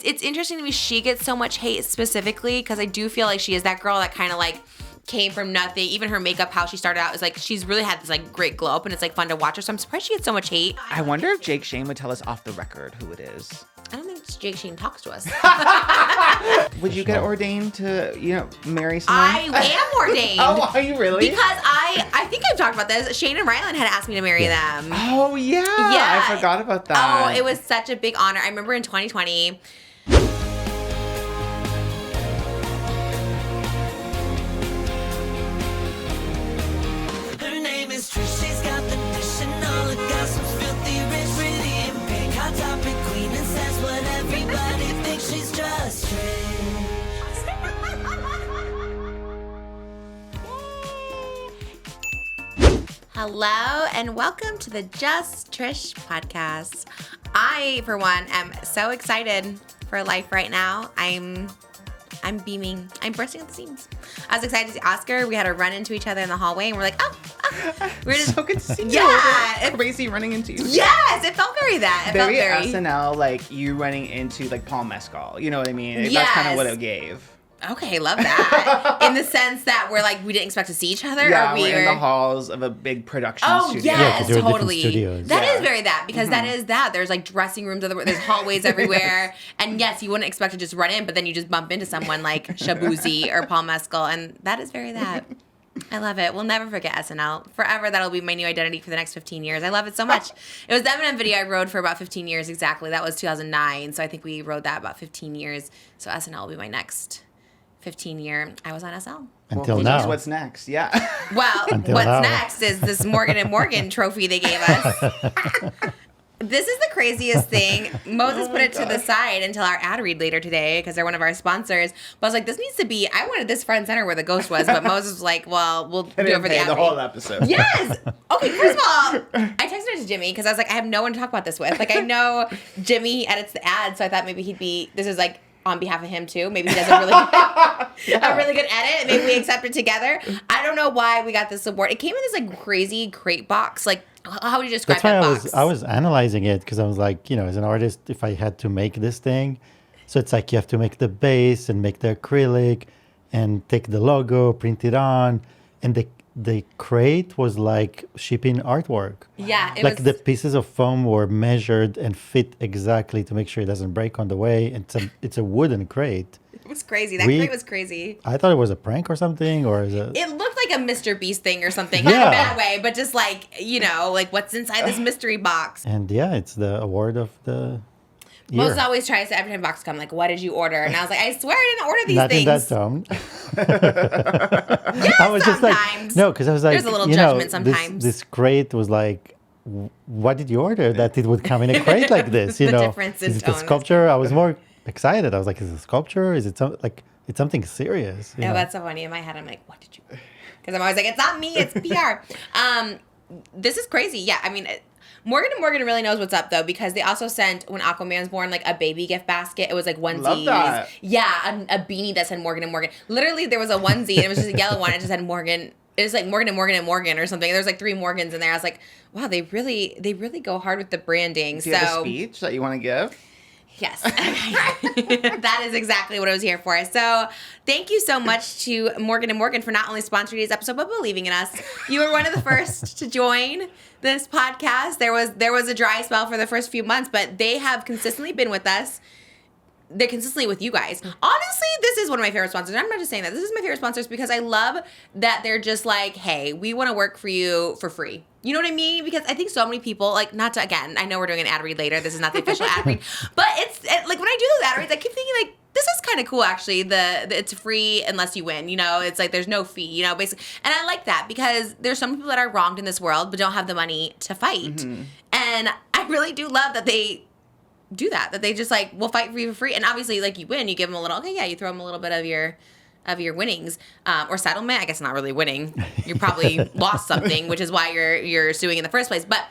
it's interesting to me she gets so much hate specifically because I do feel like she is that girl that kind of like came from nothing. Even her makeup, how she started out, is like she's really had this like great glow up, and it's like fun to watch her. So I'm surprised she gets so much hate. I wonder if Jake Shane would tell us off the record who it is. I don't think Jake Shane talks to us. Would you get ordained to, marry someone? I am ordained. Oh, are you really? Because I think I've talked about this. Shane and Ryland had asked me to marry them. Oh, yeah. I forgot about that. Oh, it was such a big honor. I remember in 2020. Her name is Trish, she's got the dish and all the gossip's filthy rich, pretty and pink, hot topic queen, and says what everybody thinks. She's just Trish. Hello and welcome to the Just Trish podcast. I, for one, am so excited for life right now. I'm beaming. I'm bursting at the seams. I was excited to see Oscar. We had to run into each other in the hallway, and we're like, we're just so good to see you. Yeah, Crazy running into you. Yes, it felt very that. It very felt very SNL, like you running into like Paul Mescal. You know what I mean? Yes. That's kind of what it gave. Okay, love that. In the sense that we're like, we didn't expect to see each other. Yeah, or we're in the halls of a big production studio. Yes, they're totally. studios. That is very that, because that is that. There's like dressing rooms, there's hallways everywhere. And yes, you wouldn't expect to just run in, but then you just bump into someone like Shabuzi or Paul Mescal, and that is very that. I love it. We'll never forget SNL. Forever, that'll be my new identity for the next 15 years. I love it so much. It was the Eminem video I rode for about 15 years exactly. That was 2009, so I think we rode that about 15 years. So SNL will be my next 15-year. I was on SL. Until now. What's next? Yeah. Well, Until what's now. next is this Morgan and Morgan trophy they gave us. This is the craziest thing. Moses put it to the side until our ad read later today because they're one of our sponsors. But I was like, this needs to be, I wanted this front and center where the ghost was, but Moses was like, well, we'll do it for the ad the read. whole episode. Yes. Okay, first of all, I texted it to Jimmy because I was like, I have no one to talk about this with. Like, I know Jimmy he edits the ad, so I thought maybe this is like on behalf of him too. Maybe he does a really good edit. Maybe we accept it together. I don't know why we got this award. It came in this like crazy crate box. Like, how would you describe That's why that box? I was analyzing it because I was like, as an artist, if I had to make this thing, so it's like you have to make the base and make the acrylic and take the logo, print it on, and the crate was like shipping artwork. Yeah, it like was. the pieces of foam were measured and fit exactly to make sure it doesn't break on the way. It's a wooden crate. It was crazy. That crate was crazy. I thought it was a prank or something, or is it? It looked like a Mr. Beast thing or something. Not in a bad way, but just like, like what's inside this mystery box. And yeah, it's the award of the year. Moses always tries to, every time box come, like, what did you order? And I was like, I swear I didn't order these Not things. in that tone. Yeah, I was just like, sometimes. no, because I was like, There's a little judgment sometimes. This crate was like, what did you order that it would come in a crate like this? The difference in is it tone a is sculpture? I was more excited. I was like, is it a sculpture? Is it it's something serious? No, that's so funny. In my head, I'm like, what did you? Because I'm always like, it's not me, it's PR. This is crazy. Yeah, I mean, Morgan & Morgan really knows what's up, though, because they also sent, when Aquaman's born, like a baby gift basket. It was like onesies. Love that. Yeah, a beanie that said Morgan & Morgan. Literally, there was a onesie, and it was just a yellow one. It just said Morgan. It was like Morgan & Morgan & Morgan or something. There was like 3 Morgans in there. I was like, wow, they really go hard with the branding. Do you have a speech that you want to give? Yes. That is exactly what I was here for. So thank you so much to Morgan & Morgan for not only sponsoring today's episode, but believing in us. You were one of the first to join this podcast. There was a dry spell for the first few months, but they have consistently been with us. They're consistently with you guys. Honestly, this is one of my favorite sponsors. I'm not just saying that. This is my favorite sponsors because I love that they're just like, hey, we want to work for you for free. You know what I mean? Because I think so many people, like, not to, again, I know we're doing an ad read later. This is not the official ad read. But it's like when I do those ad reads, I keep thinking, like, this is kind of cool, actually. The it's free unless you win. It's like there's no fee, basically. And I like that because there's some people that are wronged in this world but don't have the money to fight. Mm-hmm. And I really do love that they do that they just like will fight for you for free, and obviously like you win, you give them a little, you throw them a little bit of your winnings or settlement. I guess not really winning, you probably lost something, which is why you're suing in the first place, but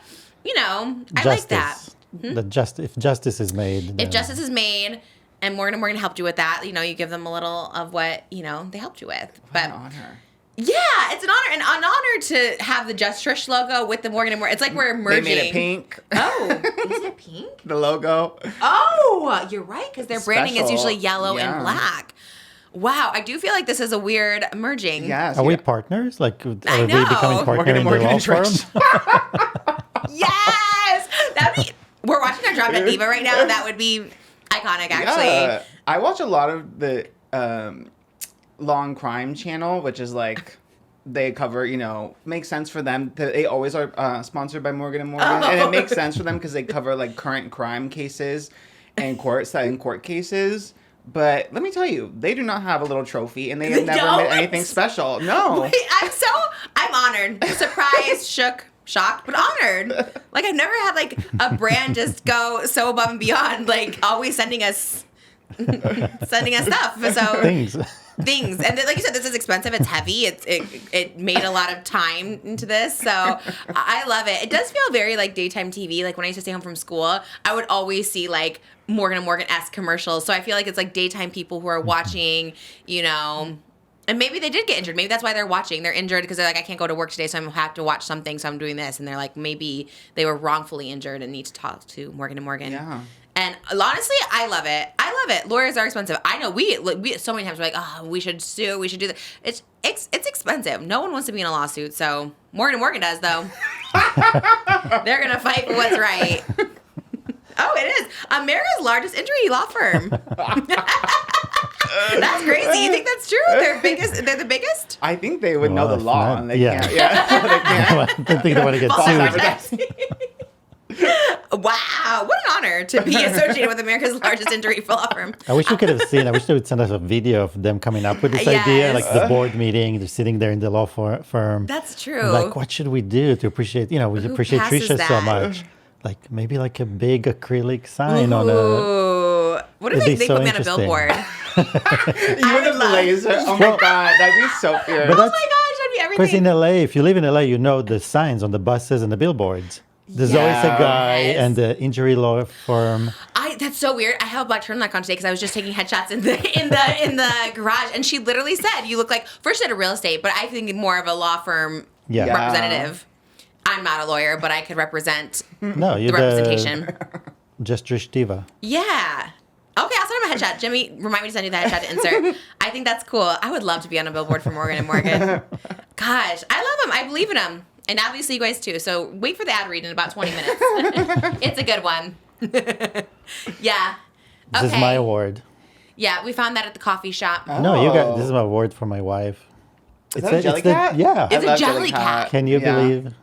I like that. If justice is made, if justice is made and Morgan & Morgan helped you with that, you give them a little of what they helped you with. What an honor. Yeah, it's an honor, to have the Just Trish logo with the Morgan and Morgan. It's like we're merging. They made it pink. Oh, is it pink? The logo. Oh, you're right, because their branding is Special. usually yellow Yeah. and black. Wow, I do feel like this is a weird merging. Yes. Are we partners? Like, are I we know. becoming partner in the Morgan law and firm? Trish. Yes! That'd be, we're watching our Drop Dead Diva right now. That would be iconic, actually. Yeah. I watch a lot of the Long Crime channel, which is like they cover, makes sense for them. They always are sponsored by Morgan and Morgan, and it makes sense for them because they cover like current crime cases and court cases. But let me tell you, they do not have a little trophy, and they have never made anything special. No. Wait, I'm honored. Surprised, shocked, but honored. Like, I've never had, like, a brand just go so above and beyond, like, always sending us stuff. So Things. things. And like you said, this is expensive. It's heavy. It made a lot of time into this. So I love it. It does feel very like daytime TV. Like when I used to stay home from school, I would always see like Morgan and Morgan-esque commercials. So I feel like it's like daytime people who are watching, and maybe they did get injured. Maybe that's why they're watching. They're injured because they're like, I can't go to work today, so I'm have to watch something, so I'm doing this. And they're like, maybe they were wrongfully injured and need to talk to Morgan and Morgan. Yeah. And honestly, I love it. Lawyers are expensive. I know we so many times we're like, oh, we should sue. We should do that. It's expensive. No one wants to be in a lawsuit. So Morgan and Morgan does though. They're gonna fight for what's right. Oh, it is America's largest injury law firm. That's crazy. You think that's true? They're the biggest. I think they would know the if law, not, and they yeah. can't. Yeah, they can't. I don't think they want to get False sued. advertising. Wow, what an honor to be associated with America's largest injury law firm. I wish we could have seen. I wish they would send us a video of them coming up with this idea, like the board meeting. They're sitting there in the law firm. That's true. Like, what should we do to appreciate? We appreciate passes Trisha so that? much. Like maybe like a big acrylic sign on a. Ooh. What if It'd they be so put me on a interesting. billboard? You with the laser. Oh my god, that'd be so fierce. But Oh that's my gosh, that'd be because everything. in LA, if you live in LA, you know the signs on the buses and the billboards. There's always a guy Yes. and the injury law firm. That's so weird. I have a black turtleneck on today because I was just taking headshots in the garage, and she literally said, "You look like." First, she said a real estate, but I think more of a law firm Yeah. representative. I'm not a lawyer, but I could represent No, the you're representation. Just Trish Diva. Yeah. Okay, I'll send him a headshot. Jimmy, remind me to send you the headshot to insert. I think that's cool. I would love to be on a billboard for Morgan and Morgan. Gosh, I love him. I believe in him. And obviously you guys too. So wait for the ad read in about 20 minutes. It's a good one. Yeah. This is my award. Yeah, we found that at the coffee shop. No, you got. This is my award for my wife. Is that a Jellycat? Yeah. It's I a love Jellycat. Can you Yeah. believe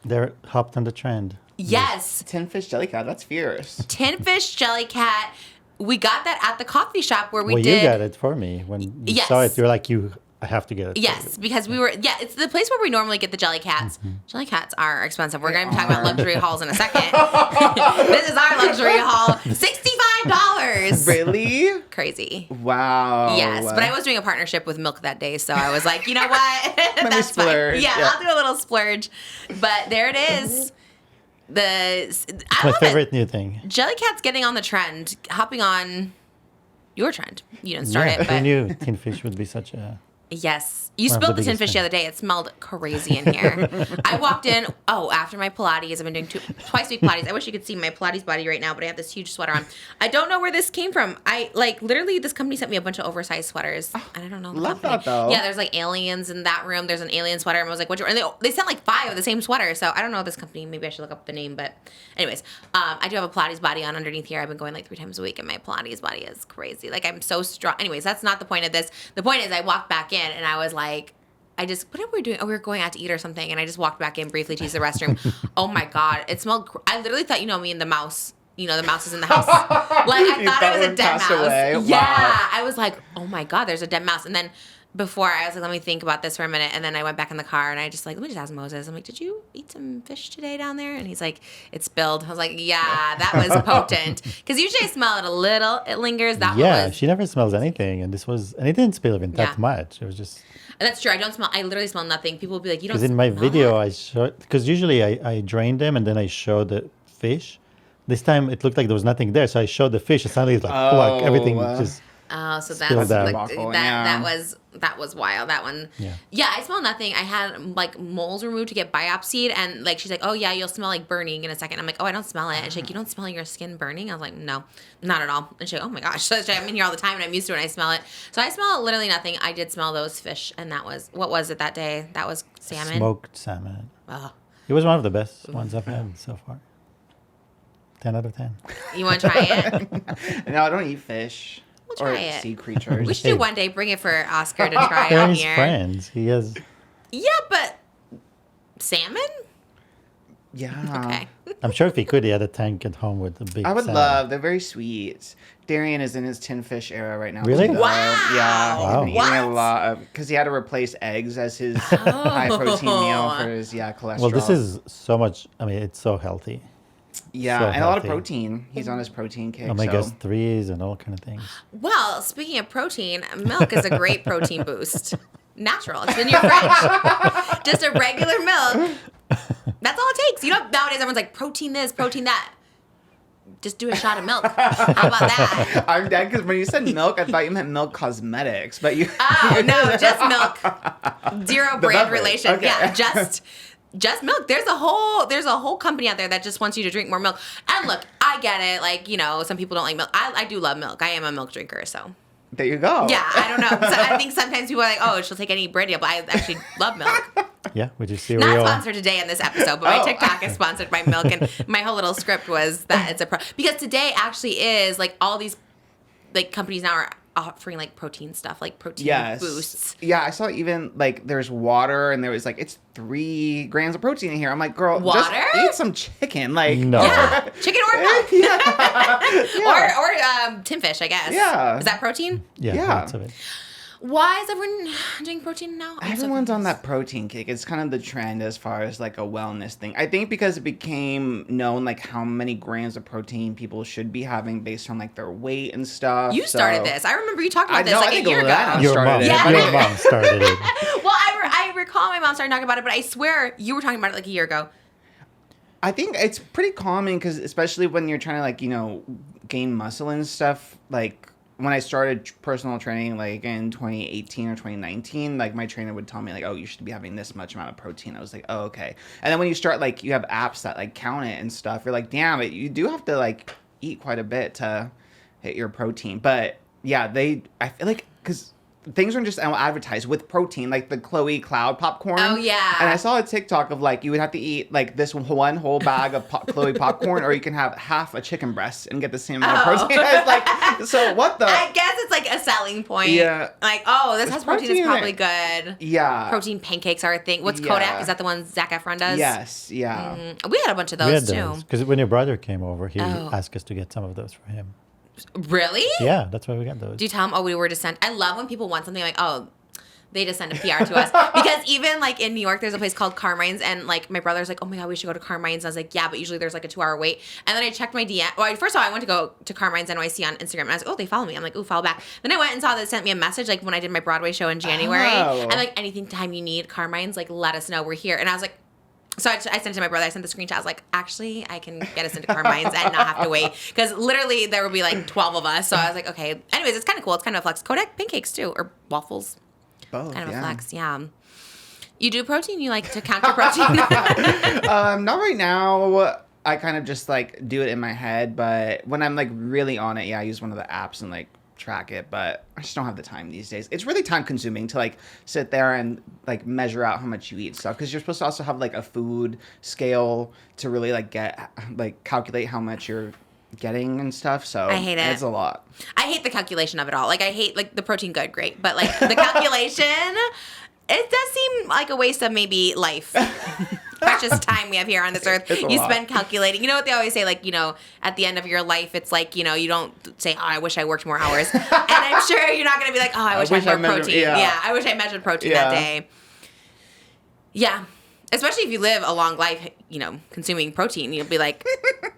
they're hopped on the trend? Yes. Tin fish Jellycat. That's fierce. Tin fish Jellycat. We got that at the coffee shop where we Well, did. you got it for me when you Yes. saw it. You're like, I have to get it. for Yes, you. because we were. Yeah, it's the place where we normally get the Jellycats. Jellycats are expensive. We're going to be talking about luxury hauls in a second. This is our luxury haul. $65. Really? Crazy. Wow. Yes, but I was doing a partnership with Milk that day, so I was like, you know what? me That's fine. splurge. Yeah, Yeah. I'll do a little splurge. But there it is. I My love favorite it. new thing. Jellycat's getting on the trend, hopping on your trend. You didn't start Yeah, it, who but knew Tin Fish would be such a. yes. You One of spilled the the tin biggest fish the other day. It smelled crazy in here. I walked in, after my Pilates. I've been doing twice a week Pilates. I wish you could see my Pilates body right now, but I have this huge sweater on. I don't know where this came from. Literally, this company sent me a bunch of oversized sweaters. And I don't know. The Love company. that, though. Yeah, there's like aliens in that room. There's an alien sweater. And I was like, and they sent like 5 of the same sweater. So I don't know this company. Maybe I should look up the name. But anyways, I do have a Pilates body on underneath here. I've been going like 3 times a week, and my Pilates body is crazy. Like, I'm so strong. Anyways, that's not the point of this. The point is I walked back in, and I was like, what were we doing? Oh, we were going out to eat or something, and I just walked back in briefly to use the restroom. Oh my God, it smelled. I literally thought, me and the mouse. The mouse is in the house. Like, I You thought thought it was a one dead passed mouse. away? Yeah, Wow. I was like, oh my God, there's a dead mouse. And then before I was like, let me think about this for a minute. And then I went back in the car, and I just let me just ask Moses. I'm like, did you eat some fish today down there? And he's like, it spilled. I was like, yeah, that was potent. Because usually I smell it a little. It lingers. That one was. She never smells anything, and it didn't spill even that Yeah. much. It was just. That's true. I literally smell nothing. People will be like, you don't Because in my smell video, that? I showed, because usually I drain them and then I show the fish. This time it looked like there was nothing there, so I showed the fish, and suddenly it's like, fuck, everything just. Oh, Oh, so that's Spilled that. that was wild. That one. Yeah. Yeah, I smell nothing. I had like moles removed to get biopsied, and like she's like, oh yeah, you'll smell like burning in a second. I'm like, oh, I don't smell it. And she's like, you don't smell your skin burning? I was like, no, not at all. And she's like, oh my gosh, so I'm in here all the time and I'm used to it and I smell it. So I smell literally nothing. I did smell those fish, and that was, what was it that day? That was salmon. Smoked salmon. Oh. It was one of the best ones I've had so far. 10 out of 10. You want to try it? No, I don't eat fish. We'll try or it. sea creatures. We should do one day. Bring it for Oscar to try They're on his here. friends. He has. Yeah, but salmon? Yeah. Okay. I'm sure if he could, he had a tank at home with a big. I would salmon. love. They're very sweet. Darian is in his tin fish era right now. Really? too. Wow. Yeah. Wow. He's been eating a lot of, because he had to replace eggs as his high protein meal for his cholesterol. Well, this is so much. I mean, it's so healthy. yeah, so and a lot of healthy. protein. He's on his protein kick. Omega so. 3s and all kind of things. Well, speaking of protein, milk is a great protein boost. Natural. It's in your fridge. Just a regular milk. That's all it takes. You know, nowadays everyone's like, protein this, protein that. Just do a shot of milk. How about that? I'm dead because when you said milk, I thought you meant milk cosmetics, but you. Oh, no, just milk. Zero brand beverage. relation. Okay. Yeah, just milk. There's a whole company out there that just wants you to drink more milk. And look, I get it. Like, you know, some people don't like milk. I do love milk. I am a milk drinker, so. There you go. Yeah, I don't know. So I think sometimes people are like, oh, she'll take any brand deal, but I actually love milk. Yeah, with your Not cereal. sponsored today in this episode, but my Oh. TikTok is sponsored by milk, and my whole little script was that it's because today actually is like all these like companies now are offering like protein stuff, like protein Yes. boosts. Yeah, I saw even like there's water and there was like it's 3 grams of protein in here. I'm like, girl, Water? just eat some chicken. Like, No. Yeah, chicken or milk, yeah. or tin fish, I guess. Yeah. Is that protein? Yeah, Yeah. lots of it. Why is everyone doing protein now? I'm so Everyone's on confused. that protein kick. It's kind of the trend as far as like a wellness thing. I think because it became known like how many grams of protein people should be having based on like their weight and stuff. You started this. I remember you talked about I this know, like I think a year Lana ago. Your started mom, it. Yeah. your mom started it. Well, I recall my mom started talking about it, but I swear you were talking about it like a year ago. I think it's pretty common because especially when you're trying to like, you know, gain muscle and stuff, like when I started personal training like in 2018 or 2019, like my trainer would tell me like, oh, you should be having this much amount of protein. I was like, oh, okay. And then when you start like, you have apps that like count it and stuff, you're like, damn it, you do have to like eat quite a bit to hit your protein. But yeah, I feel like, because things are just advertised with protein, like the Chloe Cloud popcorn. Oh, yeah. And I saw a TikTok of like, you would have to eat like this one whole bag of Chloe popcorn, or you can have half a chicken breast and get the same amount of protein. It's like, so what the? I guess it's like a selling point. Yeah. Like, oh, this There's has protein. protein It's in probably it. good. Yeah. Protein pancakes are a thing. What's Yeah. Kodak? Is that the one Zac Efron does? Yes. Yeah. We had a bunch of We had those too. because when your brother came over, he Oh. asked us to get some of those for him. Really? Yeah, that's why we got those. Do you tell them, oh, we were to send? I love when people want something like, oh, they just send a PR to us. Because even like in New York, there's a place called Carmine's, and like my brother's like, oh my God, we should go to Carmine's. And I was like, yeah, but usually there's like a 2-hour wait. And then I checked my DM. Well, first of all, I went to go to Carmine's NYC on Instagram, and I was like, oh, they follow me. I'm like, ooh, follow back. Then I went and saw that they sent me a message like when I did my Broadway show in January. Oh. And like, anything time you need Carmine's, like let us know. We're here. And I was like, so I sent it to my brother. I sent the screenshot. I was like, actually, I can get us into Carmine's and not have to wait. Because literally there would be like 12 of us. So I was like, okay. Anyways, it's kind of cool. It's kind of a flex. Kodak pancakes too, or waffles. Both. Kind of yeah. a flex, yeah. You do protein? You like to count your protein? Not right now. I kind of just like do it in my head, but when I'm like really on it, yeah, I use one of the apps and like track it, but I just don't have the time these days. It's really time consuming to like sit there and like measure out how much you eat stuff, because you're supposed to also have like a food scale to really like calculate how much you're getting and stuff. So I hate it. It's a lot. I hate the calculation of it all. Like, I hate like the protein good, great. But like the calculation, it does seem like a waste of maybe life. Precious time we have here on this earth. It's a You lot. spend calculating. You know what they always say, like, you know, at the end of your life, it's like, you know, you don't say, oh, I wish I worked more hours. And I'm sure you're not going to be like, oh, I wish I had more protein. Yeah, I wish I measured protein that day. Yeah. Especially if you live a long life, you know, consuming protein, you'll be like,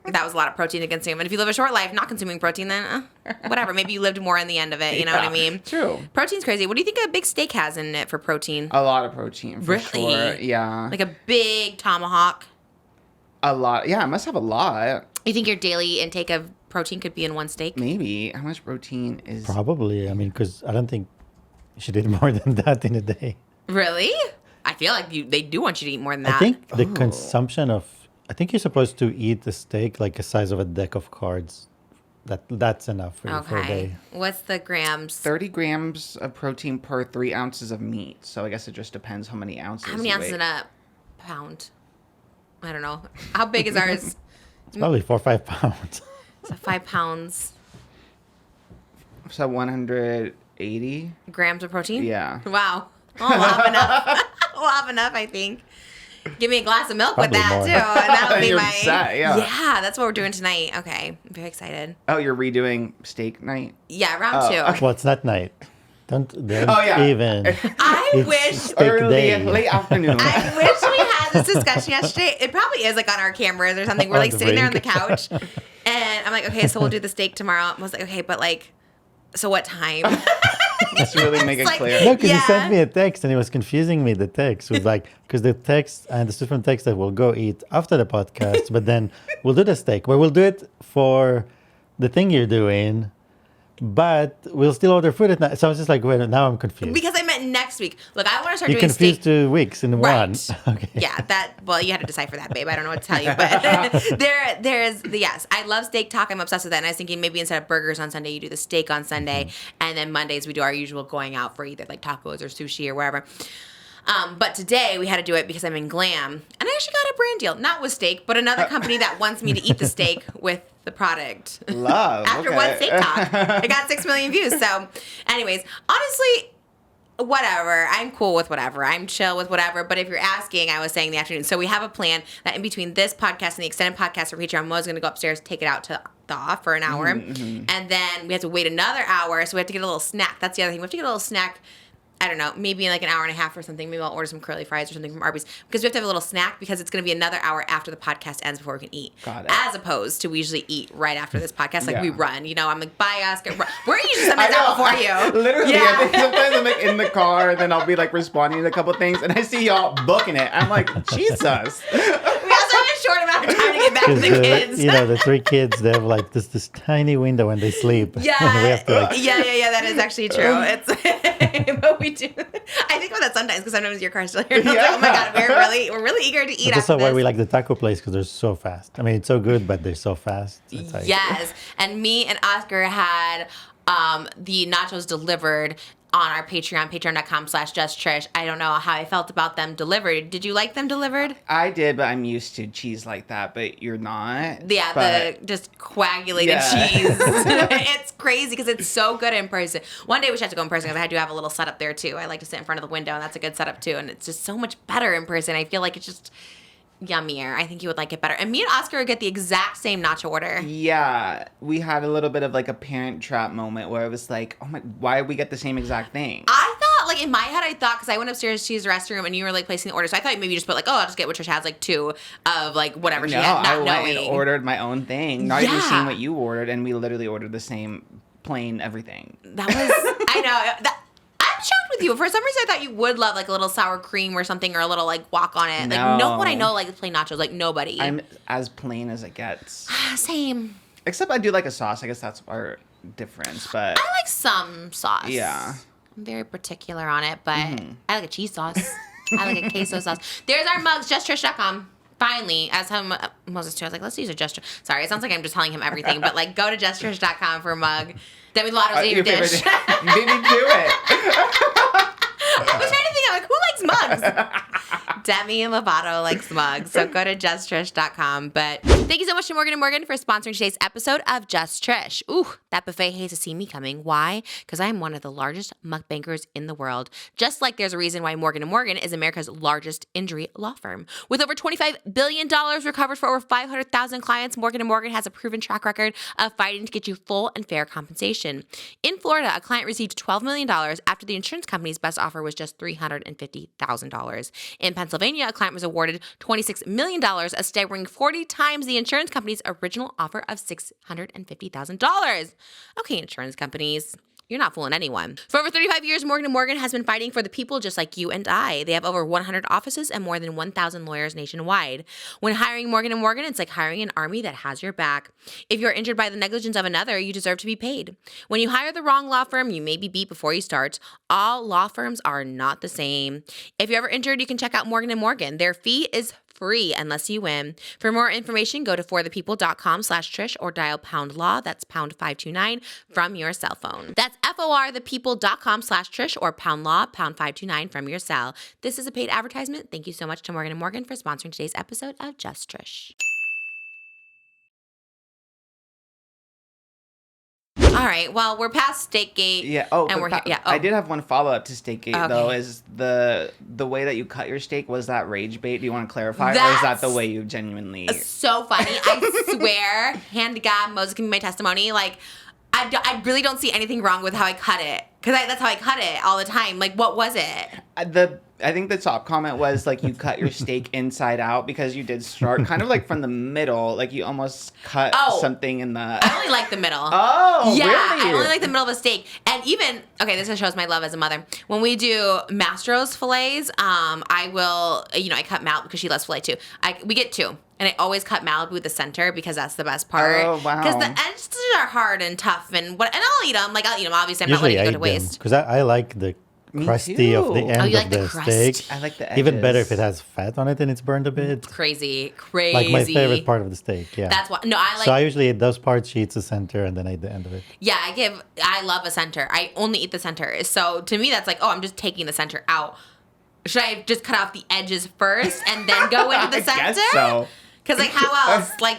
that was a lot of protein to consume. And if you live a short life not consuming protein, then whatever. Maybe you lived more in the end of it. You know what I mean? True. Protein's crazy. What do you think a big steak has in it for protein? A lot of protein, for Really? sure. Yeah. Like a big tomahawk? A lot. Yeah, I must have a lot. You think your daily intake of protein could be in one steak? Maybe. How much protein is... Probably. I mean, because I don't think she did more than that in a day. Really? I feel like they do want you to eat more than that. I think the consumption of... I think you're supposed to eat a steak like the size of a deck of cards. That's enough for you for a day. What's the grams? 30 grams of protein per 3 ounces of meat. So I guess it just depends how many ounces. How many ounces in a pound? I don't know. How big is ours? It's probably 4 or 5 pounds. So 5 pounds. So 180 grams of protein? Yeah. Wow. We'll have enough. We'll have enough, I think. Give me a glass of milk Probably with that, more. too. And that'll be You're my... set, yeah. Yeah, that's what we're doing tonight. Okay. I'm very excited. Oh, you're redoing steak night? Yeah, round 2. Well, it's not night. Don't yeah. even. I It's wish... steak Early, day. late afternoon. I wish we had this discussion yesterday. It probably is like on our cameras or something. We're like On the sitting there on the ring. couch, and I'm like, okay, so we'll do the steak tomorrow. I was like, okay, but like, so what time? Let's really make it It's like- clear. No, because Yeah. he sent me a text and he was confusing me. The text was like, because the text, I understood from text that we'll go eat after the podcast, but then we'll do the steak. But we'll do it for the thing you're doing, but we'll still order food at night. So I was just like, wait, now I'm confused. Because I meant next week. Look, I want to start You doing confused steak. 2 weeks in Right. one. Okay. Yeah, well, you had to decipher that, babe. I don't know what to tell you, but there's the yes. I love steak talk. I'm obsessed with that. And I was thinking maybe instead of burgers on Sunday, you do the steak on Sunday, and then Mondays we do our usual going out for either like tacos or sushi or wherever. But today we had to do it because I'm in Glam, and I actually got a brand deal, not with steak, but another company that wants me to eat the steak with the product. Love. After okay. one steak talk, I got 6 million views. So, anyways, honestly, whatever. I'm cool with whatever. I'm chill with whatever. But if you're asking, I was saying in the afternoon. So we have a plan that in between this podcast and the extended podcast for Patreon, Mo's going to go upstairs, take it out to the off for an hour. And then we have to wait another hour. So we have to get a little snack. That's the other thing. We have to get a little snack. I don't know, maybe in like an hour and a half or something. Maybe I'll order some curly fries or something from Arby's because we have to have a little snack because it's going to be another hour after the podcast ends before we can eat. Got it. As opposed to we usually eat right after this podcast, like we Yeah. run. You know, I'm like, bye, Oscar. We're usually sometimes out before you. Literally, Yeah. I think sometimes I'm like in the car, then I'll be like responding to a couple things, and I see y'all booking it. I'm like, Jesus. We also have a short amount of time to get back to the kids. You know, the 3 kids, they have like this tiny window when they sleep. Yeah, And we have to like, yeah, that is actually true. It's but we do. I think about that sometimes because sometimes your car's still here. And I'm like, oh my god, we're really eager to eat. that's also after why this. we like the taco place because they're so fast. I mean, it's so good, but they're so fast. It's like, Yes, and me and Oscar had the nachos delivered on our Patreon, patreon.com/justtrish. I don't know how I felt about them delivered. Did you like them delivered? I did, but I'm used to cheese like that, but you're not. Yeah, But the just coagulated Yeah. cheese. It's crazy because it's so good in person. One day we should have to go in person because I do have a little setup there too. I like to sit in front of the window, and that's a good setup too. And it's just so much better in person. I feel like it's just yummier. I think you would like it better. And me and Oscar would get the exact same nacho order. Yeah, we had a little bit of like a parent trap moment where it was like, oh my, why did we get the same exact thing? I thought, like, in my head, I thought, because I went upstairs to use the restroom and you were, like, placing the order. So I thought maybe you just put, like, oh, I'll just get what Trish has, like, 2 of, like, whatever she No, had, I not went knowing. and ordered my own thing, not even Yeah. seeing what you ordered, and we literally ordered the same plain everything. That was, I know. I'm shocked with you. For some reason, I thought you would love, like, a little sour cream or something or a little, like, guac on it. Like, no one I know, like, plain nachos. Like, nobody. I'm as plain as it gets. Same. Except I do like a sauce. I guess that's our difference, but I like some sauce. yeah. I'm very particular on it, but I like a cheese sauce. I like a queso sauce. There's our mugs, justtrish.com. Finally, as Moses too, I was like, let's use a Just Trish. Sorry, it sounds like I'm just telling him everything, but like, go to justtrish.com for a mug. Demi Lovato's Your favorite favorite dish. You beat me to it. I was trying to think, I'm like, who likes mugs? Demi Lovato likes mugs. So go to justtrish.com. But thank you so much to Morgan & Morgan for sponsoring today's episode of Just Trish. Ooh, that buffet hates to see me coming. Why? Because I am one of the largest mukbangers in the world. Just like there's a reason why Morgan & Morgan is America's largest injury law firm. With over $25 billion recovered for over 500,000 clients, Morgan & Morgan has a proven track record of fighting to get you full and fair compensation. In Florida, a client received $12 million after the insurance company's best offer was just $350,000. In Pennsylvania, a client was awarded $26 million, a staggering 40 times the insurance company's original offer of $650,000. Okay, insurance companies, You're not fooling anyone. For over 35 years, Morgan & Morgan has been fighting for the people just like you and I. They have over 100 offices and more than 1,000 lawyers nationwide. When hiring Morgan & Morgan, it's like hiring an army that has your back. If you're injured by the negligence of another, you deserve to be paid. When you hire the wrong law firm, you may be beat before you start. All law firms are not the same. If you're ever injured, you can check out Morgan & Morgan. Their fee is free unless you win. For more information, go to forthepeople.com/Trish or dial pound law. That's pound 529 from your cell phone. That's forthepeople.com/Trish or pound law, pound 529 from your cell. This is a paid advertisement. Thank you so much to Morgan & Morgan for sponsoring today's episode of Just Trish. All right. Well, we're past STEAKGATE. Yeah. Oh, and we're here. Yeah. Oh. I did have one follow up to STEAKGATE Okay. though. Is the way that you cut your steak, was that rage bait? Do you want to clarify, or is that That's the way you genuinely? So funny. I swear, hand to God, Moses can be my testimony. Like, I really don't see anything wrong with how I cut it. Because that's how I cut it all the time. Like, what was it? I think the top comment was like you cut your steak inside out because you did start kind of like from the middle, like you almost cut something in the. I only like the middle. Oh, yeah, really? I only like the middle of a steak. And even, okay, this shows my love as a mother. When we do Mastro's fillets, I will, I cut Malibu because she loves filet too. We get two. And I always cut Malibu the center because that's the best part. Oh, wow. Because the edges are hard and tough, and I'll eat them. Like, I'll eat them. Obviously, I'm not letting it go to waste. Because I like the crusty of the end you like of the the crust? steak. I like the edges. Even better if it has fat on it and it's burned a bit. Crazy. Like my favorite part of the steak, yeah. That's why. No, I like. So I usually eat those parts, she eats the center, and then I eat the end of it. Yeah, I love a center. I only eat the center. So to me, that's like, I'm just taking the center out. Should I just cut off the edges first and then go into the center? I guess so. Because, like, how else? Like,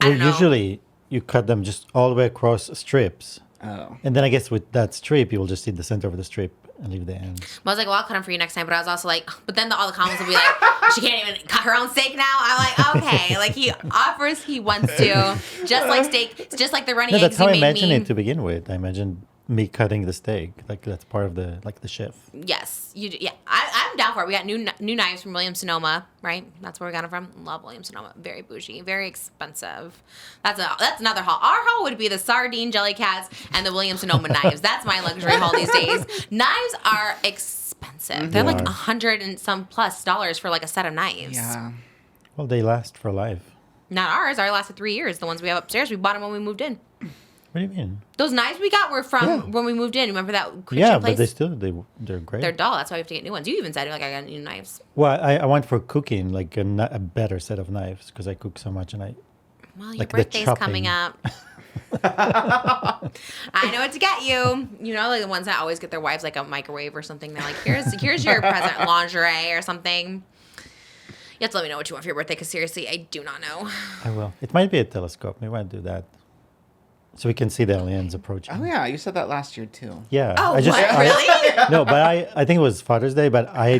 I don't know. Usually you cut them just all the way across strips. Oh. And then I guess with that strip, you will just eat the center of the strip and leave the ends. I was like, well, I'll cut them for you next time. But I was also like, but then all the comments will be like, she can't even cut her own steak now. I'm like, okay. Like, he offers, he wants to. Just like steak. It's just like the runny eggs That's how you I made imagine me. it to begin with. I imagine me cutting the steak. Like, that's part of the chef. Yes, you do. Yeah, I'm down for it. We got new knives from Williams-Sonoma, right? That's where we got them from. Love Williams-Sonoma. Very bougie, very expensive. That's another haul. Our haul would be the sardine jelly cats and the Williams-Sonoma knives. That's my luxury haul these days. Knives are expensive. They're like $100 and some plus for like a set of knives. Yeah. Well, they last for life. Not ours. Ours lasted 3 years. The ones we have upstairs, we bought them when we moved in. What do you mean? Those knives we got were from when we moved in. Remember that Christian Yeah, place? but they're great. They're dull. That's why we have to get new ones. You even said, like, I got new knives. Well, I went for cooking, like a better set of knives, because I cook so much and Well, your like the birthday's coming up. I know what to get you. You know, like the ones that always get their wives like a microwave or something. They're like, here's your present, lingerie or something. You have to let me know what you want for your birthday, because seriously, I do not know. I will. It might be a telescope. Maybe I'll do that. So we can see the aliens approaching. Oh yeah, you said that last year too. Yeah. Oh, really? No, but I think it was Father's Day, but I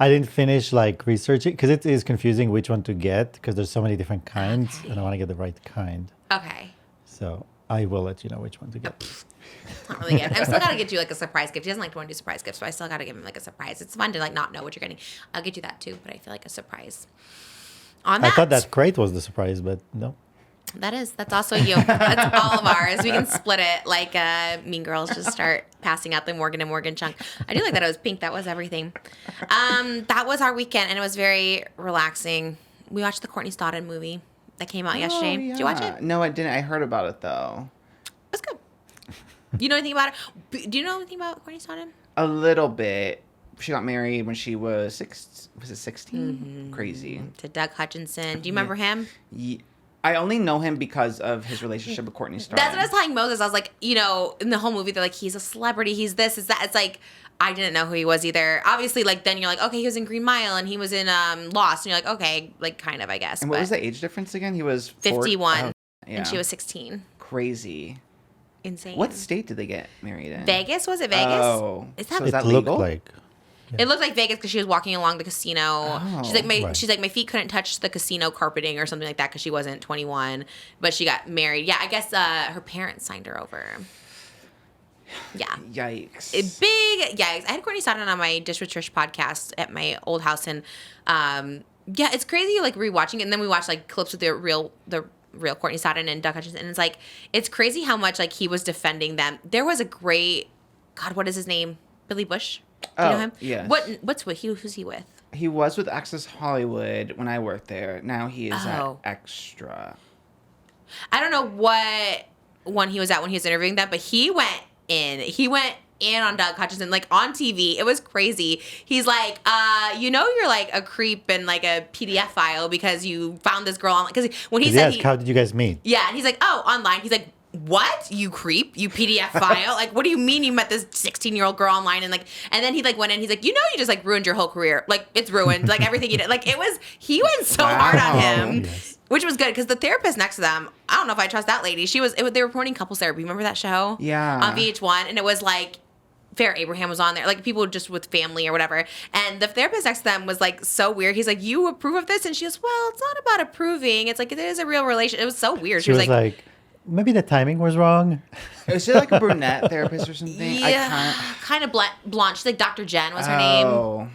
didn't finish like researching, because it is confusing which one to get, because there's so many different kinds, and I want to get the right kind. Okay. So I will let you know which one to get. Not really good. I'm still gotta get you like a surprise gift. He doesn't like to want to do surprise gifts, but I still gotta give him like a surprise. It's fun to like not know what you're getting. I'll get you that too, but I feel like a surprise. On that, I thought that crate was the surprise, but no. That's also you. That's all of ours. We can split it like Mean Girls, just start passing out the Morgan & Morgan chunk. I do like that it was pink. That was everything. That was our weekend, and it was very relaxing. We watched the Courtney STODDEN movie that came out yesterday. Yeah. Did you watch it? No, I didn't. I heard about it though. It was good. You know anything about it? Do you know anything about Courtney STODDEN? A little bit. She got married when she was 16? Crazy. To Doug Hutchinson. Do you remember him? Yeah. I only know him because of his relationship with Courtney STODDEN. That's what I was telling Moses. I was like, you know, in the whole movie, they're like, he's a celebrity, he's this, is that. It's like, I didn't know who he was either. Obviously, like, then you're like, okay, he was in Green Mile, and he was in Lost, and you're like, okay, like, kind of, I guess. And what was the age difference again? He was 51, yeah. and she was 16. Crazy. Insane. What state did they get married in? Vegas? Was it Vegas? Oh. Is that, So is that It legal? looked like. It looked like Vegas because she was walking along the casino. Oh, She's like my feet couldn't touch the casino carpeting or something like that because she wasn't 21, but she got married. Yeah, I guess her parents signed her over. Yeah. Yikes. Big yikes. I had Courtney STODDEN on my Dish with Trish podcast at my old house, and yeah, it's crazy like rewatching it, and then we watched like clips of the real Courtney Stodden and Doug Hutchinson. And it's like, it's crazy how much like he was defending them. There was a great, God, what is his name? Billy Bush? Do you know him? Yes. Who's he with? He was with Access Hollywood when I worked there. Now he is at Extra. I don't know what one he was at when he was interviewing them, but he went in. He went in on Doug Hutchinson, like on TV. It was crazy. He's like, you're like a creep and like a PDF file because you found this girl online. Because when he said, how did you guys meet? Yeah, and he's like, oh, online. He's like, what? You creep? You PDF file? Like, what do you mean you met this 16-year-old girl online? And then he like went in. He's like, you just like ruined your whole career. Like, it's ruined. Like everything you did. Like he went so hard on him. Yes. Which was good because the therapist next to them, I don't know if I trust that lady. They were promoting couples therapy. Remember that show? Yeah. On VH1, and it was like Fair Abraham was on there, like people just with family or whatever. And the therapist next to them was like so weird. He's like, "You approve of this?" And she goes, "Well, it's not about approving. It's like it is a real relationship." It was so weird. She was like, maybe the timing was wrong. Is she like a brunette therapist or something? Yeah, kind of blonde. She's like Dr. Jen was her name.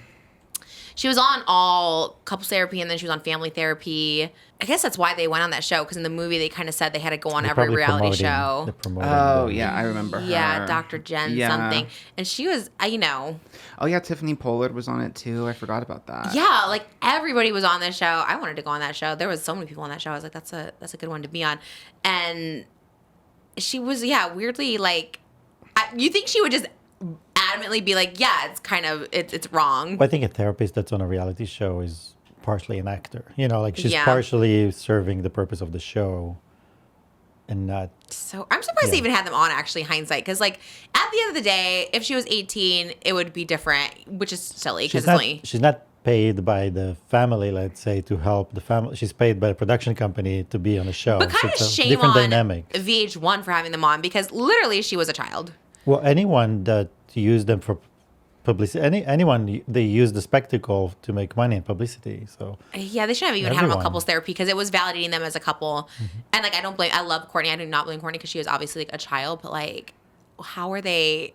She was on all couples therapy, and then she was on family therapy. I guess that's why they went on that show, because in the movie they kind of said they had to go on every reality show. Oh, yeah, I remember her. Yeah, Dr. Jen something. And she was, Oh, yeah, Tiffany Pollard was on it, too. I forgot about that. Yeah, like, everybody was on this show. I wanted to go on that show. There was so many people on that show. I was like, that's a good one to be on. And she was, weirdly, like, you think she would just adamantly be like, yeah, it's wrong. Well, I think a therapist that's on a reality show is partially an actor. Like she's partially serving the purpose of the show and not. So I'm surprised they even had them on, actually, hindsight. Because, like, at the end of the day, if she was 18, it would be different, which is silly. She's not paid by the family, let's say, to help the family. She's paid by a production company to be on a show. But kind of shame different on dynamic. VH1 for having them on, because literally she was a child. Well, anyone that used them for publicity, anyone, they use the spectacle to make money and publicity. So yeah, they shouldn't have even had them on couples therapy, because it was validating them as a couple. Mm-hmm. And like, I love Courtney. I do not blame Courtney, because she was obviously like a child. But like, how are they?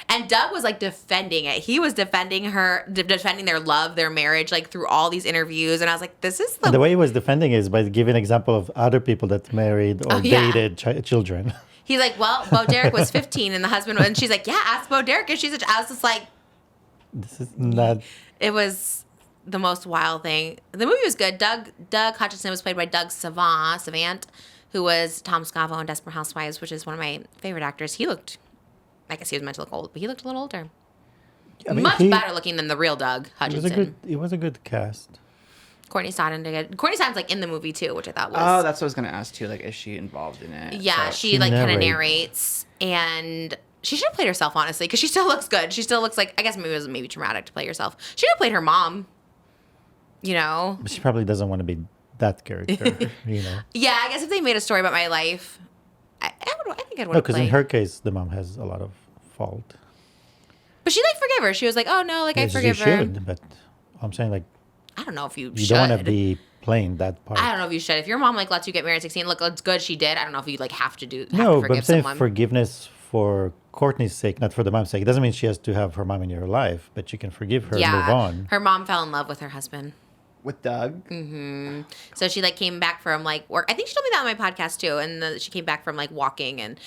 And Doug was like defending it. He was defending her, defending their love, their marriage, like through all these interviews. And I was like, this is the way he was defending is by giving an example of other people that married or dated children. He's like, well, Bo Derek was 15 and the husband was, and she's like, yeah, ask Bo Derek if she's I was just like, this is not. It was the most wild thing. The movie was good. Doug Hutchinson was played by Doug Savant, who was Tom Scavo in Desperate Housewives, which is one of my favorite actors. He looked, I guess he was meant to look old, but he looked a little older. I mean, much better looking than the real Doug Hutchinson. It was a good cast. Courtney Stodden did it. Courtney Stodden's like in the movie too, which I thought was. Oh, that's what I was gonna ask too. Like, is she involved in it? Yeah, so. she like kind of narrates, and she should have played herself, honestly, because she still looks good. She still looks like, I guess maybe it was maybe traumatic to play herself. She should have played her mom. But she probably doesn't want to be that character. Yeah, I guess if they made a story about my life, I think I'd want to play. No, because in her case, the mom has a lot of fault. But she like forgave her. She was like, "Oh no, like I forgive her." You should, but I'm saying like. I don't know if you should. You don't want to be playing that part. I don't know if you should. If your mom like lets you get married at 16, look, it's good she did. I don't know if you like have to do. No, but I'm saying forgiveness for Courtney's sake, not for the mom's sake. It doesn't mean she has to have her mom in your life, but you can forgive her and move on. Her mom fell in love with her husband. With Doug? Mm-hmm. So she like came back from like work. I think she told me that on my podcast too. And she came back from like walking, and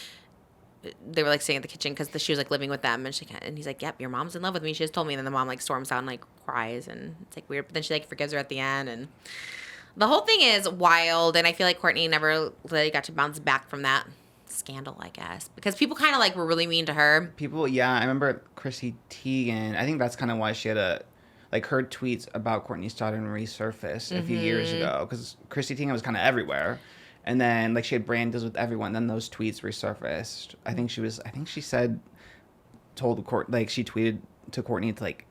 they were like sitting at the kitchen because she was like living with them, and he's like, "Yep, your mom's in love with me." She just told me, and then the mom like storms out and like cries, and it's like weird. But then she like forgives her at the end, and the whole thing is wild. And I feel like Courtney never really got to bounce back from that scandal, I guess, because people kind of like were really mean to her. People, yeah, I remember Chrissy Teigen. I think that's kind of why she had her tweets about Courtney Stodden resurfaced a few years ago, because Chrissy Teigen was kind of everywhere. And then, like, she had brand deals with everyone. Then those tweets resurfaced. I think she tweeted to Courtney to, like,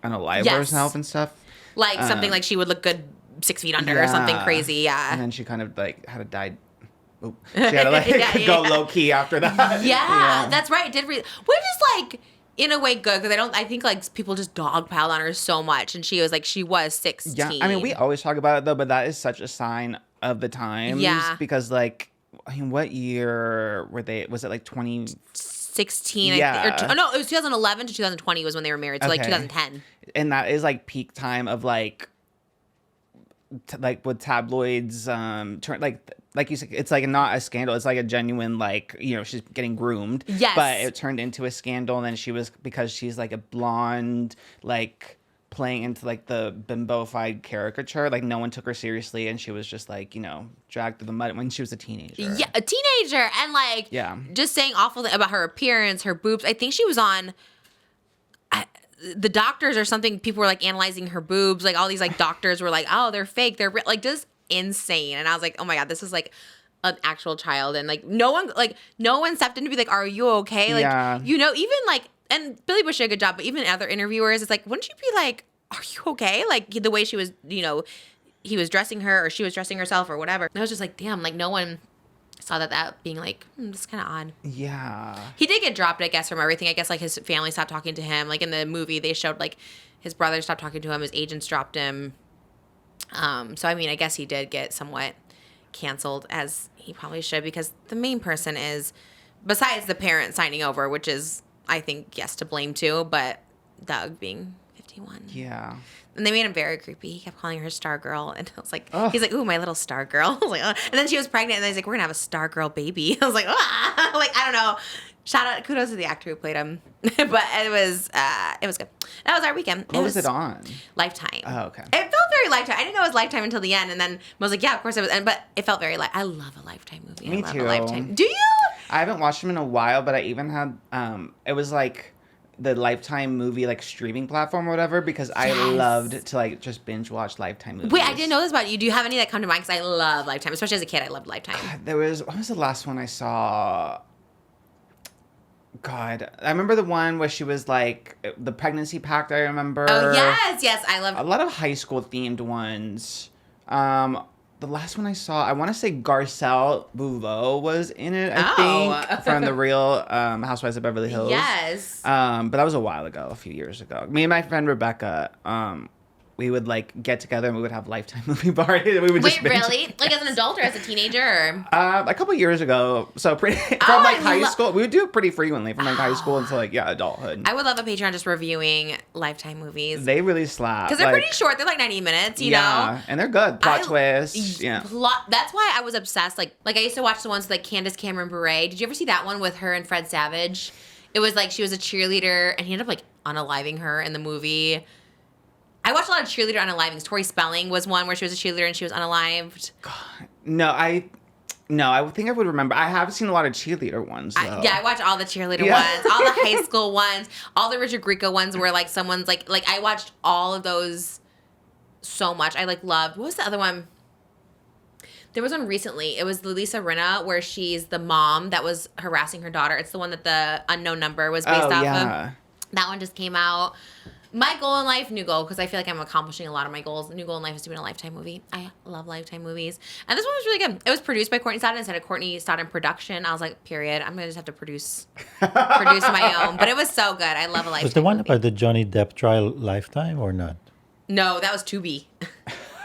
I don't know, lie about herself and stuff. Like, something like she would look good 6 feet under or something crazy, yeah. And then she kind of, like, had to die. She had to, like, go low-key after that. Yeah, that's right. It did which is, like, in a way good, because I think, like, people just dogpiled on her so much. And she was 16. Yeah, I mean, we always talk about it, though, but that is such a sign of the times. Yeah. Because, like, I mean, what year were they? Was it like 2016? Yeah. No, it was 2011 to 2020 was when they were married. So like 2010. And that is like peak time of like with tabloids, like you said, it's like not a scandal. It's like a genuine, like, you know, she's getting groomed. Yes. But it turned into a scandal, and then because she's like a blonde, like playing into like the bimbofied caricature. Like no one took her seriously, and she was just like, you know, dragged through the mud when she was a teenager. Yeah, a teenager, and like just saying awful things about her appearance, her boobs. I think she was on the doctors or something. People were like analyzing her boobs. Like all these like doctors were like, oh, they're fake. They're like just insane. And I was like, oh my God, this is like an actual child. And like no one stepped in to be like, are you okay? Like, you know, even like, and Billy Bush did a good job, but even other interviewers, it's like, wouldn't you be like, are you okay? Like the way she was, you know, he was dressing her or she was dressing herself or whatever. And I was just like, damn, like no one saw that being like, this is kind of odd. Yeah. He did get dropped, I guess, from everything. I guess like his family stopped talking to him. Like in the movie, they showed like his brother stopped talking to him. His agents dropped him. So, I mean, I guess he did get somewhat canceled, as he probably should, because the main person is, besides the parent signing over, which is, I think, yes, to blame too, but Doug being 51. Yeah. And they made him very creepy. He kept calling her Star Girl, and I was like, he's like, ooh, my little Star Girl. I was like, and then she was pregnant, and he's like, we're gonna have a Star Girl baby. I was like, ah, like I don't know. Shout out, kudos to the actor who played him, but it was good. That was our weekend. What was it on? Lifetime. Oh, okay. It felt very Lifetime. I didn't know it was Lifetime until the end, and then I was like, yeah, of course it was. But it felt very I love a Lifetime movie. Me I love too. A Lifetime. Do you? I haven't watched them in a while, but I even had it was like the Lifetime movie like streaming platform or whatever, because I loved to like just binge watch Lifetime movies. Wait, I didn't know this about you. Do you have any that come to mind? Because I love Lifetime, especially as a kid. I loved Lifetime. What was the last one I saw? God, I remember the one where she was like the pregnancy pact. I remember. Oh yes, I love a lot of high school themed ones. The last one I saw, I want to say Garcelle Bouveau was in it. I think from the Real Housewives of Beverly Hills. Yes. But that was a while ago, a few years ago. Me and my friend Rebecca, we would like get together and we would have Lifetime movie parties. We would Wait, really? Like as an adult or as a teenager? Or? A couple years ago. So from high school, we would do it pretty frequently from like high school until like adulthood. I would love a Patreon just reviewing Lifetime movies. They really slap because they're pretty short. They're like 90 minutes. You know, and they're good. Plot twists. Yeah. That's why I was obsessed. Like I used to watch the ones with like Candace Cameron Bure. Did you ever see that one with her and Fred Savage? It was like she was a cheerleader and he ended up like unaliving her in the movie. I watched a lot of cheerleader unalivings. Tori Spelling was one where she was a cheerleader and she was unalived. God, no, I think I would remember. I have seen a lot of cheerleader ones, though. I watch all the cheerleader ones, all the high school ones, all the Richard Grieco ones where like someone's like I watched all of those so much. I like loved. What was the other one? There was one recently. It was Lisa Rinna where she's the mom that was harassing her daughter. It's the one that the Unknown Number was based off of. That one just came out. My goal in life, new goal, because I feel like I'm accomplishing a lot of my goals. New goal in life is doing a Lifetime movie. I love Lifetime movies. And this one was really good. It was produced by Courtney Stodden instead of Courtney Stodden production. I was like, period. I'm going to just have to produce my own. But it was so good. I love a Lifetime Was the one movie. about the Johnny Depp trial Lifetime or not? No, that was Tubi.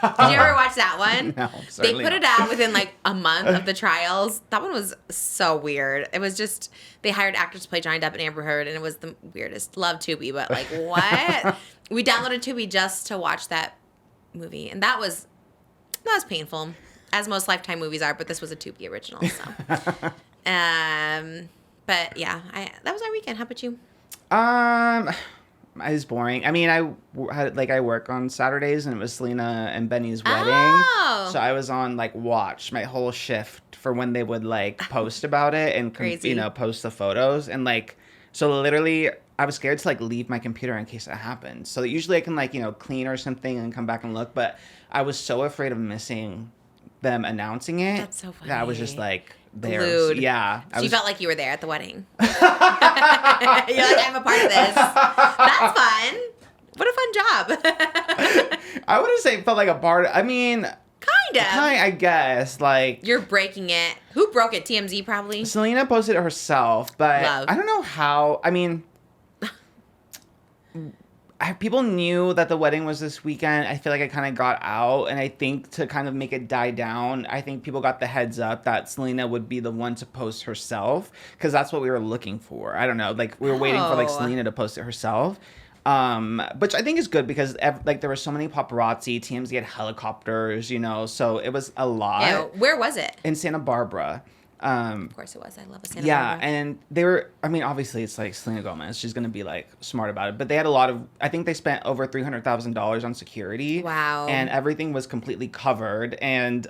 Did you ever watch that one? No, they put it out within like a month of the trials. That one was so weird. It was just, they hired actors to play Johnny Depp and Amber Heard, and it was the weirdest. Love Tubi, but like, what? We downloaded Tubi just to watch that movie, and that was painful, as most Lifetime movies are, but this was a Tubi original, so. But yeah, that was our weekend. How about you? It was boring. I mean, I work on Saturdays, and it was Selena and Benny's wedding. Oh. So I was on like watch my whole shift for when they would like post about it and post the photos, and like so literally I was scared to like leave my computer in case it happened. So usually I can like clean or something and come back and look, but I was so afraid of missing them announcing it. That's so funny. That I was just like there. Glued. Yeah. So you felt like you were there at the wedding. You're like, I'm a part of this. That's fun. What a fun job. I wouldn't say it felt like a part. I mean, kind of. I guess. Like, you're breaking it. Who broke it? TMZ probably. Selena posted it herself, but I don't know how. I mean, people knew that the wedding was this weekend. I feel like it kind of got out, and I think to kind of make it die down, I think people got the heads up that Selena would be the one to post herself, because that's what we were looking for. I don't know, like we were waiting for like Selena to post it herself. Which I think is good because like there were so many paparazzi. TMZ had helicopters, so it was a lot. Ew. Where was it? In Santa Barbara. Of course it was. I love a Santa Yeah, Barbara. and they were, obviously it's like Selena Gomez. She's going to be like smart about it. But they had a lot of, I think they spent over $300,000 on security. Wow. And everything was completely covered. And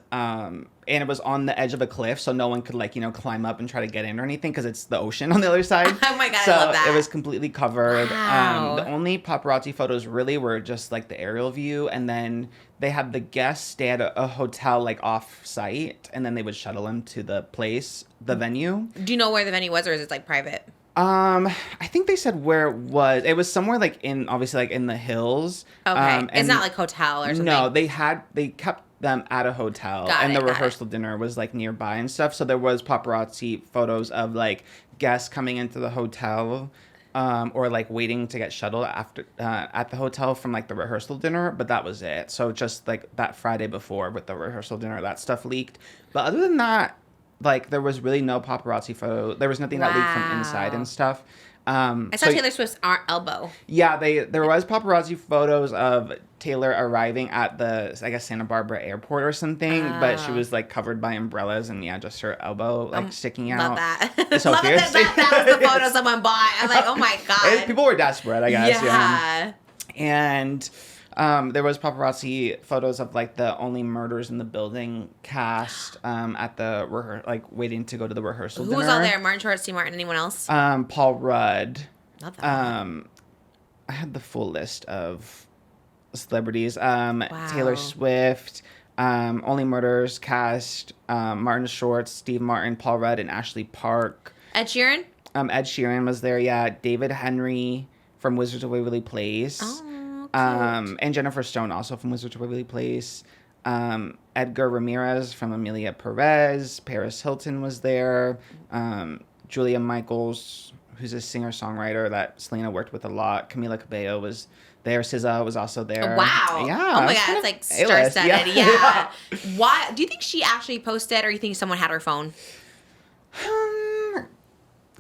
it was on the edge of a cliff. So no one could climb up and try to get in or anything because it's the ocean on the other side. Oh my God, so I love that. it was completely covered. Wow. The only paparazzi photos really were just like the aerial view. And then they had the guests stay at a hotel like off site. And then they would shuttle them to the place, the venue. Do you know where the venue was, or is it like private? I think they said where it was. It was somewhere obviously in the hills. Okay. It's not like hotel or something. No, they kept them at a hotel, and the rehearsal dinner was like nearby and stuff. So there was paparazzi photos of like guests coming into the hotel, or like waiting to get shuttled after at the hotel from like the rehearsal dinner. But that was it. So just like that Friday before with the rehearsal dinner, that stuff leaked. But other than that, like there was really no paparazzi photo. There was nothing that leaked from inside and stuff. I saw Taylor Swift's elbow. Yeah, there was paparazzi photos of Taylor arriving at the, I guess, Santa Barbara airport or something, but she was like covered by umbrellas and just her elbow like sticking out. Love that. So love fierce. that was the photo someone bought. I'm like, oh my God. People were desperate, I guess. Yeah. And there was paparazzi photos of like the Only Murders in the Building cast at the waiting to go to the rehearsal dinner. Who was all there? Martin Short, Steve Martin, anyone else? Paul Rudd. Love that. I had the full list of celebrities. Taylor Swift, Only Murders cast, Martin Short, Steve Martin, Paul Rudd, and Ashley Park. Ed Sheeran? Ed Sheeran was there, yeah. David Henry from Wizards of Waverly Place. Oh. And Jennifer Stone also from Wizards of Waverly Place. Edgar Ramirez from Amelia Perez. Paris Hilton was there. Julia Michaels, who's a singer-songwriter that Selena worked with a lot. Camila Cabello was there. SZA was also there. Wow. Yeah. Oh my God, it's like star-studded. Yeah. Why? Do you think she actually posted, or you think someone had her phone?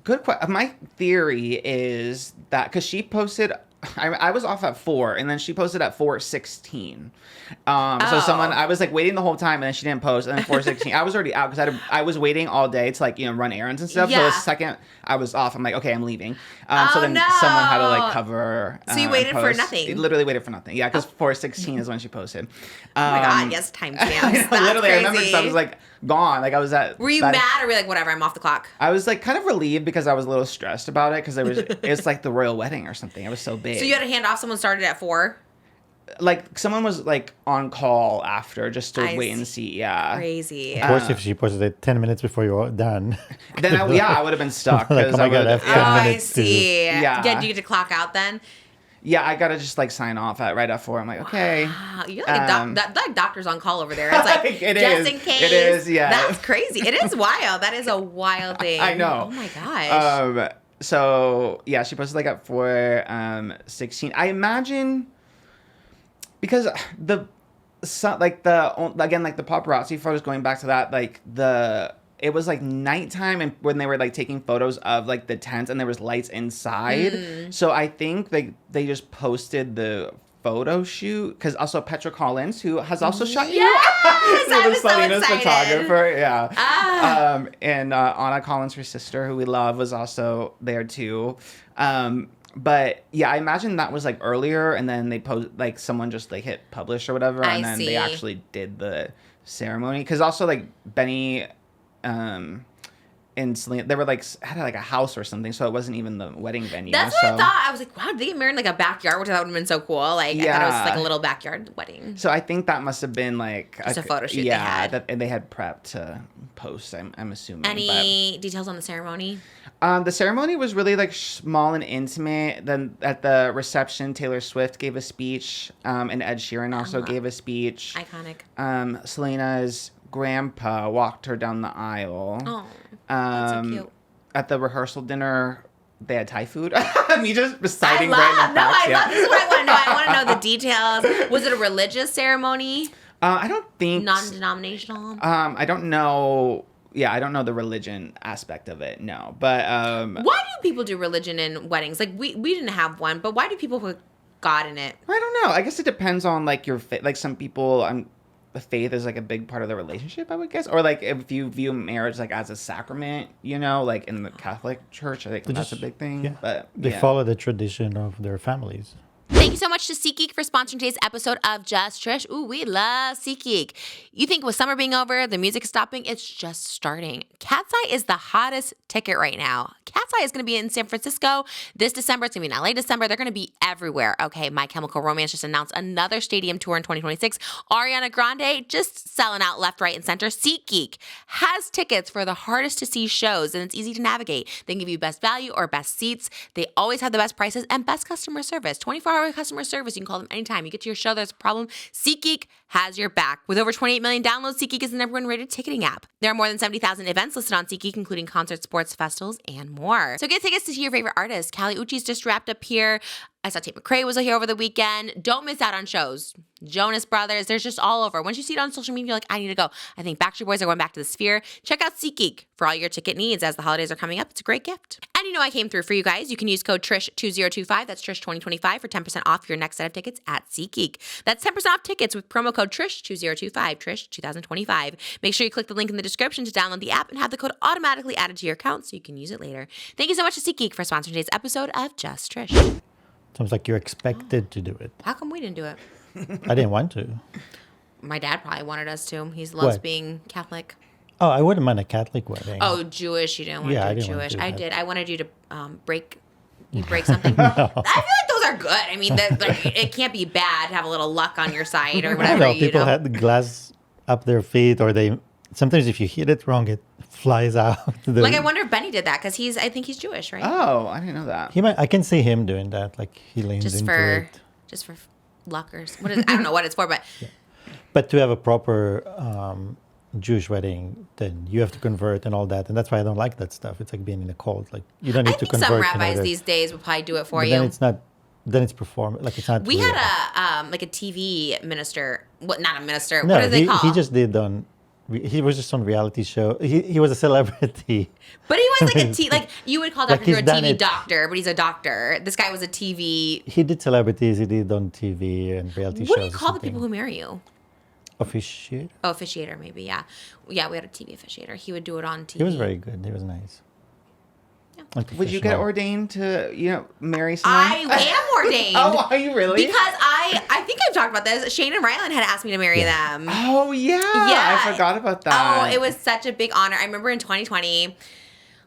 Good question. My theory is that because she posted, I was off at 4, and then she posted at 4:16. So I was like waiting the whole time, and then she didn't post, and then 4:16, I was already out because I was waiting all day to like run errands and stuff. Yeah. So the second I was off, I'm like, okay, I'm leaving. So then someone had to like cover. So you waited for nothing. You literally waited for nothing. Yeah, because 4:16 is when she posted. Oh my God, yes, time stamps. That's literally, crazy. I remember because I was like gone. Like I was at. Were you mad, or were you like, whatever, I'm off the clock? I was like kind of relieved because I was a little stressed about it because it's like the royal wedding or something. It was so big. So you had to hand off. Someone started at 4. Like someone was like on call after just to wait and see. Yeah, Crazy. Of course, if she posted it 10 minutes before you were done. Then I would have been stuck. Like, oh my God, I have 10 I minutes to- see. Yeah. Did you get to clock out then? Yeah, I gotta just like sign off right at 4. I'm like, okay. Wow, you're like doctors on call over there. It's like It just is. in case. It is, yeah. That's crazy. It is wild. That is a wild thing. I know. Oh my gosh. So yeah, she posted like at 4:16. I imagine because the paparazzi photos, going back to that, it was like nighttime and when they were like taking photos of like the tents and there was lights inside. So I think they just posted the photo shoot because also Petra Collins, who has also shot you. I was so Selena's excited. photographer. Yeah. And Anna Collins, her sister, who we love, was also there too. But yeah, I imagine that was like earlier, and then they someone just like hit publish or whatever, and then they actually did the ceremony. Because also like Benny, and Selena, they were like had like a house or something, so it wasn't even the wedding venue. That's what I thought. I was like, wow, did they get married in like a backyard? Which I thought would have been so cool. Like I thought it was like a little backyard wedding. So I think that must have been like just a photo shoot. Yeah, they had. and they had prepped to post. I'm assuming. Any details on the ceremony? The ceremony was really like small and intimate. Then at the reception, Taylor Swift gave a speech, and Ed Sheeran also gave a speech. Iconic. Selena's grandpa walked her down the aisle. Oh, that's so cute. At the rehearsal dinner, they had Thai food. Me just reciting I random facts. love this is what I want to know. I want to know the details. Was it a religious ceremony? I don't think Non-denominational? I don't know. Yeah, I don't know the religion aspect of it. No, but why do people do religion in weddings? Like we didn't have one, but why do people God in it. I don't know. I guess it depends on like your like some people. The faith is like a big part of the relationship, I would guess, or like if you view marriage like as a sacrament, like in the Catholic Church, I think that's a big thing. Yeah. But They follow the tradition of their families. Thank you so much to SeatGeek for sponsoring today's episode of Just Trish. Ooh, we love SeatGeek. You think with summer being over, the music stopping, it's just starting. Cat's Eye is the hottest ticket right now. Cat's Eye is going to be in San Francisco this December. It's going to be in LA December. They're going to be everywhere. Okay, My Chemical Romance just announced another stadium tour in 2026. Ariana Grande just selling out left, right, and center. SeatGeek has tickets for the hardest to see shows, and it's easy to navigate. They can give you best value or best seats. They always have the best prices and best customer service. 24-hour customer service. You can call them anytime. You get to your show, there's a problem. SeatGeek has your back. With over 28 million downloads, SeatGeek is the #1 rated ticketing app. There are more than 70,000 events listed on SeatGeek, including concerts, sports, festivals, and more. So get tickets to see your favorite artists. Kali Uchis just wrapped up here. I saw Tate McRae was here over the weekend. Don't miss out on shows. Jonas Brothers, there's just all over. Once you see it on social media, you're like, I need to go. I think Backstreet Boys are going back to the Sphere. Check out SeatGeek for all your ticket needs as the holidays are coming up. It's a great gift. And I came through for you guys. You can use code TRISH2025. That's TRISH2025 for 10% off your next set of tickets at SeatGeek. That's 10% off tickets with promo code TRISH2025, TRISH2025. Make sure you click the link in the description to download the app and have the code automatically added to your account so you can use it later. Thank you so much to SeatGeek for sponsoring today's episode of Just Trish. Sounds like you're expected to do it. How come we didn't do it? I didn't want to. My dad probably wanted us to. He loves What? being Catholic. Oh, I wouldn't mind a Catholic wedding. Oh, Jewish. You didn't want Yeah, I to do didn't want Jewish. to do I that. did. I wanted you to break something. I feel like those are good. I mean, it can't be bad to have a little luck on your side or I whatever. don't know. People had the glass up their feet, or sometimes if you hit it wrong, it flies out. Like, I wonder if Benny did that because I think he's Jewish, right? Oh, I didn't know that. I can see him doing that. Like he leans into it. Just for luck or what is? I don't know what it's for, but But to have a proper Jewish wedding, then you have to convert and all that, and that's why I don't like that stuff. It's like being in a cult. Like you don't need I to think convert. some in rabbis order- these days would probably do it for but you. then it's not. Then it's perform. Like it's not. We real. had a TV minister. What? Not a minister. No, what do they call? he just did on. He was just on reality show. He was a celebrity. But he was like you would call Dr. Like Drew he's a done TV it. doctor, but he's a doctor. This guy was a TV. He did celebrities. He did on TV and reality shows. What do you call the people who marry you? Officiate. Oh, officiator, maybe. Yeah, we had a TV officiator. He would do it on TV. He was very good. He was nice. Yeah. And Would you get professional. ordained to marry someone? I am ordained. Oh, are you really? Because I think I've talked about this. Shane and Ryland had asked me to marry them. Oh yeah. Yeah. I forgot about that. Oh, it was such a big honor. I remember in 2020,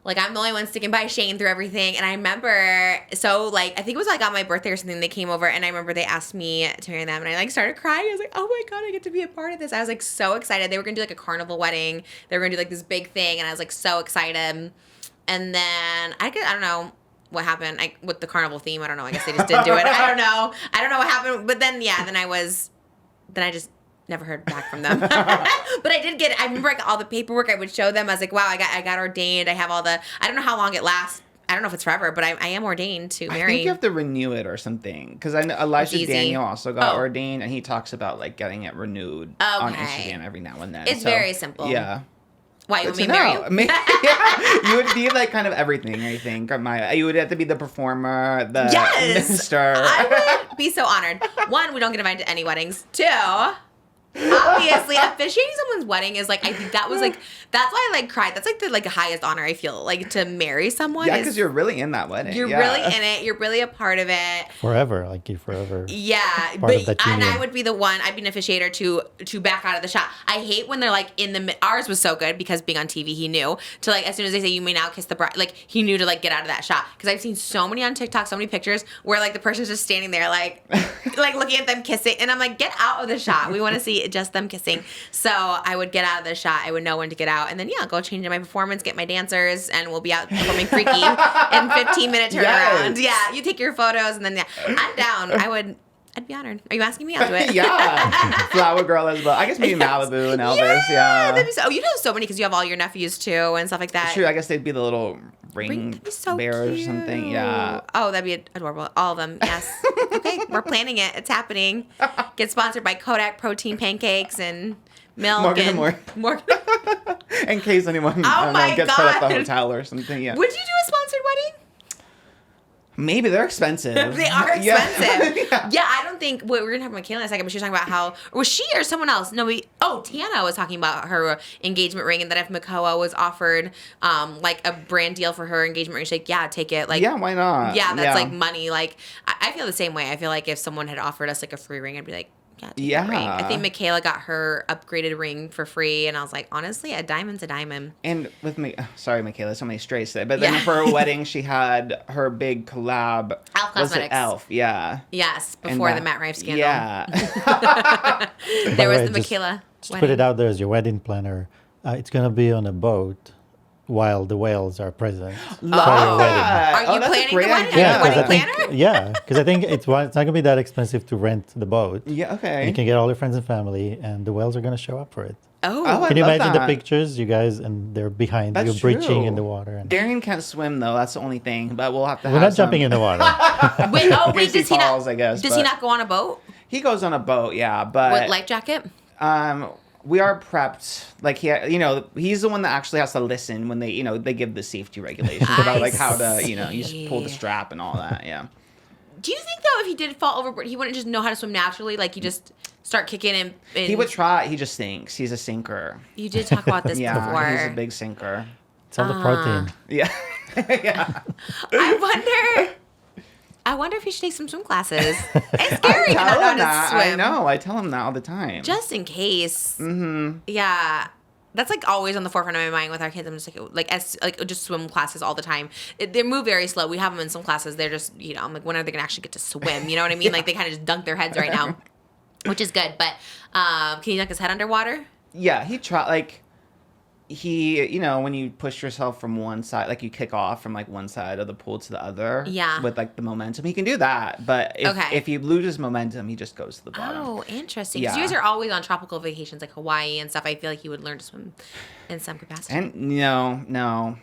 like I'm the only one sticking by Shane through everything. And I remember, I think it was like on my birthday or something, they came over and I remember they asked me to marry them and I started crying. I was like, oh my God, I get to be a part of this. I was so excited. They were going to do a carnival wedding. They were going to do this big thing and I was so excited. And then I don't know what happened with the carnival theme. I don't know. I guess they just didn't do it. I don't know. I don't know what happened. But then, then I just never heard back from them. But I remember all the paperwork I would show them. I was like, wow, I got ordained. I have all I don't know how long it lasts. I don't know if it's forever, but I am ordained to marry. I think you have to renew it or something. Because I know Elijah Daniel also got ordained, and he talks about getting it renewed on Instagram every now and then. It's very simple. Yeah. Why, you want me to marry you? Yeah, you would be kind of everything, I think. You would have to be the performer, the minister. I would be so honored. One, we don't get invited to any weddings. Two, obviously, officiating someone's wedding is I think that was that's why I cried. That's the highest honor I feel to marry someone. Yeah, because you're really in that wedding. You're really in it. You're really a part of it. Forever, you're forever. Yeah, part of that union. I would be the one. I'd be an officiator to back out of the shot. I hate when they're in the. Ours was so good because being on TV, he knew to as soon as they say you may now kiss the bride, he knew to get out of that shot. Because I've seen so many on TikTok, so many pictures where the person's just standing there looking at them kissing, and I'm get out of the shot. We want to see just them kissing. So I would get out of the shot. I would know when to get out, and then go change my performance, get my dancers, and we'll be out performing Freaky in 15-minute turnaround. Yes. Yeah, you take your photos, and then I'm down. I'd be honored. Are you asking me? I'll do it. Yeah. Flower Girl as well. I guess maybe Malibu and Elvis. Yeah. That'd be you know so many because you have all your nephews too and stuff like that. True. I guess they'd be the little ring so bearers cute. or something. Yeah. Oh, that'd be adorable. All of them. Yes. Okay, we're planning it. It's happening. Get sponsored by Kodak Protein Pancakes and milk. Morgan. In case anyone gets put up the hotel or something. Yeah. Would you do a sponsored wedding? Maybe they're expensive. They are expensive. Yeah. Yeah, I don't think. We're gonna have Mikayla in a second, but she was talking about how was she or someone else? No, Tana was talking about her engagement ring, and that if Makoa was offered like a brand deal for her engagement ring, she's like, yeah, take it. Like, Yeah, why not? yeah, that's like money. Like, I feel the same way. I feel like if someone had offered us like a free ring, I'd be like, yeah, take the ring. I think Mikayla got her upgraded ring for free, and I was like, honestly, a diamond's a diamond. And with me, sorry, Mikayla, so many strays today. But then for her wedding, she had her big collab. Elf Was it Cosmetics. Elf? Yeah. Yes, before And the Matt Rife scandal. Yeah. There was way, the just- Mikayla Just wedding. put it out there as your wedding planner. It's going to be on a boat while the whales are present for your wedding. Are you that's a planning the great wedding? idea. Are you a wedding I think, planner? yeah, because I think it's not going to be that expensive to rent the boat. Yeah, okay. You can get all your friends and family, and the whales are going to show up for it. Oh, I Can you love imagine that. the pictures, you guys, and they're behind That's you breaching true. in the water? And Darian can't swim, though. That's the only thing. But we'll have to we're not jumping in the water. wait, Guess he does he falls, not? I guess, Does he but- not go on a boat He goes on a boat, yeah. But with life jacket? we are prepped. Like he's the one that actually has to listen when they give the safety regulations about like how to, you just pull the strap and all that. Yeah. Do you think though, if he did fall overboard, he wouldn't just know how to swim naturally? Like you just start kicking and He would try. He just sinks. He's a sinker. You did talk about this Yeah, before. he's a big sinker. It's all the protein. Yeah. Yeah. I wonder if he should take some swim classes. It's scary to not Tell know him how that. to I swim. know. I tell him that all the time. Just in case. Mm-hmm. Yeah. That's like always on the forefront of my mind with our kids. I'm just like just swim classes all the time. They move very slow. We have them in some classes. They're just, I'm like, when are they gonna actually get to swim? You know what I mean? Like they kind of just dunk their heads right now, which is good. But can he dunk his head underwater? Yeah, he tried. Like he, when you push yourself from one side, like you kick off from like one side of the pool to the other. Yeah. With like the momentum, he can do that. But if he loses momentum, he just goes to the bottom. Oh, interesting. Because Yeah. you guys are always on tropical vacations like Hawaii and stuff. I feel like he would learn to swim in some capacity. And no,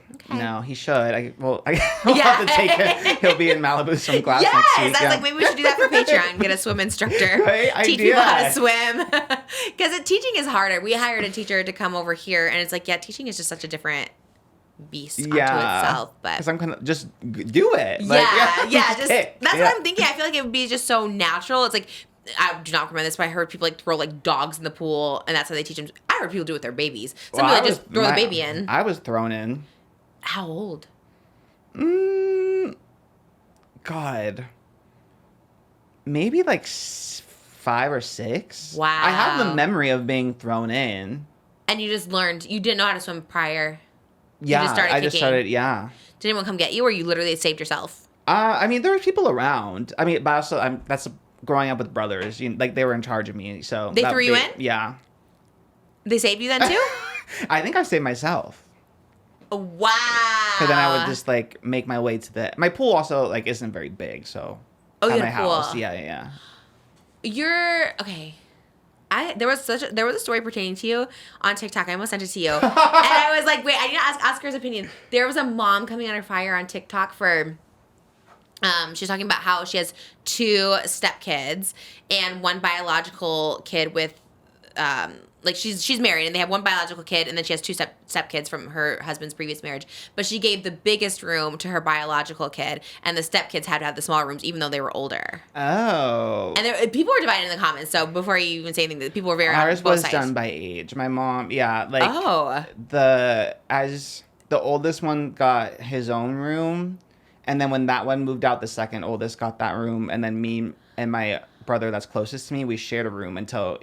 he should. We'll have to take him. He'll be in Malibu swim class next Yes, week. I was like, maybe we should do that for Patreon. Get a swim instructor. Right? Teach Idea. people how to swim. Because teaching is harder. We hired a teacher to come over here, and it's like, yeah, teaching is just such a different beast unto itself. But because I'm kind of just do it. just kick. that's Yeah. what I'm thinking. I feel like it would be just so natural. It's like I do not recommend this, but I heard people like throw like dogs in the pool, and that's how they teach them. I heard people do it with their babies. Some Well, people just throw the baby in. I was thrown in. How old? God, maybe like 5 or 6. Wow. I have the memory of being thrown in. And you just learned. You didn't know how to swim prior. Yeah, just started I just kicking. started. Yeah. Did anyone come get you, or you literally saved yourself? I mean, there were people around. I mean, but also, that's growing up with brothers. Like they were in charge of me, so They threw you in? Yeah. They saved you then too? I think I saved myself. Wow. Because then I would just like make my way to my pool. Also, like isn't very big, so. Oh, at you my had a pool. house. Yeah. You're okay. There was a story pertaining to you on TikTok. I almost sent it to you, and I was like, wait, I need to ask Oscar's opinion. There was a mom coming under fire on TikTok for. She's talking about how she has 2 stepkids and 1 biological kid with, like she's married and they have 1 biological kid and then she has 2 stepkids from her husband's previous marriage. But she gave the biggest room to her biological kid and the stepkids had to have the smaller rooms even though they were older. Oh. And people were divided in the comments. So before you even say anything, people were very on Ours both was sides. done by age. My mom, yeah, like as the oldest one got his own room, and then when that one moved out, the second oldest got that room, and then me and my brother that's closest to me, we shared a room until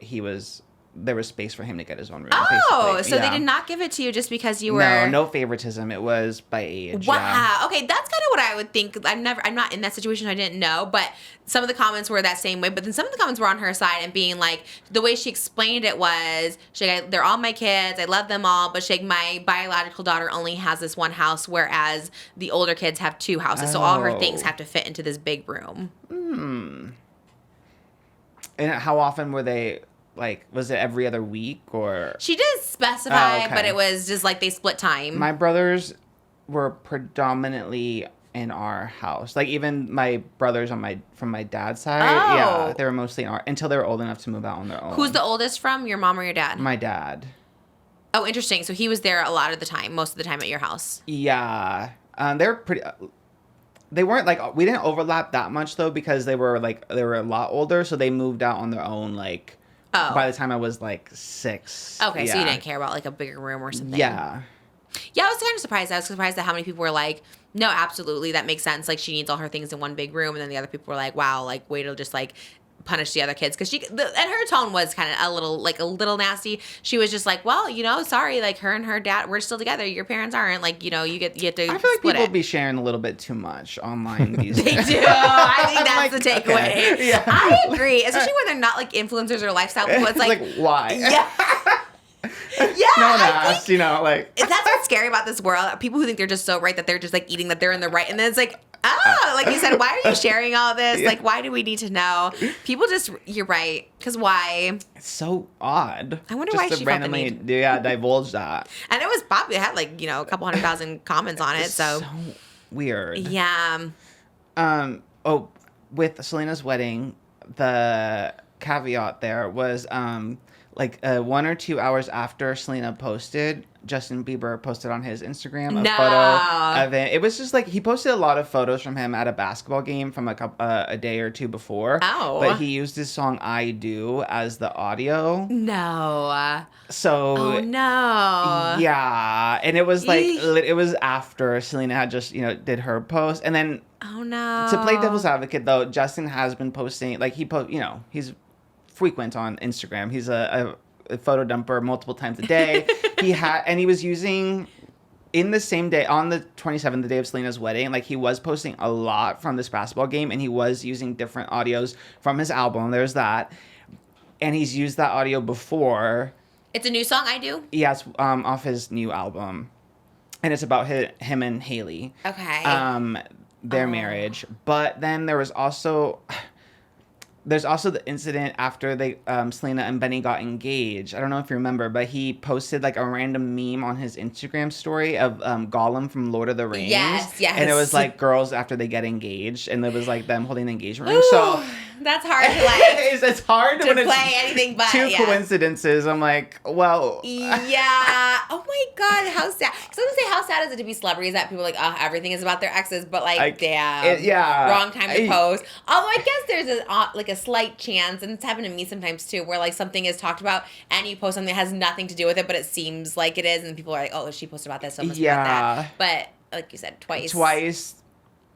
there was space for him to get his own room. Oh, basically. so Yeah. they did not give it to you just because you were No favoritism. It was by age. Wow. Yeah. Okay, that's kind of what I would think. I'm not in that situation. So I didn't know, but some of the comments were that same way. But then some of the comments were on her side and being like, the way she explained it was, they're all my kids. I love them all, but my biological daughter only has this one house, whereas the older kids have 2 houses. So all her things have to fit into this big room. And how often were they? Like, was it every other week or? She did specify, Oh, okay. but it was just like they split time. My brothers were predominantly in our house. Like even my brothers from my dad's side, yeah, they were mostly in until they were old enough to move out on their own. Who's the oldest from, your mom or your dad? My dad. Oh, interesting. So he was there a lot of the time, most of the time at your house. Yeah, they're pretty. they weren't like, we didn't overlap that much though, because they were a lot older, so they moved out on their own like by the time I was like 6. Okay, yeah. so you didn't care about like a bigger room or something. Yeah. Yeah, I was kind of surprised. I was surprised at how many people were like, no, absolutely, that makes sense. Like, she needs all her things in one big room. And then the other people were like, wow, like, way to just, like, punish the other kids. Because and her tone was kind of a little nasty. She was just like, well, you know, sorry, like, her and her dad, we're still together. Your parents aren't. Like, you know, you get to I feel like split people it. be sharing a little bit too much online these days. They do. I think that's the takeaway. Okay. Yeah. I agree. Especially when they're not, like, influencers or lifestyle people. It's like why? Yeah. Yeah, No one I asked, think you know, like. that's what's scary about this world. People who think they're just so right that they're just like eating that they're in the right, and then it's like, oh, like you said, why are you sharing all this? Yeah. Like, why do we need to know? People just, you're right, because why? It's so odd. I wonder just why to she felt the randomly, need. divulge that. And it was popular. It had like, you know, a couple 100,000 comments on it. So weird. yeah, Oh, with Selena's wedding, the caveat there was like 1 or 2 hours after Selena posted, Justin Bieber posted on his Instagram a photo of it. It was just like, he posted a lot of photos from him at a basketball game from a day or two before. Oh. But he used his song I Do as the audio. no. So. Oh no. Yeah. And it was like, Eesh. it was after Selena had just, did her post. And then Oh no. to play devil's advocate, though, Justin has been posting, like, he's frequent on Instagram. He's a photo dumper multiple times a day. He was using, in the same day, on the 27th, the day of Selena's wedding, like, he was posting a lot from this basketball game, and he was using different audios from his album. There's that. And he's used that audio before. It's a new song, I Do? Yes, off his new album. And it's about him and HAILEY. Okay. Their marriage. But then there's also the incident after Selena and Benny got engaged. I don't know if you remember, but he posted like a random meme on his Instagram story of Gollum from Lord of the Rings. Yes. And it was like girls after they get engaged, and it was like them holding the engagement ring. Ooh, So that's hard to like it's hard to when play it's anything but two yeah. coincidences. I'm like, well, Yeah. Oh my God, how sad. Because I was gonna say, how sad is it to be celebrities that people are like, oh, everything is about their exes, but like, damn, yeah, wrong time to post. Although I guess there's a slight chance, and it's happened to me sometimes too, where like something is talked about and you post something that has nothing to do with it, but it seems like it is, and people are like, oh, she posted about this, so it must be about that. But like you said, twice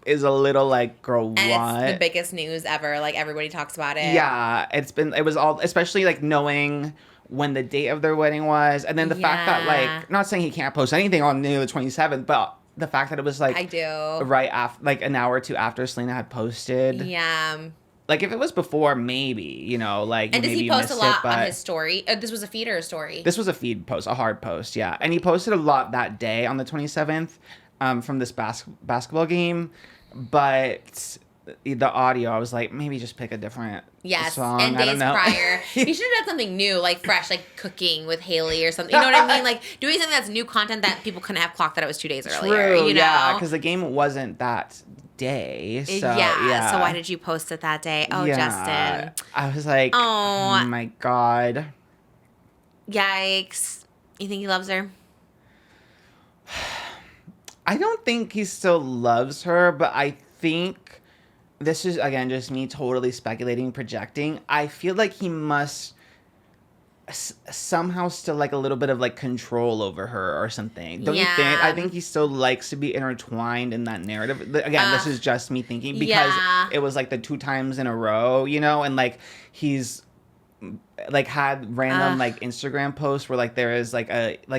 is a little like, girl, and what? it's the biggest news ever. Like, everybody talks about it. Yeah, it was all, especially like knowing when the date of their wedding was, and then the fact that, like, not saying he can't post anything on the 27th, but the fact that it was like, I do. right after, like an hour or two after Selena had posted. Yeah. Like, if it was before, maybe, like, And does maybe he you post a missed lot it, on his story? This was a feed or a story? This was a feed post, a hard post, yeah. And he posted a lot that day on the 27th from this basketball game. But the audio, I was like, maybe just pick a different song. And I don't days know. prior, you should have done something new, like fresh, like cooking with HAILEY or something. You know what I mean? Like doing something that's new content that people couldn't have clocked that it was 2 days earlier. True, You know? yeah, because the game wasn't that day. So, yeah. So why did you post it that day? Oh, Yeah. Justin. I was like, oh my God. Yikes. You think he loves her? I don't think he still loves her, but I think this is, again, just me totally speculating, projecting. I feel like he must somehow still like a little bit of like control over her or something. Don't you think? I think he still likes to be intertwined in that narrative. Again, this is just me thinking because it was like the 2 times in a row, and like he's like had random like Instagram posts where like there is like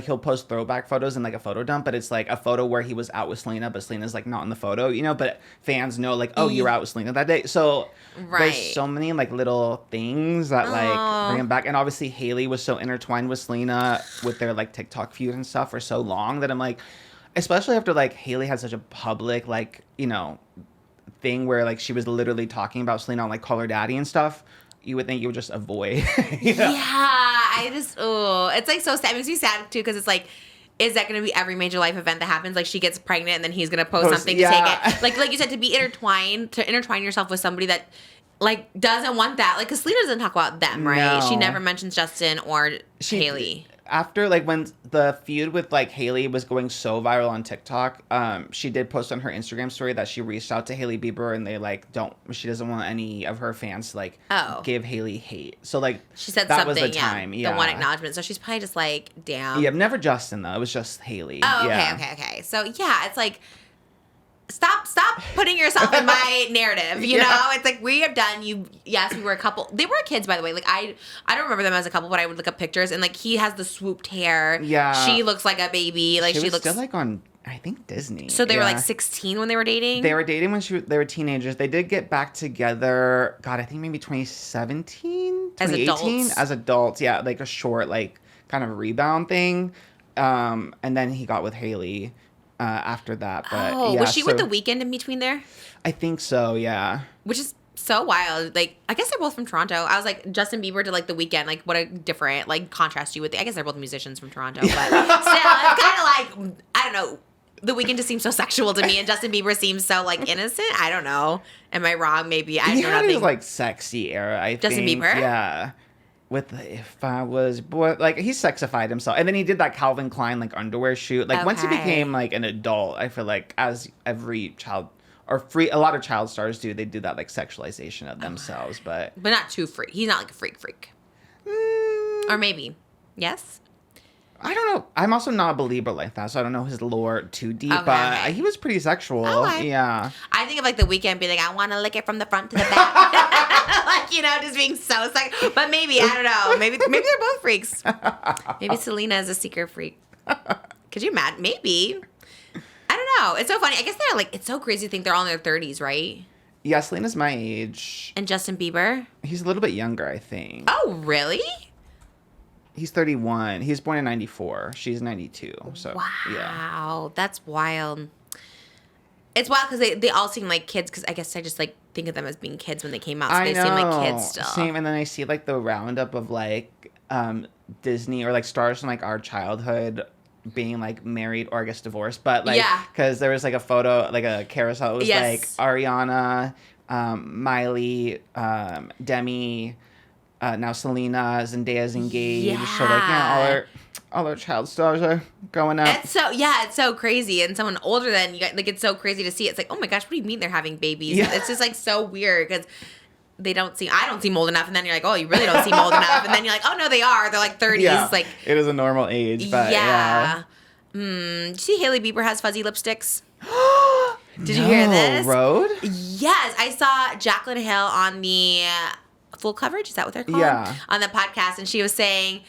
he'll post throwback photos and like a photo dump, but it's like a photo where he was out with Selena, but Selena's like not in the photo, but fans know like, oh, you were out with Selena that day. So there's so many like little things that like bring him back. And obviously HAILEY was so intertwined with Selena with their like TikTok feud and stuff for so long that I'm like, especially after like HAILEY had such a public like, thing where like she was literally talking about Selena on like Call Her Daddy and stuff. You would think you would just avoid. Yeah, it's like so sad. It makes me sad too because it's like, is that going to be every major life event that happens? Like she gets pregnant and then he's going to post something to take it. Like you said, to intertwine yourself with somebody that like doesn't want that. Like, because Selena doesn't talk about them, right? No. She never mentions Justin or HAILEY. after like when the feud with like Hailey was going so viral on TikTok, she did post on her Instagram story that she reached out to Hailey Bieber and they like she doesn't want any of her fans to like give Hailey hate. So like she said that something, was the time. Yeah. The one acknowledgement. So she's probably just like, damn. Yeah, never Justin though. It was just Hailey. Oh, okay. So yeah, it's like stop putting yourself in my narrative, you know? It's like we have done yes, we were a couple. They were kids, by the way. Like I don't remember them as a couple, but I would look up pictures and like he has the swooped hair. Yeah. She looks like a baby. Like she looks still like on I think Disney. So they were like 16 when they were dating? They were dating when they were teenagers. They did get back together, God, I think maybe 2017, 2018. As adults, yeah, like a short, like, kind of rebound thing. And then he got with Hailey after that. But, was she with The Weeknd in between there? I think so, yeah. Which is so wild. Like, I guess they're both from Toronto. I was like, Justin Bieber to like The Weeknd. Like, what a different, like, contrast you with. I guess they're both musicians from Toronto. But still, it's kind of like, I don't know. The Weeknd just seems so sexual to me, and Justin Bieber seems so like innocent. I don't know. Am I wrong? Maybe I know nothing. He had his like sexy era. I think Justin Bieber. Yeah, with the, if I was boy, like he sexified himself, and then he did that Calvin Klein like underwear shoot. Like once he became like an adult, I feel like as every child or a lot of child stars do, they do that like sexualization of themselves, but not too freak. He's not like a freak. Or maybe yes. I don't know. I'm also not a believer like that, so I don't know his lore too deep. But he was pretty sexual. Okay. Yeah. I think of like The Weeknd being like, I want to lick it from the front to the back, like just being so sexual. But maybe I don't know. Maybe they're both freaks. Maybe Selena is a secret freak. Could you imagine? Maybe. I don't know. It's so funny. I guess they're like. It's so crazy to think they're all in their 30s, right? Yeah, Selena's my age. And Justin Bieber? He's a little bit younger, I think. Oh, really? He's 31. He was born in 94. She's 92. So, wow. That's wild. It's wild because they all seem like kids because I guess I just like think of them as being kids when they came out. So they seem like kids still. Same. And then I see like the roundup of like Disney or like stars from like our childhood being like married or I guess divorced. But like, because there was like a photo, like a carousel. It was like Ariana, Miley, Demi, now Selena, Zendaya's engaged. Yeah. So like, all our child stars are growing up. It's so crazy. And someone older than you, like it's so crazy to see. It's like, oh my gosh, what do you mean they're having babies? Yeah. It's just like so weird because I don't seem old enough. And then you're like, oh, you really don't seem old enough. And then you're like, oh no, they are. They're like 30s. Yeah, like it is a normal age. But yeah. Do you see Hailey Bieber has fuzzy lipsticks? Did you hear this? Road? Yes, I saw JACLYN Hill on the Full Coverage. Is that what they're called? Yeah. On the podcast, and she was saying,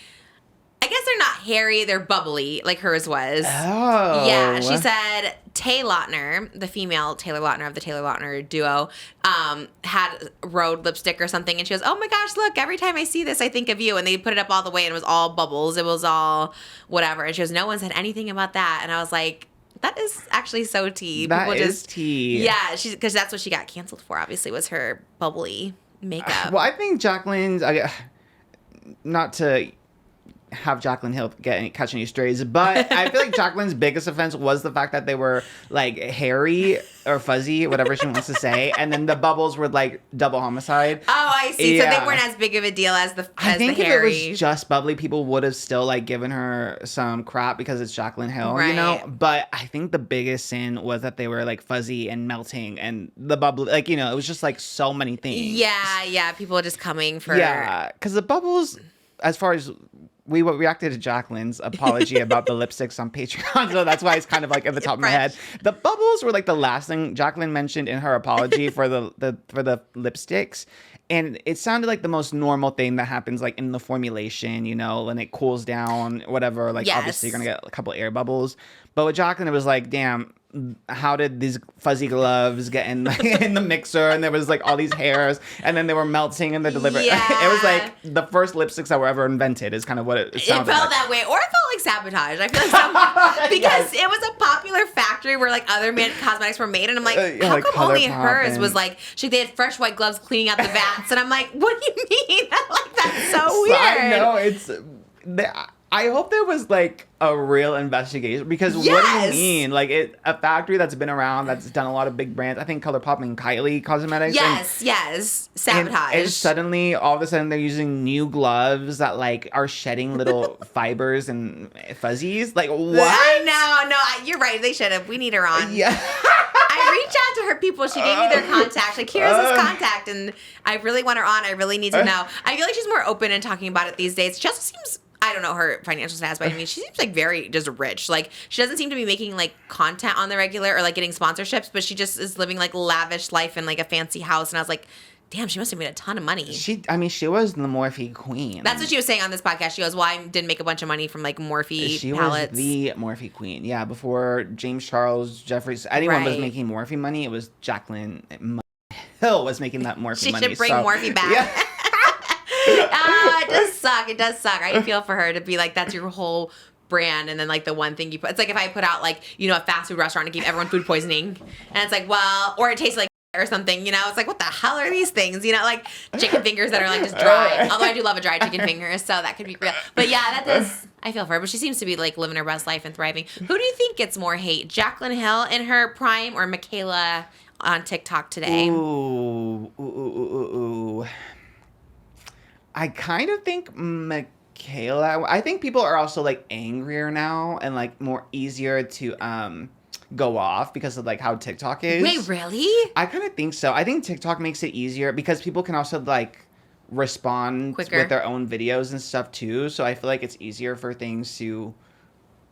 I guess they're not hairy, they're bubbly, like hers was. Oh. Yeah, she said Tay Lautner, the female Taylor Lautner of the Taylor Lautner duo, had Road lipstick or something, and she goes, oh my gosh, look, every time I see this, I think of you. And they put it up all the way, and it was all bubbles. It was all whatever. And she goes, no one said anything about that. And I was like, that is actually so tea. That is tea. Yeah, because that's what she got canceled for, obviously, was her bubbly makeup. Well, I think JACLYN's, not to have JACLYN Hill catch any strays, but I feel like JACLYN's biggest offense was the fact that they were like hairy or fuzzy, whatever she wants to say, and then the bubbles were like double homicide. Oh, I see. Yeah. So they weren't as big of a deal as the hairy. I think if it was just bubbly, people would have still like given her some crap because it's JACLYN Hill, right. You know. But I think the biggest sin was that they were like fuzzy and melting, and the bubbly, like it was just like so many things. Yeah. People just coming for because the bubbles, as far as we reacted to JACLYN's apology about the lipsticks on Patreon, so that's why it's kind of like at the top of my head. The bubbles were like the last thing JACLYN mentioned in her apology for the lipsticks, and it sounded like the most normal thing that happens like in the formulation, when it cools down, whatever. Like obviously you're gonna get a couple air bubbles, but with JACLYN it was like, damn. How did these fuzzy gloves get in the mixer? And there was like all these hairs, and then they were melting in the delivery. Yeah. It was like the first lipsticks that were ever invented. Is kind of what it sounded like. It felt that way, or it felt like sabotage. I feel like because it was a popular factory where like other cosmetics were made, and I'm like, how like come only ColourPop hers was like they had fresh white gloves cleaning out the vats, and I'm like, what do you mean? Like that's so weird. I know I hope there was like a real investigation because what do you mean? Like a factory that's been around, that's done a lot of big brands. I think ColourPop and Kylie Cosmetics. Yes. Sabotage. And suddenly, all of a sudden, they're using new gloves that like are shedding little fibers and fuzzies. Like what? I know. You're right. They should have. We need her on. Yeah. I reached out to her people. She gave me their contact. Like, here's this contact, and I really want her on. I really need to know. I feel like she's more open in talking about it these days. She also seems, I don't know her financial status by any means. She seems like very just rich. Like, she doesn't seem to be making like content on the regular or like getting sponsorships, but she just is living like lavish life in like a fancy house. And I was like, damn, she must have made a ton of money. She was the Morphe queen. That's what she was saying on this podcast. She goes, well, I didn't make a bunch of money from like Morphe she palettes. Was the Morphe queen. Yeah, before James Charles, Jeffries, anyone was making Morphe money, it was JACLYN Hill was making that Morphe money. She should bring Morphe back. Yeah. It does suck. It does suck. I feel for her to be like, that's your whole brand, and then like the one thing you put. It's like if I put out like, you know, a fast food restaurant and give everyone food poisoning, and it's like, well, or it tastes like or something, you know, it's like, what the hell are these things, you know, like chicken fingers that are like just dry, although I do love a dry chicken finger, so that could be real, but yeah, that does, I feel for her, but she seems to be like living her best life and thriving. Who do you think gets more hate, JACLYN Hill in her prime or Mikayla on TikTok today? Ooh. I kind of think Mikayla, I think people are also like angrier now and like more easier to go off because of like how TikTok is. Wait, really? I kind of think so. I think TikTok makes it easier because people can also like respond quicker with their own videos and stuff too. So I feel like it's easier for things to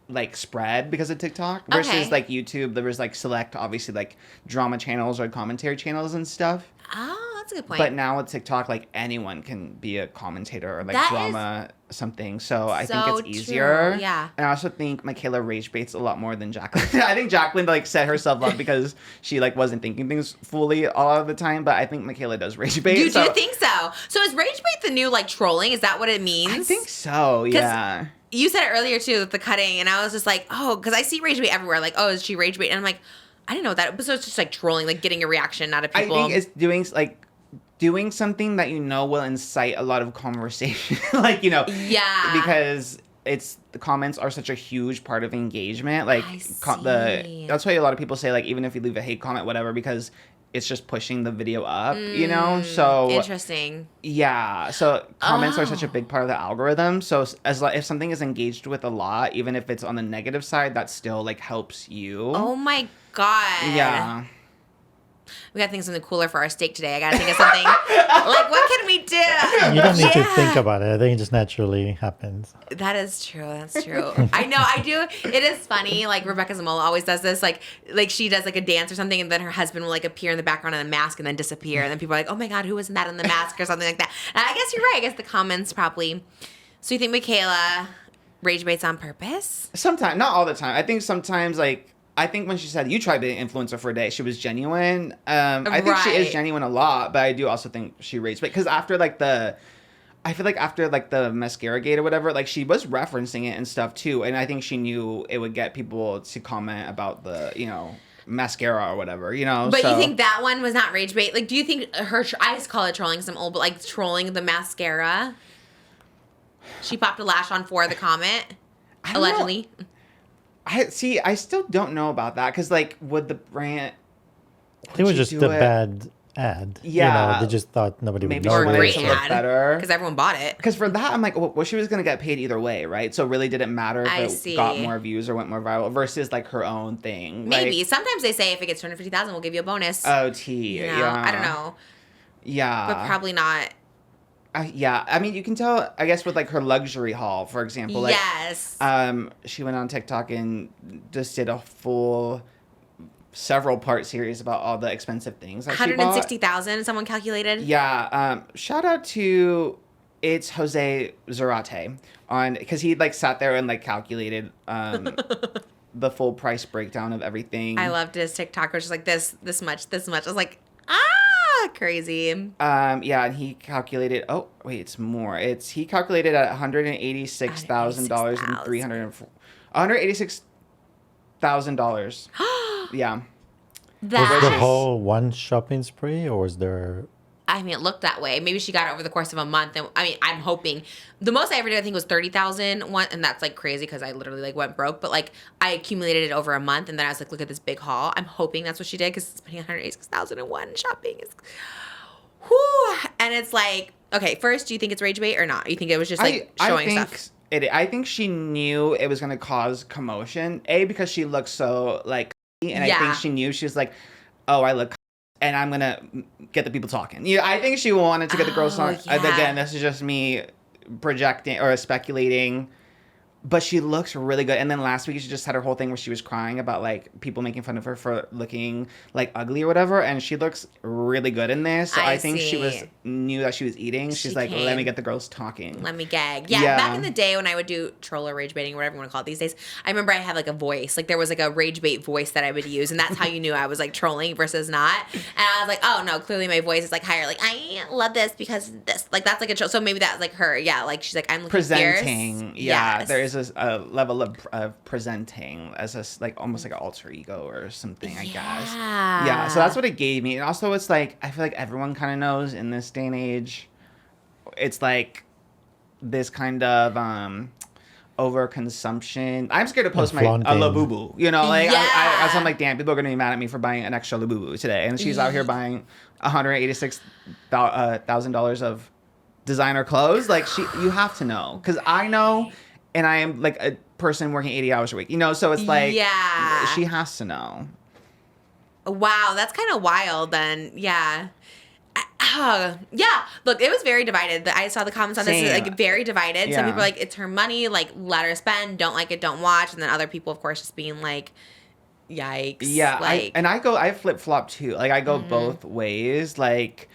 like spread because of TikTok versus like YouTube. There was like select, obviously like drama channels or commentary channels and stuff. Oh, that's a good point. But now with TikTok, like anyone can be a commentator or like that drama something. So I think it's easier. True. Yeah. And I also think Mikayla rage baits a lot more than JACLYN. I think JACLYN like set herself up because she like wasn't thinking things fully all of the time. But I think Mikayla does rage bait. You do think so? So is rage bait the new like trolling? Is that what it means? I think so. Yeah. You said it earlier too with the cutting, and I was just like, oh, because I see rage bait everywhere. Like, oh, is she rage bait? And I'm like, I didn't know that. So it's just like trolling, like getting a reaction out of people. I think it's doing something that you know will incite a lot of conversation. Like, you know. Yeah. Because the comments are such a huge part of engagement. Like that's why a lot of people say like even if you leave a hate comment, whatever, because it's just pushing the video up, you know? So interesting. Yeah. So comments are such a big part of the algorithm. So if something is engaged with a lot, even if it's on the negative side, that still like helps you. Oh my God. Yeah. We gotta think of something cooler for our steak today. I gotta think of something. Like, what can we do? You don't need to think about it. I think it just naturally happens. That is true. That's true. I know. I do. It is funny. Like Rebecca Zamola always does this. Like she does like a dance or something, and then her husband will like appear in the background in a mask and then disappear, and then people are like, "Oh my God, who was that in the mask?" or something like that. And I guess you're right. I guess the comments probably. So you think Mikayla rage baits on purpose? Sometimes, not all the time. I think sometimes I think when she said you tried being an influencer for a day, she was genuine. I think she is genuine a lot, but I do also think she raged because after the mascara gate or whatever, like she was referencing it and stuff too, and I think she knew it would get people to comment about the mascara or whatever, you know. But you think that one was not rage bait? Like, do you think her? I just call it trolling some old, but like trolling the mascara. She popped a lash on for the comment, allegedly. I still don't know about that because, like, would the brand? I think it was just a bad ad. Yeah, they just thought nobody would know. Or a great to look better because everyone bought it. Because for that, I'm like, well, she was gonna get paid either way, right? So it really didn't matter if it got more views or went more viral versus like her own thing. Maybe like, sometimes they say if it gets 250,000, we'll give you a bonus. Yeah, I don't know. Yeah, but probably not. Yeah, I mean, you can tell, I guess, with, like, her luxury haul, for example. Like, yes. She went on TikTok and just did a full several-part series about all the expensive things that 160,000, someone calculated? Yeah. Shout out to It's Jose Zarate because he, like, sat there and, like, calculated the full price breakdown of everything. I loved his TikTok. It was just like this much. I was like, crazy. Yeah, and he calculated. Oh, wait, it's more. He calculated at $186,000 and $186,000. Yeah. Was the whole one shopping spree, or was there? I mean, it looked that way. Maybe she got it over the course of a month. And I mean, I'm hoping. The most I ever did, I think, was 30,000 one, and that's like crazy because I literally like went broke. But like, I accumulated it over a month, and then I was like, look at this big haul. I'm hoping that's what she did because spending 186,001 shopping is, whew. And it's like, okay, first, do you think it's rage bait or not? You think it was just like showing stuff? I think she knew it was going to cause commotion. Because she looked so like, and I think she knew she was like, oh, I look. And I'm going to get the people talking. Yeah, I think she wanted to get the girls talking. Yeah. Again, this is just me projecting or speculating. But she looks really good. And then last week, she just had her whole thing where she was crying about, like, people making fun of her for looking, like, ugly or whatever. And she looks really good in this. So I think she knew that she was eating. She's like, let me get the girls talking. Let me gag. Yeah, back in the day when I would do troll or rage baiting, whatever you want to call it these days, I remember I had, like, a voice. Like, there was, like, a rage bait voice that I would use. And that's how you knew I was, like, trolling versus not. And I was like, oh, no, clearly my voice is, like, higher. Like, I love this because this. Like, that's, like, a troll. So maybe that's, like, her. Yeah, like, she's like, I'm looking presenting. fierce. Yeah, yes. there is a level of presenting as a, like, almost like an alter ego or something, I guess. Yeah, so that's what it gave me. And also it's like, I feel like everyone kind of knows in this day and age, it's like this kind of overconsumption. I'm scared to post my Labubu, you know, like I'm like, damn, people are gonna be mad at me for buying an extra Labubu today, and she's out here buying $186,000 of designer clothes. Like, you have to know, because I know, and I am like a person working 80 hours a week, you know, so it's like, she has to know. Wow, that's kind of wild then. Yeah. Yeah, look, it was very divided. I saw the comments on this, like, very divided. Some people are like, it's her money, like, let her spend, don't like it, don't watch. And then other people, of course, just being like, yikes. Yeah, like, I flip-flop too. Like, I go both ways. Like,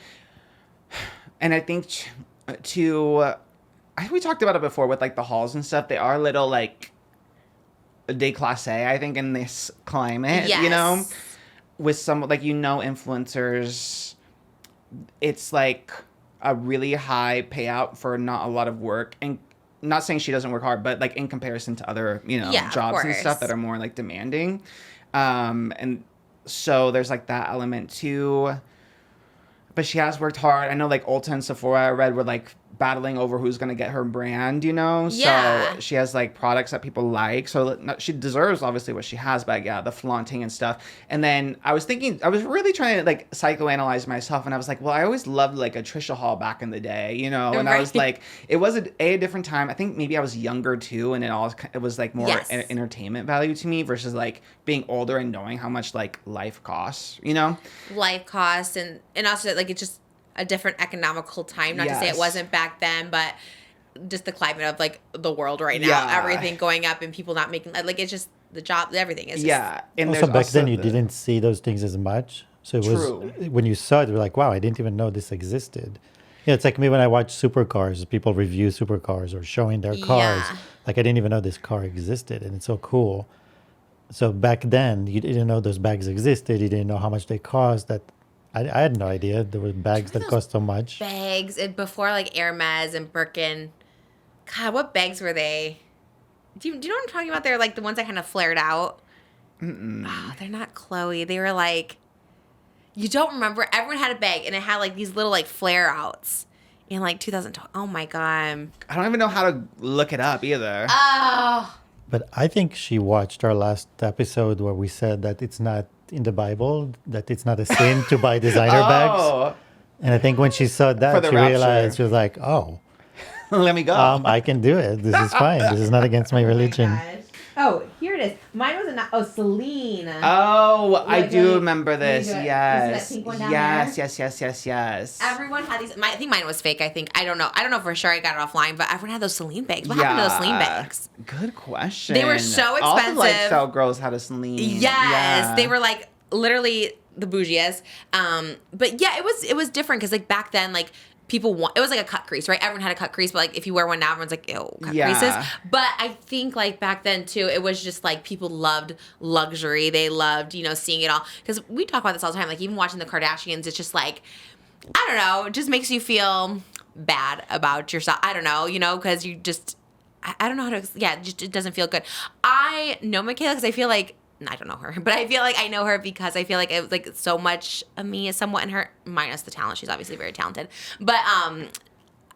and I think we talked about it before with, like, the hauls and stuff. They are a little, like, déclassé, I think, in this climate, you know? With some, like, you know, influencers, it's, like, a really high payout for not a lot of work. And not saying she doesn't work hard, but, like, in comparison to other, you know, jobs and stuff that are more, like, demanding. And so there's, like, that element, too. But she has worked hard. I know, like, Ulta and Sephora, I read, were, like, battling over who's going to get her brand, you know? Yeah. So she has, like, products that people like. So she deserves, obviously, what she has, but, yeah, the flaunting and stuff. And then I was really trying to, like, psychoanalyze myself. And I was like, well, I always loved, like, a TRISHA haul back in the day, you know? And I was like, it was a different time. I think maybe I was younger, too. And it was like, more entertainment value to me versus, like, being older and knowing how much, like, life costs, you know? Life costs. And also, like, it's just a different economical time. Not to say it wasn't back then, but just the climate of, like, the world right now, everything going up and people not making, like, it's just the job, everything is just, and also back then you didn't see those things as much, so it was, when you saw it, you're like, wow, I didn't even know this existed. Yeah, it's like me when I watch supercars, people review supercars or showing their cars, like, I didn't even know this car existed, and it's so cool. So back then you didn't know those bags existed, you didn't know how much they cost. That I had no idea there were bags that cost so much. Bags, before, like, Hermes and Birkin. God, what bags were they? Do you know what I'm talking about? They're, like, the ones that kind of flared out. Oh, they're not Chloe. They were, like, you don't remember? Everyone had a bag, and it had, like, these little, like, flare outs in, like, 2012. Oh, my God. I don't even know how to look it up either. Oh. But I think she watched our last episode where we said that it's not in the Bible, that it's not a sin to buy designer bags. And I think when she saw that, she realized, she was like, oh. Let me go. I can do it. This is fine. This is not against my religion. Oh, here it is. Mine was Celine. Oh, I do remember this. Yes. Is that pink one down yes. Everyone had these. I think mine was fake. I don't know. I don't know for sure. I got it offline, but everyone had those Celine bags. What happened to those Celine bags? Good question. They were so expensive. All the lifestyle girls had a Celine. Yes, they were, like, literally the bougiest. But yeah, it was different because, like, back then, like, people want, it was like a cut crease, right? Everyone had a cut crease, but, like, if you wear one now, everyone's like, ew, cut creases. But I think, like, back then too, it was just like people loved luxury. They loved, you know, seeing it all. Because we talk about this all the time. Like, even watching the Kardashians, it's just like, I don't know, it just makes you feel bad about yourself. I don't know, you know, because you just, I don't know how to, it doesn't feel good. I know Mikayla because I feel like I don't know her, but I feel like I know her because I feel like it was like so much of me is somewhat in her, minus the talent. She's obviously very talented, but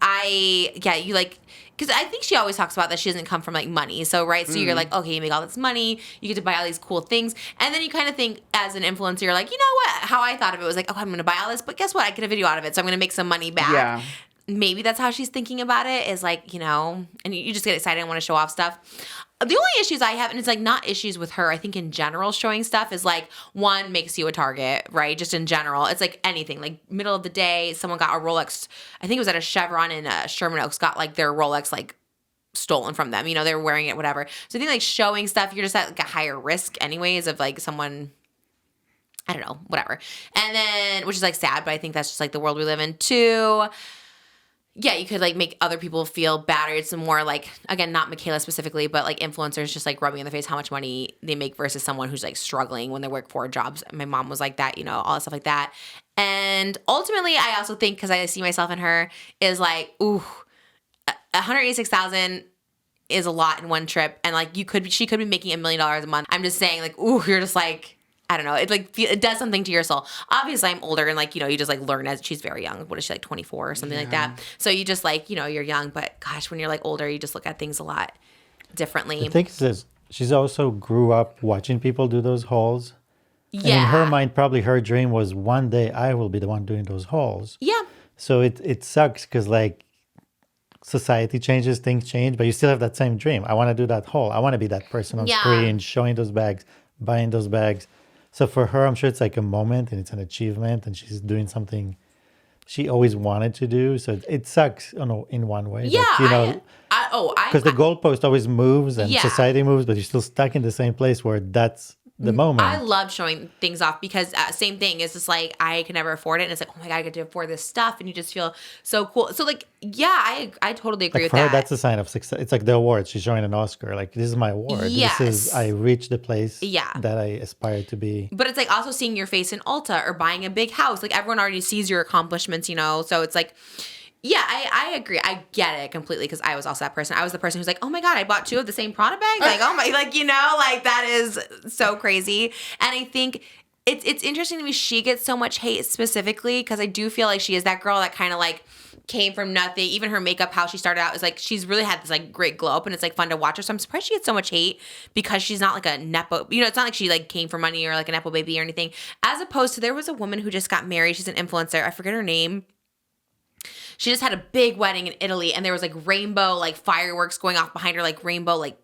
you like, because I think she always talks about that she doesn't come from like money. So, right. So you're like, okay, you make all this money, you get to buy all these cool things. And then you kind of think as an influencer, you're like, you know what? How I thought of it was like, oh, I'm going to buy all this, but guess what? I get a video out of it. So I'm going to make some money back. Yeah. Maybe that's how she's thinking about it, is like, and you just get excited and want to show off stuff. The only issues I have, and it's like not issues with her, I think in general showing stuff is like, one, makes you a target, right? Just in general. It's like anything, like middle of the day, someone got a Rolex, I think it was at a Chevron in Sherman Oaks, got like their Rolex like stolen from them. They were wearing it, whatever. So I think like showing stuff, you're just at like a higher risk anyways of like someone, I don't know, whatever. And then, which is like sad, but I think that's just like the world we live in too. Yeah, you could like make other people feel bad, or it's more like, again, not Mikayla specifically, but like influencers just like rubbing in the face how much money they make versus someone who's like struggling when they work 4 jobs. My mom was like that, all that stuff like that. And ultimately, I also think, because I see myself in her, is like, ooh, 186,000 is a lot in one trip, and like she could be making $1 million a month. I'm just saying, like, ooh, you're just like, I don't know. It does something to your soul. Obviously, I'm older and like, you just like learn as she's very young. What is she, like 24 or something like that? So you just like, you're young, but gosh, when you're like older, you just look at things a lot differently. The thing is, she's also grew up watching people do those hauls. Yeah. And in her mind, probably her dream was one day I will be the one doing those hauls. Yeah. So it sucks because like society changes, things change, but you still have that same dream. I want to do that haul. I want to be that person on screen, showing those bags, buying those bags. So for her, I'm sure it's like a moment and it's an achievement and she's doing something she always wanted to do. So it sucks in one way. Yeah. Because the goalpost always moves and society moves, but you're still stuck in the same place where that's the moment. I love showing things off because same thing. It's just like I can never afford it. And it's like, oh my God, I get to afford this stuff. And you just feel so cool. So like, yeah, I totally agree with for her, that. that's a sign of success. It's like the awards. She's showing an Oscar. Like, this is my award. Yes. I reached the place that I aspire to be. But it's like also seeing your face in Ulta or buying a big house. Like everyone already sees your accomplishments, So it's like, yeah, I agree. I get it completely because I was also that person. I was the person who's like, oh my God, I bought 2 of the same Prada bags. Like, oh my, like, like that is so crazy. And I think it's interesting to me she gets so much hate specifically because I do feel like she is that girl that kind of like came from nothing. Even her makeup, how she started out, is like she's really had this like great glow up and it's like fun to watch her. So I'm surprised she gets so much hate because she's not like a Nepo, it's not like she like came from money or like a Nepo baby or anything. As opposed to there was a woman who just got married. She's an influencer. I forget her name. She just had a big wedding in Italy and there was like rainbow, like fireworks going off behind her, like rainbow, like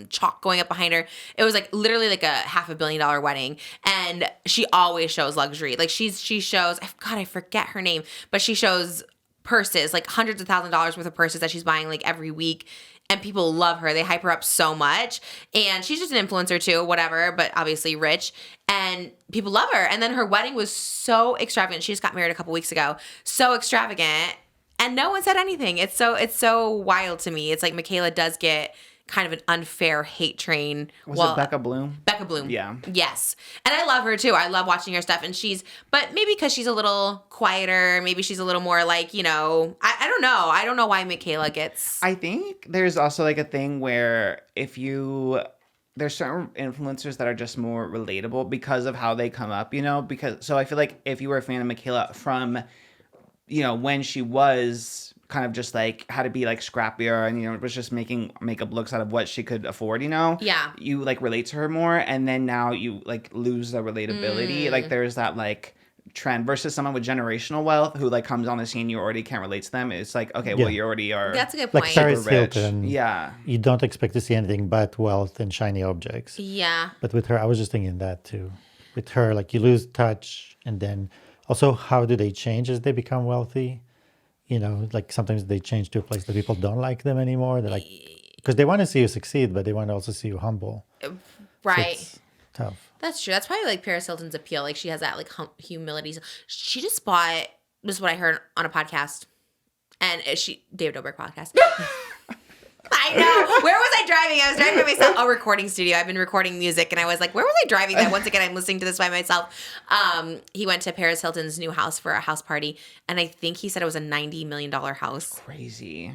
chalk going up behind her. It was like literally like a $500 million wedding. And she always shows luxury. Like she shows, God, I forget her name, but she shows purses, like hundreds of $1,000s worth of purses that she's buying like every week. And people love her. They hype her up so much. And she's just an influencer too, whatever, but obviously rich. And people love her. And then her wedding was so extravagant. She just got married a couple weeks ago. So extravagant. And no one said anything. It's so wild to me. It's like Mikayla does get kind of an unfair hate train. Was it Becca Bloom? Becca Bloom. Yeah. Yes. And I love her too. I love watching her stuff. And but maybe because she's a little quieter, maybe she's a little more like, I don't know. I don't know why Mikayla gets. I think there's also like a thing where there's certain influencers that are just more relatable because of how they come up, so I feel like if you were a fan of Mikayla from, when she was kind of just like had to be like scrappier and was just making makeup looks out of what she could afford, yeah, you like relate to her more, and then now you like lose the relatability. Like there's that like trend versus someone with generational wealth who like comes on the scene, you already can't relate to them. It's like, okay, well, you already are. That's a good point. Like Paris Hilton. Yeah, you don't expect to see anything but wealth and shiny objects. Yeah, but with her, I was just thinking that too. With her, like you lose touch, and then also how do they change as they become wealthy? Like sometimes they change to a place that people don't like them anymore. They're like, because they want to see you succeed, but they want to also see you humble. Right. So it's tough. That's true. That's probably like Paris Hilton's appeal. Like she has that like humility. She just bought, this is what I heard on a podcast. And David Dobrik podcast. I know. Where was I driving? I was driving by myself. A recording studio. I've been recording music, and I was like, where was I driving? That once again, I'm listening to this by myself. He went to Paris Hilton's new house for a house party, and I think he said it was a $90 million house. Crazy.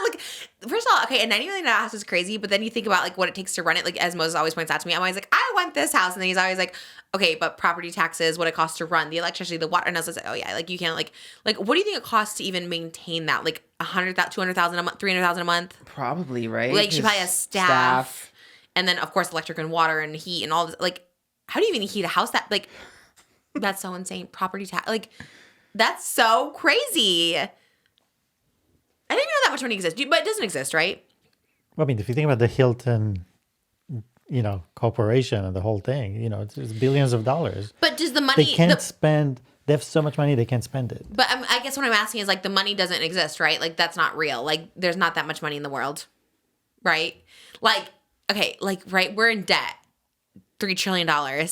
Like first of all, okay, a $90 million house is crazy, but then you think about like what it takes to run it. Like as Moses always points out to me, I'm always like, I want this house, and then he's always like, okay, but property taxes, what it costs to run the electricity, the water, and I was like, oh yeah, like you can't like what do you think it costs to even maintain that? Like 100,000, 200,000 a month, 300,000 a month? Probably, right? Like she probably has staff, and then of course electric and water and heat and all this. Like, how do you even heat a house that like? That's so insane. Property tax, like that's so crazy. I didn't know that much money exists, but it doesn't exist, right? Well, I mean, if you think about the Hilton, corporation and the whole thing, it's billions of dollars. But does the money... They can't spend... They have so much money, they can't spend it. But I guess what I'm asking is, like, the money doesn't exist, right? Like, that's not real. Like, there's not that much money in the world, right? Like, okay, like, right, we're in debt. $3 trillion.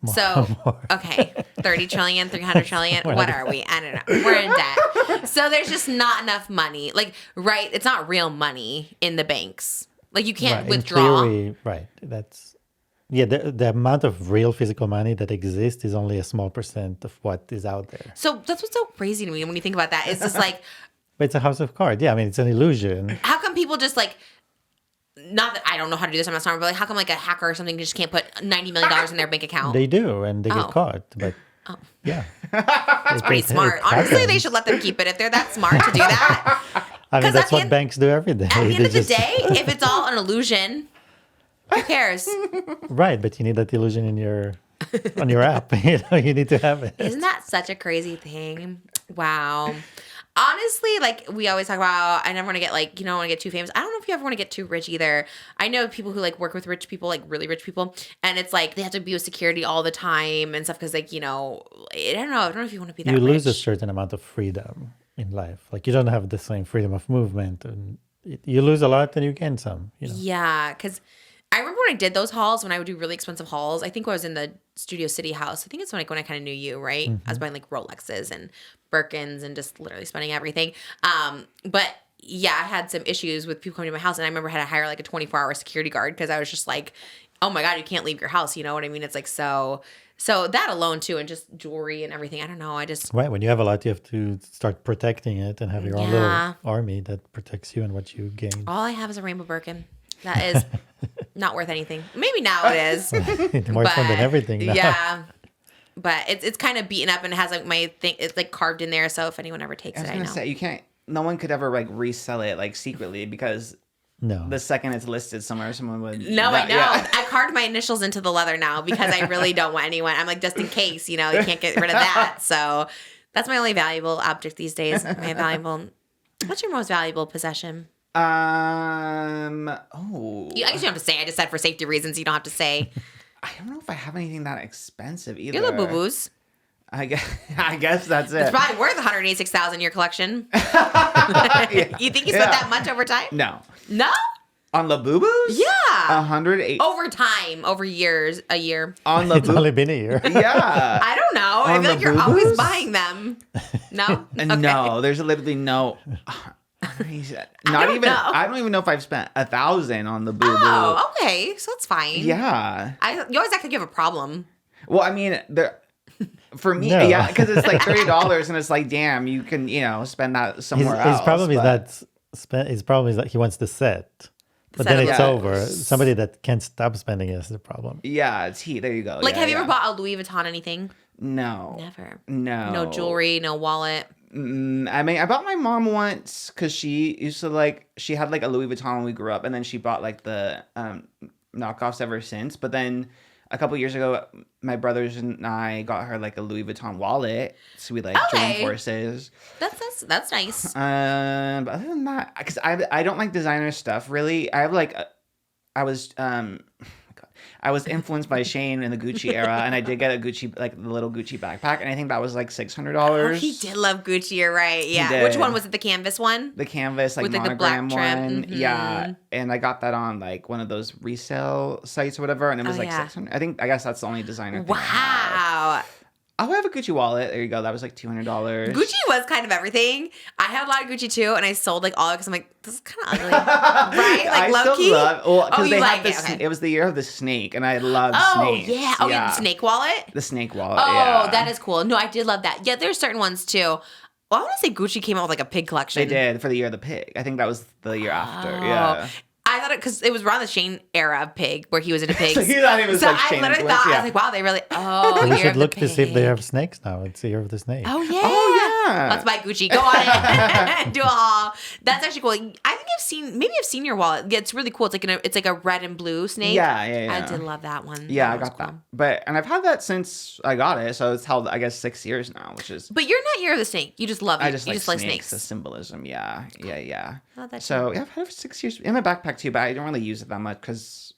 So, okay, 30 trillion, 300 trillion, what are we? I don't know. We're in debt. So there's just not enough money. Like, right, it's not real money in the banks. Like, you can't withdraw. In theory, right. That's, the amount of real physical money that exists is only a small percent of what is out there. So that's what's so crazy to me when you think about that. It's just like... But it's a house of cards. Yeah, I mean, it's an illusion. How come people just like... Not that I don't know how to do this, I'm not smart, but like, how come like a hacker or something just can't put $90 million in their bank account? They do, and they get caught. But yeah, that's pretty smart. Honestly, they should let them keep it if they're that smart to do that. I mean, that's what banks do every day. At the end of the day, if it's all an illusion, who cares? Right, but you need that illusion in your on your app. You need to have it. Isn't that such a crazy thing? Wow. Honestly, like we always talk about, I never want to get like, you don't want to get too famous. I don't know if you ever want to get too rich either. I know people who like work with rich people, like really rich people, and it's like they have to be with security all the time and stuff because like, I don't know if you want to be that You rich. lose a certain amount of freedom in life. Like you don't have the same freedom of movement, and you lose a lot and you gain some. Yeah, because I remember when I did those hauls, when I would do really expensive hauls. I think when I was in the Studio City house. I think it's when I kind of knew you, right? I was buying like Rolexes and Birkins and just literally spending everything. But yeah, I had some issues with people coming to my house, and I remember I had to hire like a 24-hour security guard because I was just like, oh my God, you can't leave your house. You know what I mean? It's like so that alone too, and just jewelry and everything. I don't know. Right. When you have a lot, you have to start protecting it and have your own little army that protects you and what you gain. All I have is a rainbow Birkin. That is not worth anything. Maybe now it is. More fun than everything now. Yeah. But it's kind of beaten up and it has like my thing. It's like carved in there. So if anyone ever takes it, I know. Say, you can't. No one could ever like resell it like secretly because the second it's listed somewhere, someone would. No, I know. Yeah. I carved my initials into the leather now because I really don't want anyone. I'm like just in case, you can't get rid of that. So that's my only valuable object these days. My valuable. What's your most valuable possession? I guess you don't have to say. I just said for safety reasons you don't have to say. I don't know if I have anything that expensive either. Your little boo-boos. I guess that's it. It's probably worth $186,000 in your collection. You think you spent that much over time? No. No? On the boo-boos? Yeah. 108. Over time, over years, a year. On the It's only been a year. Yeah. I don't know. I feel like you're always buying them. No? Okay. No, there's literally no. I don't even know if I've spent 1,000 on the boo-boo. Oh, okay. So that's fine. Yeah. You always act like you have a problem. Well, I mean, for me, yeah, because it's like $30 and it's like, damn, you can, spend that somewhere else. It's probably that he wants the set. But then it's over. Somebody that can't stop spending is the problem. Yeah, there you go. Like, have you ever bought a Louis Vuitton anything? No. Never. No. No jewelry, no wallet. I mean, I bought my mom once because she used to she had like a Louis Vuitton when we grew up, and then she bought like the knockoffs ever since. But then a couple years ago, my brothers and I got her like a Louis Vuitton wallet, so we joined forces. That's nice. But other than that, because I don't like designer stuff really. I have I was influenced by Shane in the Gucci era, and I did get a Gucci, the little Gucci backpack, and I think that was like $600. Oh, he did love Gucci, you're right. Yeah. Which one was it? The canvas one? The canvas, with the black trim. one. Mm-hmm. Yeah. And I got that on one of those resale sites or whatever, and it was $600. I guess that's the only designer thing. Wow. I have a Gucci wallet. There you go. That was like $200. Gucci was kind of everything. I had a lot of Gucci too, and I sold all because I'm like, this is kind of ugly, right? Like low key. Because they had this. Okay. It was the year of the snake, and I loved snakes. Oh yeah. Oh, yeah. The snake wallet. The snake wallet. Oh, yeah. that is cool. No, I did love that. Yeah, there's certain ones too. Well, I want to say Gucci came out with like a pig collection. They did for the year of the pig. I think that was the year after. Yeah. I thought it because it was around the Shane era of pig where he was into pigs. So you thought it was so like I Shane literally influence, thought yeah. I was like, wow, they really. Oh, We year should of the look to see if they pig. have snakes now. It's the year of the snake. Oh yeah. Oh, yeah. Let's buy Gucci. Go on in. Do a haul. That's actually cool. I think I've seen your wallet. Yeah, it's really cool. It's like a red and blue snake. Yeah. I did love that one. Yeah, That I one's got cool. that. But and I've had that since I got it, so it's held I guess 6 years now, which is But you're not year of the snake. You just love it. I just you like just like snakes, snakes. the symbolism. Yeah. Oh, that's So yeah, I've had it for 6 years in my backpack too, but I don't really use it that much because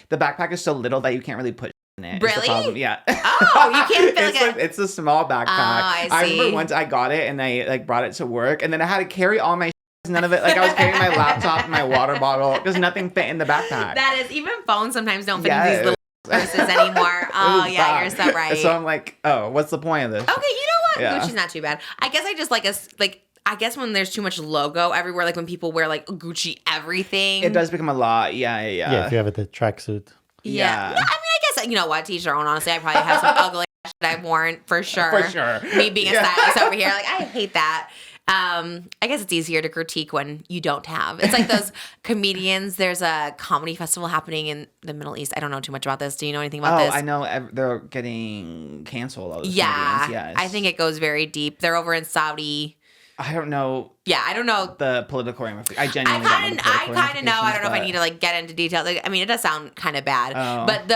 the backpack is so little that you can't really put in it. It's the Really? problem. Yeah. Oh, you can't fit it's like a- it's a small backpack. I remember see. once I got it and I like brought it to work, and then I had to carry all my none of it. Like I was carrying my laptop and my water bottle because nothing fit in the backpack. That is, even phones sometimes don't fit in Yeah. these little purses anymore. Oh, It was yeah, bad. you're so right. So I'm like, oh, what's the point of this? Okay, you know what? Yeah. Gucci's not too bad. I guess I just like I guess when there's too much logo everywhere, like when people wear like Gucci everything. It does become a lot. Yeah. Yeah, if you have it, the tracksuit. Yeah. Yeah. I mean, I guess, you know what? To each their own, honestly. I probably have some ugly shit I've worn for sure. For sure. Me being a Yeah. stylist over here. Like, I hate that. I guess it's easier to critique when you don't have. It's like those comedians. There's a comedy festival happening in the Middle East. I don't know too much about this. Do you know anything about this? I know they're getting canceled. All those Yeah. comedians, yes. I think it goes very deep. They're over in Saudi. I don't know Yeah, I don't know. the political ramifications. I I genuinely don't know. the kind political of know. I don't know if I ramifications, need to like get into detail. Like, I mean, it does sound kind of bad, Oh. but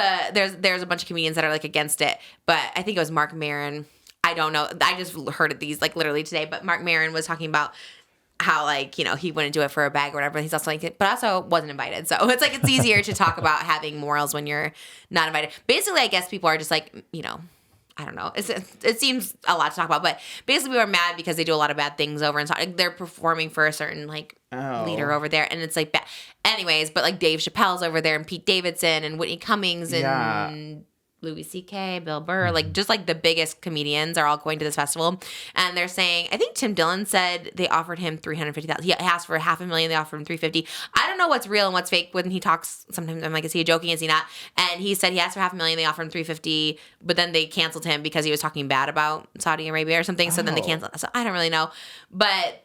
there's a bunch of comedians that are like against it. But I think it was Mark Maron. I don't know. I just heard of these like literally today. But Mark Maron was talking about how like, you know, he wouldn't do it for a bag or whatever. He's also like, but also wasn't invited. So it's like it's easier to talk about having morals when you're not invited. Basically, I guess people are just like, you know. I don't know. It seems a lot to talk about, but basically we were mad because they do a lot of bad things over in Saudi. Like, they're performing for a certain like leader over there, and it's like bad. Anyways, but like Dave Chappelle's over there, and Pete Davidson, and Whitney Cummings, and Louis C.K., Bill Burr, like just like the biggest comedians are all going to this festival, and they're saying, I think Tim Dillon said they offered him $350,000. He asked for $500,000. They offered him $350,000. I don't know what's real and what's fake when he talks. Sometimes I'm like, is he joking? Is he not? And he said he asked for $500,000. They offered him $350,000, but then they canceled him because he was talking bad about Saudi Arabia or something. So then they canceled. So I don't really know, but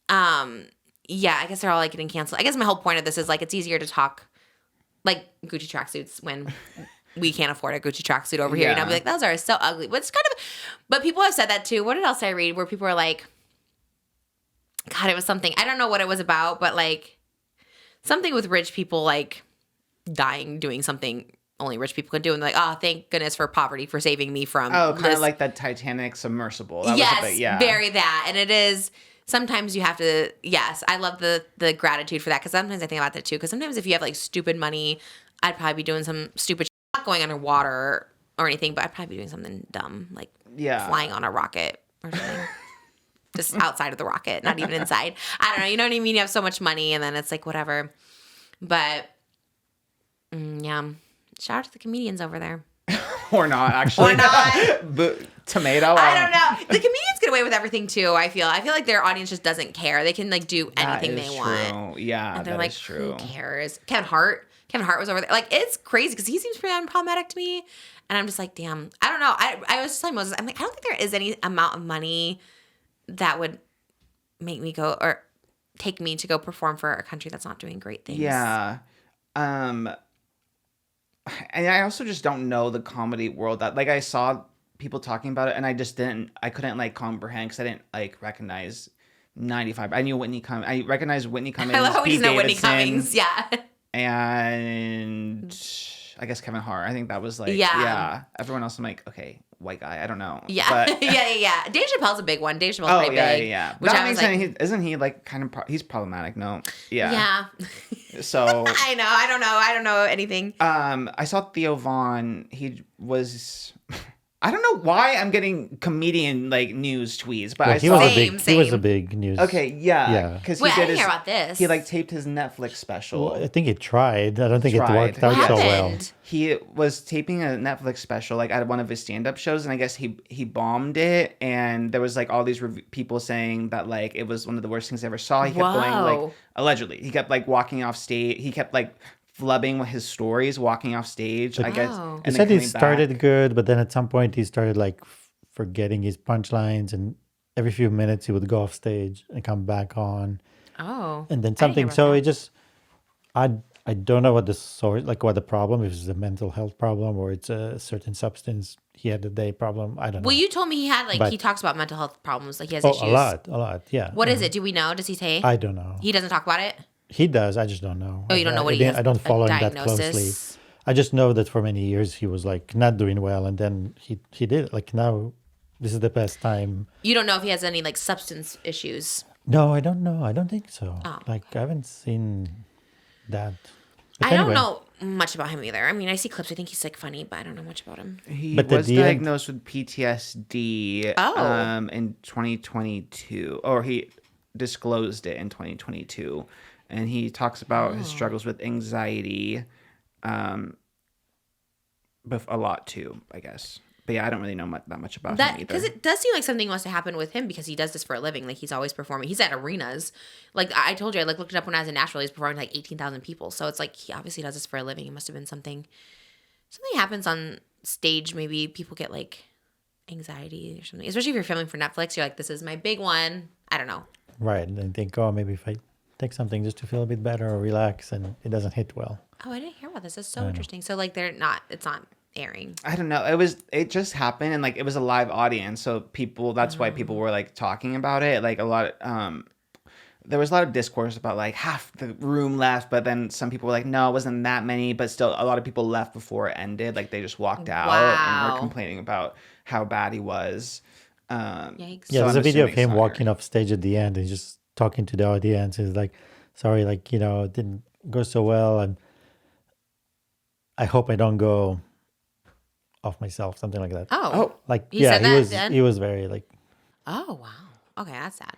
yeah, I guess they're all like getting canceled. I guess my whole point of this is like it's easier to talk like Gucci tracksuits when we can't afford a Gucci tracksuit over here. Yeah. And I'll be like, those are so ugly. But it's kind of, but people have said that too. What else did I read where people were like, God, it was something, I don't know what it was about, but like something with rich people like dying, doing something only rich people could do. And like, oh, thank goodness for poverty for saving me from Oh, kind this. of like that Titanic submersible. That Yes, was a bit, yeah. very that. And it is, sometimes you have to, yes, I love the gratitude for that because sometimes I think about that too. Because sometimes if you have like stupid money, I'd probably be doing some stupid shit. Not going underwater or anything, but I'd probably be doing something dumb, like flying on a rocket or something. Just outside of the rocket, not even inside. I don't know. You know what I mean? You have so much money and then it's like whatever. But yeah, shout out to the comedians over there. Or not, actually. Or not. The tomato. I don't know. The comedians get away with everything too. I feel like their audience just doesn't care. They can like do anything they want. Yeah, And they're that like, is true. who cares? Kevin Hart was over there. Like, it's crazy because he seems pretty unproblematic to me. And I'm just like, damn. I don't know. I was just telling Moses, I'm like, I don't think there is any amount of money that would make me go or take me to go perform for a country that's not doing great things. Yeah. And I also just don't know the comedy world that, like, I saw people talking about it and I couldn't like comprehend because I didn't like recognize 95. I knew Whitney Cummings. I recognized Whitney Cummings. I love how we Pete just know Whitney Davidson, Cummings. Yeah. And I guess Kevin Hart. I think that was like, Yeah. Everyone else, I'm like, okay, white guy. I don't know. Yeah. But, yeah. Dave Chappelle's a big one. Dave Chappelle's pretty big. Yeah. Which That I was makes like, sense. Isn't he like kind of, he's problematic? No. Yeah. yeah. So. I know. I don't know anything. I saw Theo Vaughn. He was. I don't know why I'm getting comedian like news tweets, but Well, I he saw. was Same, he was a same. big news. Okay, yeah, Yeah. because Wait, he I did didn't his. hear about this. He like taped his Netflix special. Well, I think he tried. I don't think it Tried. worked out What so well. happened? He was taping a Netflix special like at one of his stand-up shows, and I guess he bombed it, and there was like all these people saying that like it was one of the worst things I ever saw. He kept going Whoa. like allegedly. He kept like walking off stage. He kept like flubbing with his stories, walking off stage. I guess. Wow. and He then said he coming back. started good, but then at some point he started like forgetting his punchlines and every few minutes he would go off stage and come back on, Oh. and then I didn't hear something. about So that. it just, I don't know what the source, like what the problem, if it's a mental health problem or it's a certain substance he had a day problem. I don't know. Well, you told me he had, like, But- he talks about mental health problems. Like, he has Oh, issues. a lot. Yeah. What is it? Do we know? Does he say? I don't know. He doesn't talk about it? He does. I just don't know. Oh, you don't know what he didn't- has, I don't a follow him that closely. diagnosis? I just know that for many years he was like not doing well, and then he did. Like now, this is the best time. You don't know if he has any, like, substance issues. No, I don't know. I don't think so. Oh. Like I haven't seen that. But I don't anyway, know much about him either. I mean, I see clips. I think he's, like, funny, but I don't know much about him. He But the was DN diagnosed with PTSD Oh. in 2022, or he disclosed it in 2022, and he talks about his struggles with anxiety, but a lot too, I guess. But yeah, I don't really know that much about That him because either. it does seem like something must have happened with him because he does this for a living. Like he's always performing. He's at arenas. Like I told you, I like looked it up when I was in Nashville. He's performing to, like 18,000 people. So it's like he obviously does this for a living. It must have been something happens on stage. Maybe people get like anxiety or something. Especially if you're filming for Netflix, you're like, this is my big one. I don't know. right? And then think, oh, maybe if I take something just to feel a bit better or relax, and it doesn't hit well. Oh, I didn't hear about this. That's so interesting. So like it's not airing. I don't know. It just happened, and like it was a live audience, so that's why people were like talking about it. Like a lot, there was a lot of discourse about like half the room left, but then some people were like, no, it wasn't that many, but still a lot of people left before it ended. Like they just walked out and Wow. were complaining about how bad he was. Yikes. Yeah, So there's I'm a video of assuming it's him not walking off stage at the end and just talking to the audience. He's like, sorry, like, it didn't go so well. And I hope I don't go off myself, something like that. Oh. Like, He said that then? he was very like, Oh, wow. Okay, that's sad.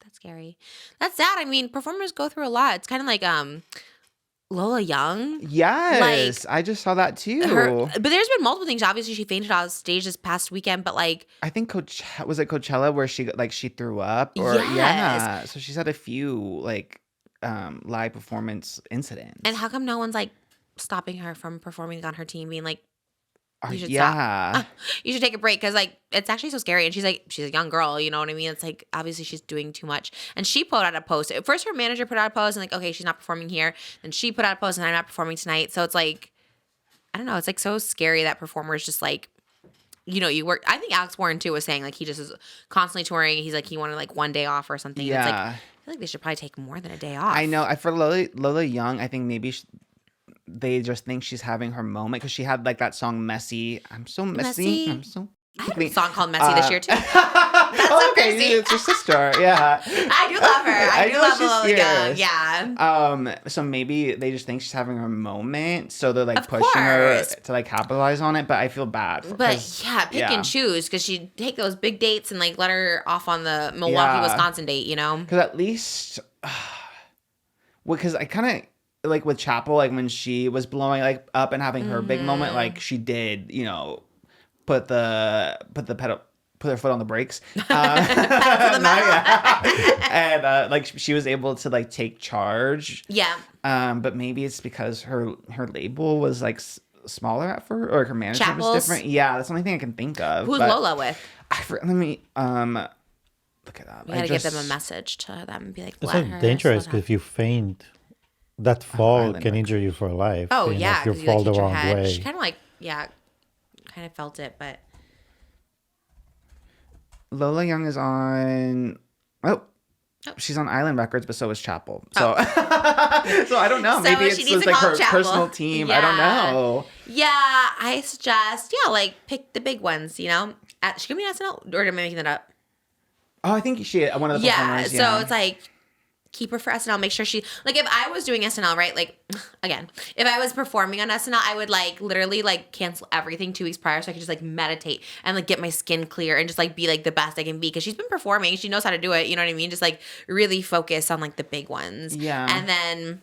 That's scary. That's sad. I mean, performers go through a lot. It's kind of like Lola Young. Yes, I just saw that too. But there's been multiple things. Obviously, she fainted on stage this past weekend, but like, I think was it Coachella where she threw up? Or Yes. yeah, so she's had a few like live performance incidents. and how come no one's like stopping her from performing on her team, being like, you should yeah. stop. You should take a break because like it's actually so scary. And she's a young girl, you know what I mean? It's like obviously she's doing too much. And she put out a post. At first, her manager put out a post and like, okay, she's not performing here. Then she put out a post and I'm not performing tonight. So it's like, I don't know. It's like so scary that performers just like, you work. I think Alex Warren too was saying like he just is constantly touring. He's like he wanted like one day off or something. And it's like, Yeah. I feel like they should probably take more than a day off. I know. For Lola Young, I think maybe they just think she's having her moment because she had like that song "Messy." I'm so messy. Messy. I'm so. I have a song called Messy this year too. Oh, okay, crazy. it's your sister. Yeah. I do love her. I do know love she's Lola Young. fierce. Yeah. So maybe they just think she's having her moment, so they're like Of pushing her course. to like capitalize on it. But I feel bad. But yeah, pick and choose because she'd take those big dates and like let her off on the Milwaukee, Yeah. Wisconsin date, you know? Because at least, because I kind of like with Chapel, like when she was blowing like up and having her big moment, like she did, put her foot on the brakes, and like she was able to like take charge. Yeah. But maybe it's because her label was like smaller at first, or her management was Chapel's? different. Yeah, that's the only thing I can think of. Who's but Lola with? let me look it up. We gotta give them a message to them and be like, it's let so her dangerous slow because down. if you faint, that fall Island can Records. injure you for life. Oh, if yeah. you 'cause fall like, the hit your wrong head. way. She kind of like, kind of felt it, but. Lola Young is on. Oh, she's on Island Records, but so is Chapel. So, so I don't know. So Maybe she it's needs just to like call her Chapel. personal team. I don't Yeah. know. Yeah, I suggest, like, pick the big ones, She could be on SNL, or am I making that up? Oh, I think she one of the Yeah, performers. so it's like, keep her for SNL. Make sure she, like, if I was doing SNL, right, like, again, if I was performing on SNL, I would, like, literally, like, cancel everything 2 weeks prior so I could just, like, meditate and, like, get my skin clear and just, like, be, like, the best I can be. Because she's been performing. She knows how to do it. You know what I mean? Just, like, really focus on, like, the big ones. Yeah. And then...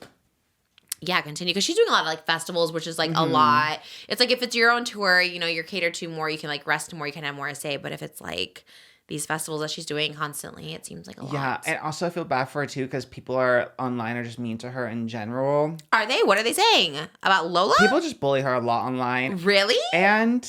yeah, continue. Because she's doing a lot of, like, festivals, which is, like, Mm-hmm. a lot. It's, like, if it's your own tour, you're catered to more. You can, like, rest more. You can have more to say. But if it's, like, these festivals that she's doing constantly, it seems like a lot. Yeah, and also I feel bad for her too because people are online are just mean to her in general. Are they? What are they saying? About Lola? People just bully her a lot online. Really? And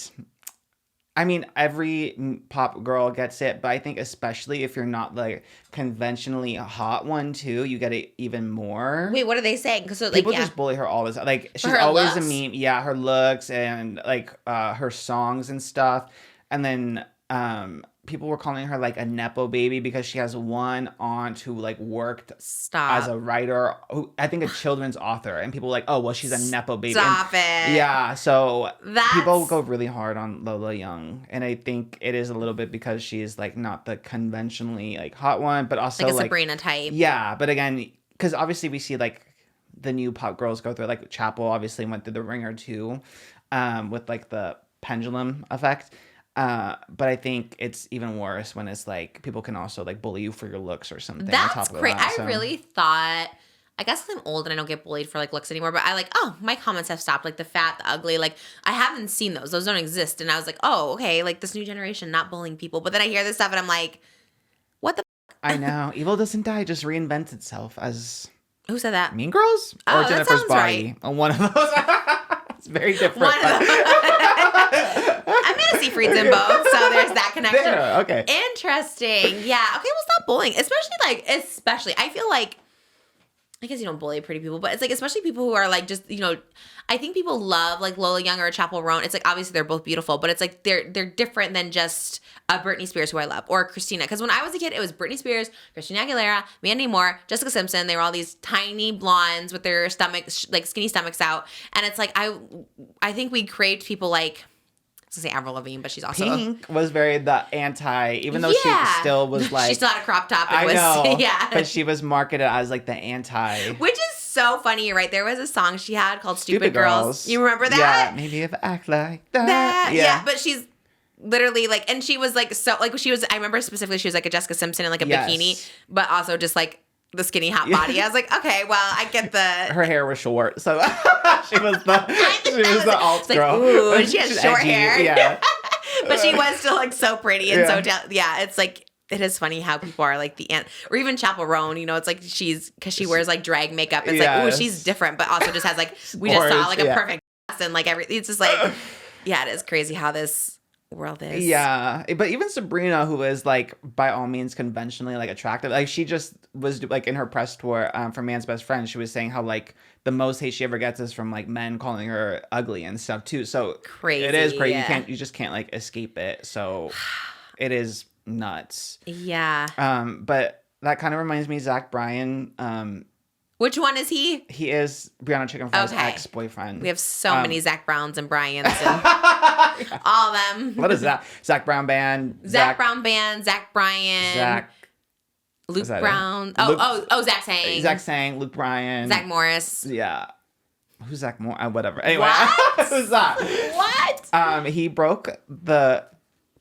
I mean, every pop girl gets it, but I think especially if you're not like conventionally a hot one too, you get it even more. Wait, what are they saying? Because like, People just bully her all the time. Like she's her always looks? a meme. Yeah, her looks and like her songs and stuff. And then people were calling her like a nepo baby because she has one aunt who like worked Stop. as a writer, who I think a children's author, and people were like, oh well, she's a nepo baby. Stop And, it. yeah, so people That's- go really hard on Lola Young, and I think it is a little bit because she's like not the conventionally like hot one, but also Like a Sabrina type. Yeah, but again, because obviously we see like the new pop girls go through, like Chapel obviously went through the ringer too, with like the pendulum effect. But I think it's even worse when it's like people can also like bully you for your looks or something. That's great. I So. really thought, I guess I'm old and I don't get bullied for like looks anymore, but I like, oh, my comments have stopped. Like the fat, the ugly, like I haven't seen those. Those don't exist. And I was like, oh, okay, like this new generation not bullying people. But then I hear this stuff and I'm like, what the I know. Evil doesn't die, just reinvents itself as Who said that? Mean Girls Oh, or that Jennifer's sounds Body. One of those. It's very different. One of them. I'm gonna see Freeds in both, so there's that connection. There, okay. Interesting. Yeah. Okay, well stop bullying. Especially I feel like I guess you don't bully pretty people, but it's like especially people who are like just, you know, I think people love like Lola Young or Chapel Roan. It's like obviously they're both beautiful, but it's like they're different than just Britney Spears, who I love, or Christina. Because when I was a kid, it was Britney Spears, Christina Aguilera, Mandy Moore, Jessica Simpson. They were all these tiny blondes with their stomachs, like skinny stomachs out. And it's like I think we craved people like, I was gonna say Avril Lavigne, but she's also Pink was very the anti, even though Yeah. she still was like. she still had a crop top. I know. Yeah. But she was marketed as like the anti. Which is so funny. You're right. There was a song she had called Stupid Girls. You remember that? Yeah, maybe if I act like that. That, yeah. But she's literally like, and she was like, so like she was, I remember specifically she was like a Jessica Simpson in like a Yes. bikini, but also just like the skinny hot body. I was like, okay, well, I get the. Her hair was short, so she was the alt It's like, girl. ooh, and she has She's short edgy, hair. Yeah. But she was still like so pretty and Yeah. yeah, it's like, it is funny how people are like the ant, or even Chapel Roan, you know, it's like because she wears like drag makeup. It's like, oh, she's different, but also just has like, we just saw like a Yeah. perfect ass and like everything. It's just like, yeah, it is crazy how this world is. Yeah, but even Sabrina, who is like by all means conventionally like attractive, like she just was like in her press tour for Man's Best Friend, she was saying how like the most hate she ever gets is from like men calling her ugly and stuff too. So Crazy, it is crazy. yeah. You just can't like escape it. So it is nuts. Yeah. But that kind of reminds me of Zach Bryan. Which one is he? He is Brianna Chicken Fri's Okay. ex-boyfriend. We have so many Zach Browns and Bryans and all of them. What is that? Zach Brown Band. Zach Brown Band, Zach Bryan, Zach. Luke is that it? Brown. Luke- Zach Sang. Zach Sang, Luke Bryan. Zach Morris. Yeah. Who's Zach Moore? Whatever. Anyway. What? Who's that? What? He broke the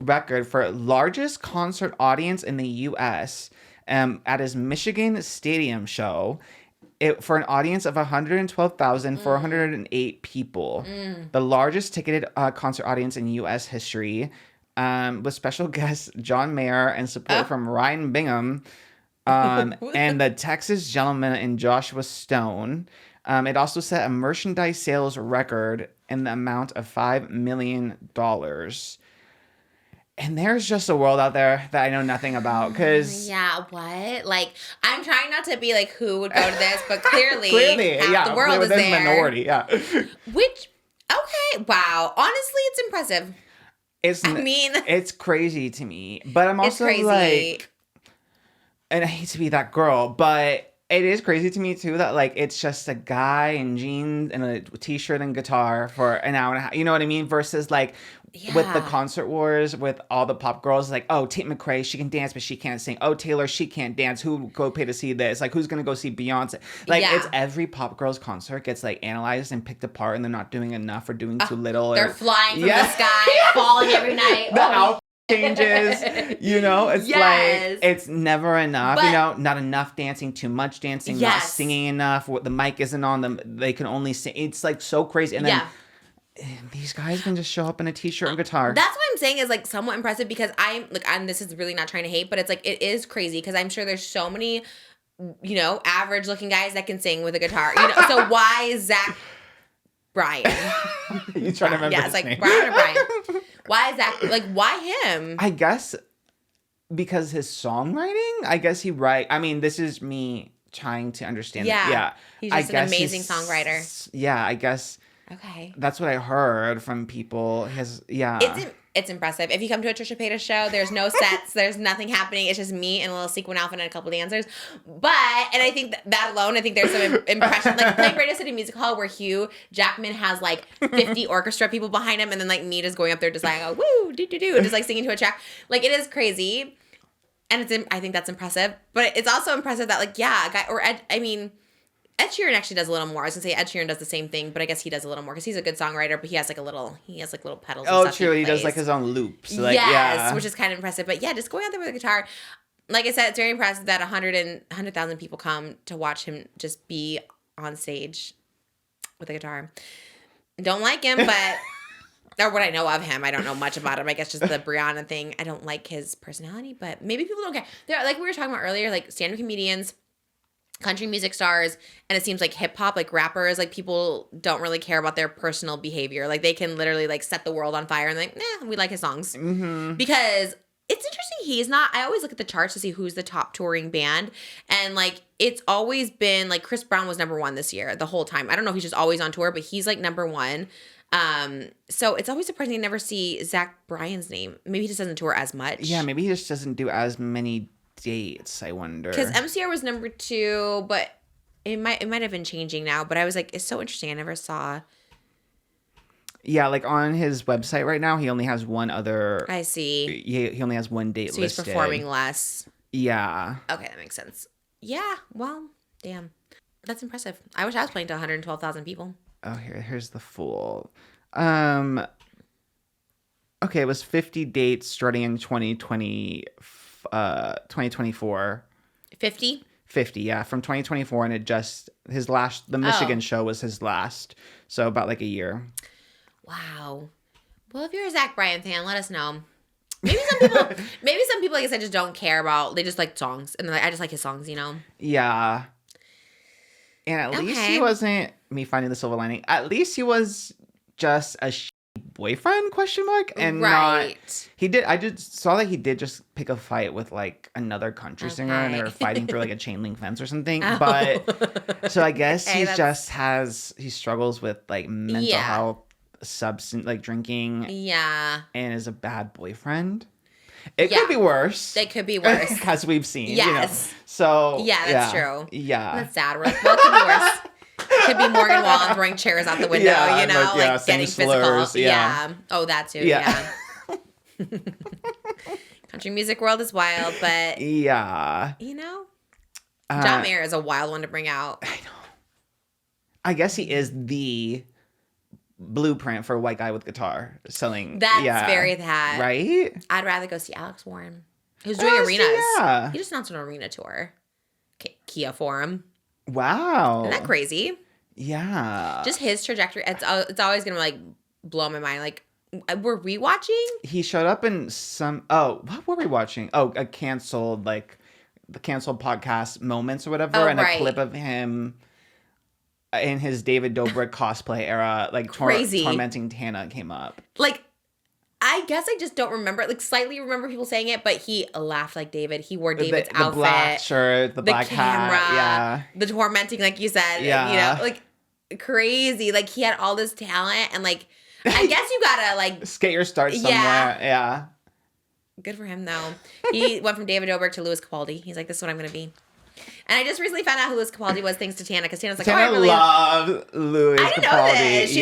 record for largest concert audience in the U.S. At his Michigan Stadium show. For an audience of 112,408 people. The largest ticketed concert audience in U.S. history. With special guests John Mayer and support from Ryan Bingham. And the Texas Gentleman and Joshua Stone. It also set a merchandise sales record in the amount of $5 million. And there's just a world out there that I know nothing about because Yeah, what? Like, I'm trying not to be like, who would go to this, but clearly, half yeah, the world is within there. minority, yeah. Which, okay, wow. Honestly, it's impressive. It's crazy to me, but I'm It's also crazy. like, and I hate to be that girl, but it is crazy to me too that like it's just a guy in jeans and a t-shirt and guitar for an hour and a half. You know what I mean? Versus like with the Yeah. concert wars with all the pop girls, like, oh, Tate McRae, she can dance but she can't sing. Oh, Taylor, she can't dance. Who would go pay to see this? Like, who's gonna go see Beyonce? Like, Yeah. it's every pop girl's concert gets like analyzed and picked apart, and they're not doing enough or doing too little. They're or, flying from Yeah. the sky, falling every night. the outfit changes, you know, it's Yes. like it's never enough, But- you know, not enough dancing, too much dancing, not Yes. singing enough, the mic isn't on them, they can only sing. It's like so crazy. And then these guys can just show up in a t-shirt and guitar. That's what I'm saying is like somewhat impressive because I'm this is really not trying to hate, but it's like it is crazy because I'm sure there's so many, you know, average looking guys that can sing with a guitar. You know, so why is Zach Bryan? You trying to remember Yeah, his it's like name. Brian or Brian. Why is that? Like, why him? I guess because his songwriting. I guess I mean, this is me trying to understand. Yeah. He's just I an guess amazing songwriter. Yeah, I guess. Okay. That's what I heard from people. It's impressive. If you come to a Trisha Paytas show, there's no sets, there's nothing happening. It's just me and a little sequin outfit and a couple dancers. And I think that alone, I think there's some impression. Like playing Radio City Music Hall where Hugh Jackman has like 50 orchestra people behind him, and then like Nita's going up there just like, oh, woo, do, and just like singing to a track. Like it is crazy. And I think that's impressive. But it's also impressive that like, yeah, a guy, Ed Sheeran actually does a little more. I was gonna say Ed Sheeran does the same thing, but I guess he does a little more because he's a good songwriter. But he has little pedals. And stuff true. He does like his own loops. Like, yes, which is kind of impressive. But yeah, just going out there with a guitar. Like I said, it's very impressive that 100,000 people come to watch him just be on stage with a guitar. Don't like him, but or what I know of him, I don't know much about him. I guess just the BRYAN thing. I don't like his personality, but maybe people don't care. They're like we were talking about earlier, like stand-up comedians, country music stars, and it seems like hip hop, like rappers, like people don't really care about their personal behavior. Like they can literally like set the world on fire and like, we like his songs. Mm-hmm. Because it's interesting. He's not, I always look at the charts to see who's the top touring band. And like, it's always been like Chris Brown was number one this year, the whole time. I don't know if he's just always on tour, but he's like number one. So it's always surprising to never see Zach Bryan's name. Maybe he just doesn't tour as much. Yeah, maybe he just doesn't do as many dates, I wonder. Because MCR was number 2, but it might have been changing now. But I was like, it's so interesting. I never saw. Yeah, like on his website right now, he only has one other. I see. He only has one date listed. So he's performing less. Yeah. Okay, that makes sense. Yeah. Well, damn, that's impressive. I wish I was playing to 112,000 people. Oh, here's the full. Okay, it was 50 dates starting in 2024. 50? 50, yeah, from 2024, and the Michigan show was his last, so about like a year. Wow. Well, if you're a Zach Bryan fan, let us know. Maybe some people, like I said, just don't care about. They just like songs, and I just like his songs, you know. Yeah. And at least he wasn't me finding the silver lining. At least he was just a boyfriend ? And right. Not he did. I just saw that he did just pick a fight with like another country singer, and they were fighting for like a chain link fence or something. Oh. But so I guess he struggles with like mental health, substance like drinking, and is a bad boyfriend. It could be worse. It could be worse, as we've seen. Yes. You know? So yeah, that's true. Yeah, that's sad. We're like, well, it could be worse. Could be Morgan Wallen throwing chairs out the window, you know, like getting slurs, physical. Yeah. Oh, that too. Yeah. Country music world is wild, but yeah, you know, John Mayer is a wild one to bring out. I know. I guess he is the blueprint for a white guy with guitar selling. That's very that. Right? I'd rather go see Alex Warren, who's doing arenas. Yeah. He just announced an arena tour. Kia Forum. Wow. Isn't that crazy? Yeah. Just his trajectory. It's always going to like blow my mind. Like, were we watching? He showed up in some, what were we watching? Oh, the canceled podcast Moments or whatever. And a clip of him in his David Dobrik cosplay era, like tormenting Tana came up. Like, I guess I just don't remember it. Like, slightly remember people saying it, but he laughed like David. He wore David's outfit. The black shirt, the black camera, hat. Yeah. The tormenting, like you said. Yeah. You know, like, crazy. Like, he had all this talent, and, like, I guess you gotta, like... Get your start somewhere. Yeah. Good for him, though. He went from David Dobrik to Louis Capaldi. He's like, this is what I'm gonna be. And I just recently found out who Louis Capaldi was thanks to Tana, because Tana's like, Tana I really love Louis Capaldi. I didn't know this.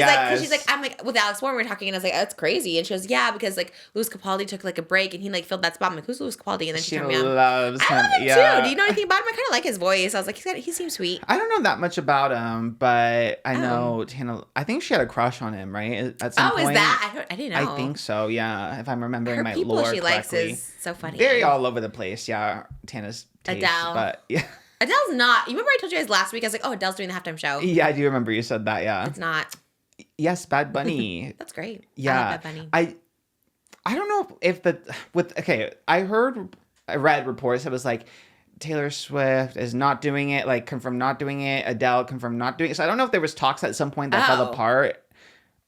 She's like, I'm like, with Alex Warren, we were talking, and I was like, oh, that's crazy. And she goes, yeah, because like Louis Capaldi took like a break, and he like filled that spot. I'm like, who's Louis Capaldi? And then she told me, loves him. I love him too. Do you know anything about him? I kind of like his voice. I was like, he seems sweet. I don't know that much about him, but I know Tana. I think she had a crush on him, right? At some point. Is that? I didn't know. I think so. Yeah, if I'm remembering my lore correctly. Her people she likes is so funny. Very all over the place. Yeah, Tana's taste, Adele, but yeah. Adele's not. You remember I told you guys last week? I was like, oh, Adele's doing the halftime show. Yeah, I do remember you said that. Yeah, it's not. Yes, Bad Bunny. That's great. Yeah, I like Bad Bunny. I don't know if I read reports that was like Taylor Swift is not doing it, like confirmed not doing it. Adele confirmed not doing it. So I don't know if there was talks at some point that fell apart.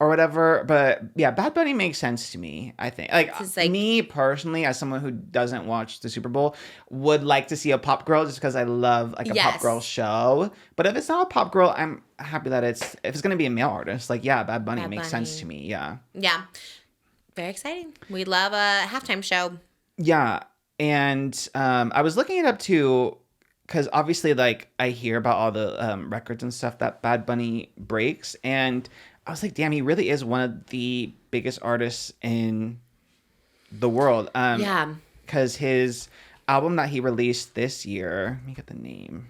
or whatever. But yeah, Bad Bunny makes sense to me, I think. Like, me personally, as someone who doesn't watch the Super Bowl, would like to see a pop girl just because I love like a pop girl show. But if it's not a pop girl, I'm happy that if it's going to be a male artist, like, yeah, Bad Bunny makes sense to me. Yeah. Yeah. Very exciting. We love a halftime show. Yeah. And I was looking it up too, because obviously, like, I hear about all the records and stuff that Bad Bunny breaks. And I was like, damn, he really is one of the biggest artists in the world. Yeah. Because his album that he released this year, let me get the name.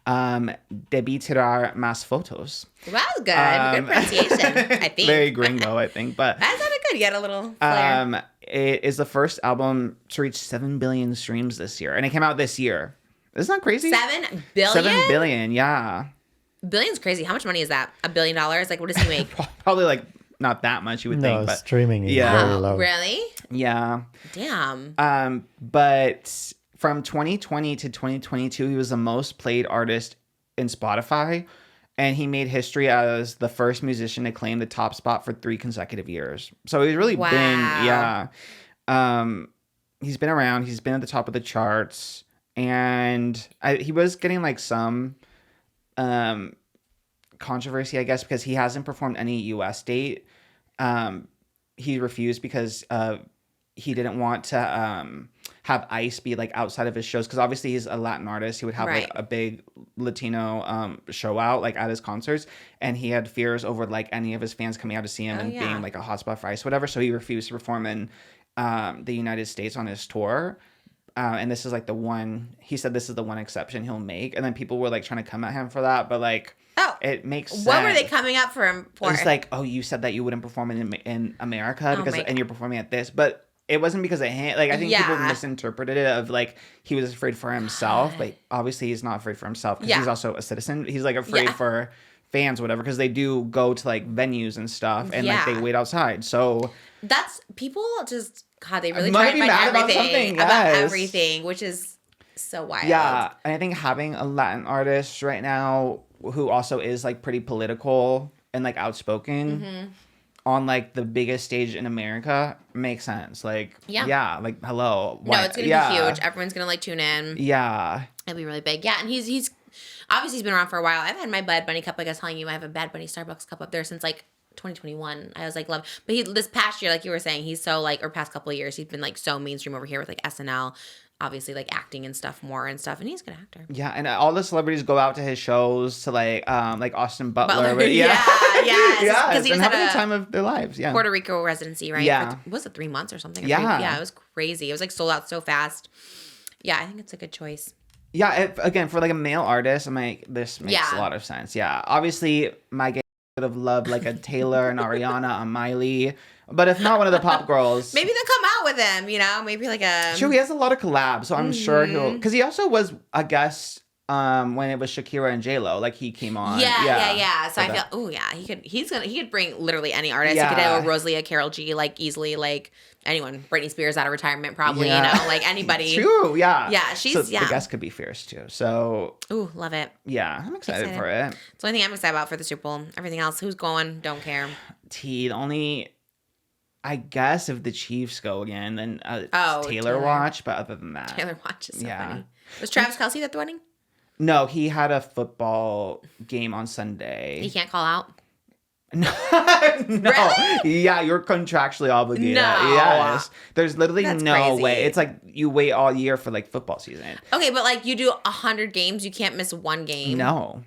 Debí tirar más fotos. Wow, good. Good pronunciation, I think. Very gringo, I think. But that sounded good. You had a little flair. It is the first album to reach 7 billion streams this year. And it came out this year. Isn't that crazy? 7 billion? 7 billion, yeah. Billion's crazy. How much money is that? $1 billion? Like, what does he make? Probably, like, not that much, you would think. But streaming is very low. Really? Yeah. Damn. But from 2020 to 2022, he was the most played artist in Spotify. And he made history as the first musician to claim the top spot for 3 consecutive years. So he's really been, yeah. He's been around. He's been at the top of the charts. And he was getting like some controversy, I guess, because he hasn't performed any US date. He refused because he didn't want to have ICE be like outside of his shows, because obviously he's a Latin artist. He would have like a big Latino show out like at his concerts, and he had fears over like any of his fans coming out to see him and being like a hotspot for ICE, whatever. So he refused to perform in the United States on his tour. And this is like the one, he said this is the one exception he'll make. And then people were like trying to come at him for that, but like, it makes sense. What were they coming up for him for? It's like, oh, you said that you wouldn't perform in America because and you're performing at this, but it wasn't because of him. Like, I think people misinterpreted it of like he was afraid for himself, but obviously he's not afraid for himself because he's also a citizen. He's like afraid for fans, whatever, because they do go to like venues and stuff and like they wait outside. So that's people just. God, they really try to find about everything, which is so wild. Yeah, and I think having a Latin artist right now who also is like pretty political and like outspoken on like the biggest stage in America makes sense. Like, like hello. No, it's gonna be huge. Everyone's gonna like tune in. Yeah, it'll be really big. Yeah, and he's obviously he's been around for a while. I've had my Bad Bunny cup. Like I was telling you, I have a Bad Bunny Starbucks cup up there since like 2021. I was like, love. But this past year, like you were saying, he's so like, or past couple of years, he's been like so mainstream over here with like SNL, obviously like acting and stuff more and stuff. And he's a good actor. Yeah, and all the celebrities go out to his shows to like Austin Butler. Because he's having the time of their lives. Yeah, Puerto Rico residency, right? Yeah, was it 3 months or something? Yeah, it was crazy. It was like sold out so fast. Yeah, I think it's a good choice. Yeah, again for like a male artist, I'm like, this makes a lot of sense. Yeah, obviously my game would have loved like a Taylor, an Ariana, a Miley, but if not one of the pop girls, maybe they'll come out with him. You know, maybe like a. Sure, he has a lot of collabs, so I'm sure he'll. Because he also was a guest when it was Shakira and J-Lo, like he came on. Yeah. So I feel, he could bring literally any artist. He could have Rosalia, Karol G, like easily, like anyone. Britney Spears out of retirement, probably. You know, like anybody. True. Yeah. Yeah. She's the guest could be fierce too. So. Ooh, love it. Yeah, I'm excited for it. It's the only thing I'm excited about for the Super Bowl. Everything else, who's going? Don't care. The only. I guess if the Chiefs go again, then Taylor watch. But other than that, Taylor watch is so funny. Was Travis Kelce at the wedding? No, he had a football game on Sunday. He can't call out? No. Really? Yeah, you're contractually obligated. No. Yes. There's literally That's no crazy. way. It's like you wait all year for like football season. Okay, but like you do 100 games, you can't miss one game. No.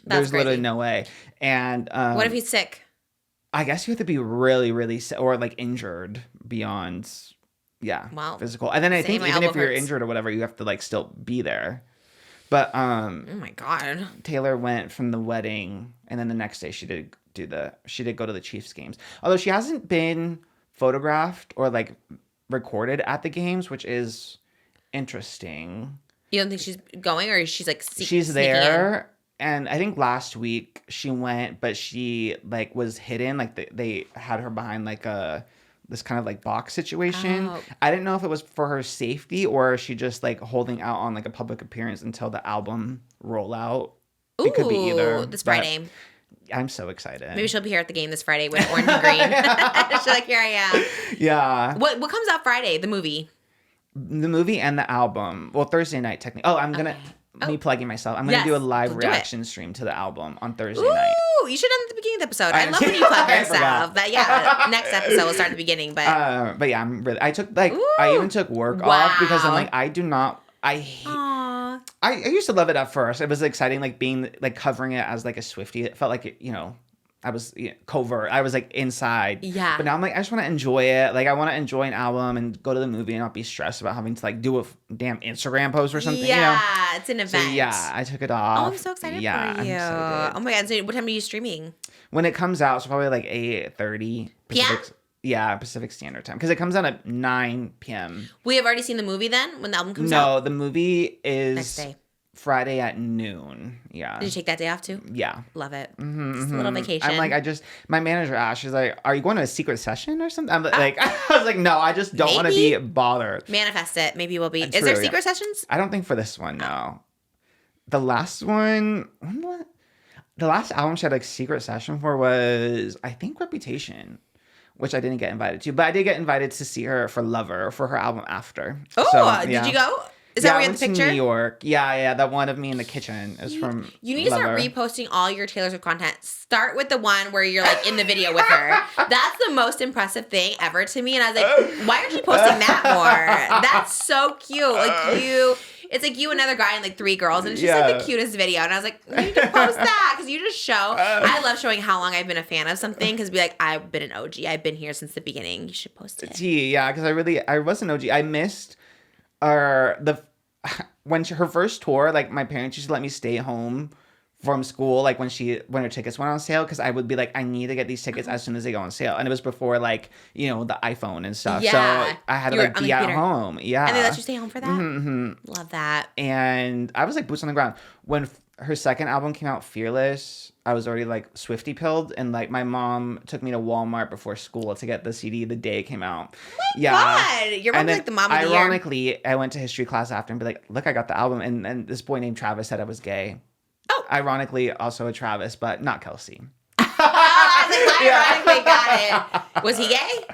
That's crazy. Literally no way. And what if he's sick? I guess you have to be really, really sick or like injured beyond physical. And then I think even if you're injured or whatever, you have to like still be there. But oh my God. Taylor went from the wedding, and then the next day she did go to the Chiefs games. Although she hasn't been photographed or like recorded at the games, which is interesting. You don't think she's going, or she's like she's there? And I think last week she went, but she like was hidden. Like they had her behind like this kind of like box situation. Oh. I didn't know if it was for her safety or she just like holding out on like a public appearance until the album rollout. Ooh, it could be either. This Friday. I'm so excited. Maybe she'll be here at the game this Friday with orange and green. She's like, here I am. Yeah. What comes out Friday? The movie. The movie and the album. Well, Thursday night, technically. Oh, I'm going to... Me plugging myself. I'm going to do a live reaction stream to the album on Thursday night. Ooh, you should have done at the beginning of the episode. I love when you plug yourself. But yeah, next episode we'll start at the beginning. But yeah, I'm really... I took I even took work off because I'm like, I do not... I used to love it at first. It was exciting, like being like covering it as like a Swiftie. It felt like, I was covert. I was like inside. Yeah. But now I'm like, I just want to enjoy it. Like I want to enjoy an album and go to the movie and not be stressed about having to like do a damn Instagram post or something. Yeah, it's an event. So, yeah, I took it off. Oh, I'm so excited for you. I'm excited. Oh my God. So what time are you streaming? When it comes out, it's probably like 8:30 PM? Yeah, Pacific Standard Time. Because it comes out at 9 p.m. We have already seen the movie then when the album comes No, out? the movie is Next day. Friday at noon. Yeah. Did you take that day off too? Yeah. Love it. Just a little vacation. I'm like, my manager asked, she's like, are you going to a secret session or something? I'm like, I was like, no, I just don't want to be bothered. Manifest it. Maybe you will be. True, Is there secret sessions? I don't think for this one, no. The last one, the last album she had like secret session for was, I think, Reputation, which I didn't get invited to. But I did get invited to see her for Lover for her album After. Oh, so, did you go? Is that where you had the I went picture? to New York. Yeah, that one of me in the kitchen is from You need to Lover. start reposting all your Taylor Swift content. Start with the one where you're like in the video with her. That's the most impressive thing ever to me. And I was like, why aren't you posting that more? That's so cute. Like it's like you and another guy and like 3 girls. And it's just like the cutest video. And I was like, you need to post that because you just show. I love showing how long I've been a fan of something because be like, I've been an OG. I've been here since the beginning. You should post it. Yeah, because I was an OG. I missed when her first tour, like my parents used to let me stay home from school, like when her tickets went on sale, because I would be like, I need to get these tickets as soon as they go on sale, and it was before like the iPhone and stuff. Yeah. So I had to like be at home. Yeah, And they let you stay home for that. Love that. And I was like boots on the ground when her second album came out, Fearless. I was already like Swiftie pilled, and like my mom took me to Walmart before school to get the CD the day it came out. God, your mom's like the mom of the year. Ironically, I went to history class after and be like, look, I got the album. And this boy named Travis said I was gay. Oh. Ironically, also a Travis, but not Kelsey. I was like, ironically got it. Was he gay?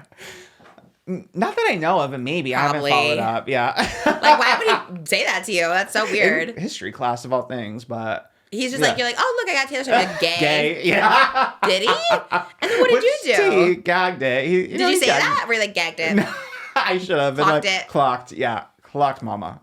Not that I know of, and maybe. Probably. I haven't followed up. Yeah. Like, why would he say that to you? That's so weird. In history class of all things, but... He's just like, you're like, oh, look, I got Taylor Swift. Like, gay. Gay, yeah. Did he? And then what did you do? He gagged it. Did you say that? Or you like gagged it? I should have. Clocked it. Clocked, yeah. Clocked mama.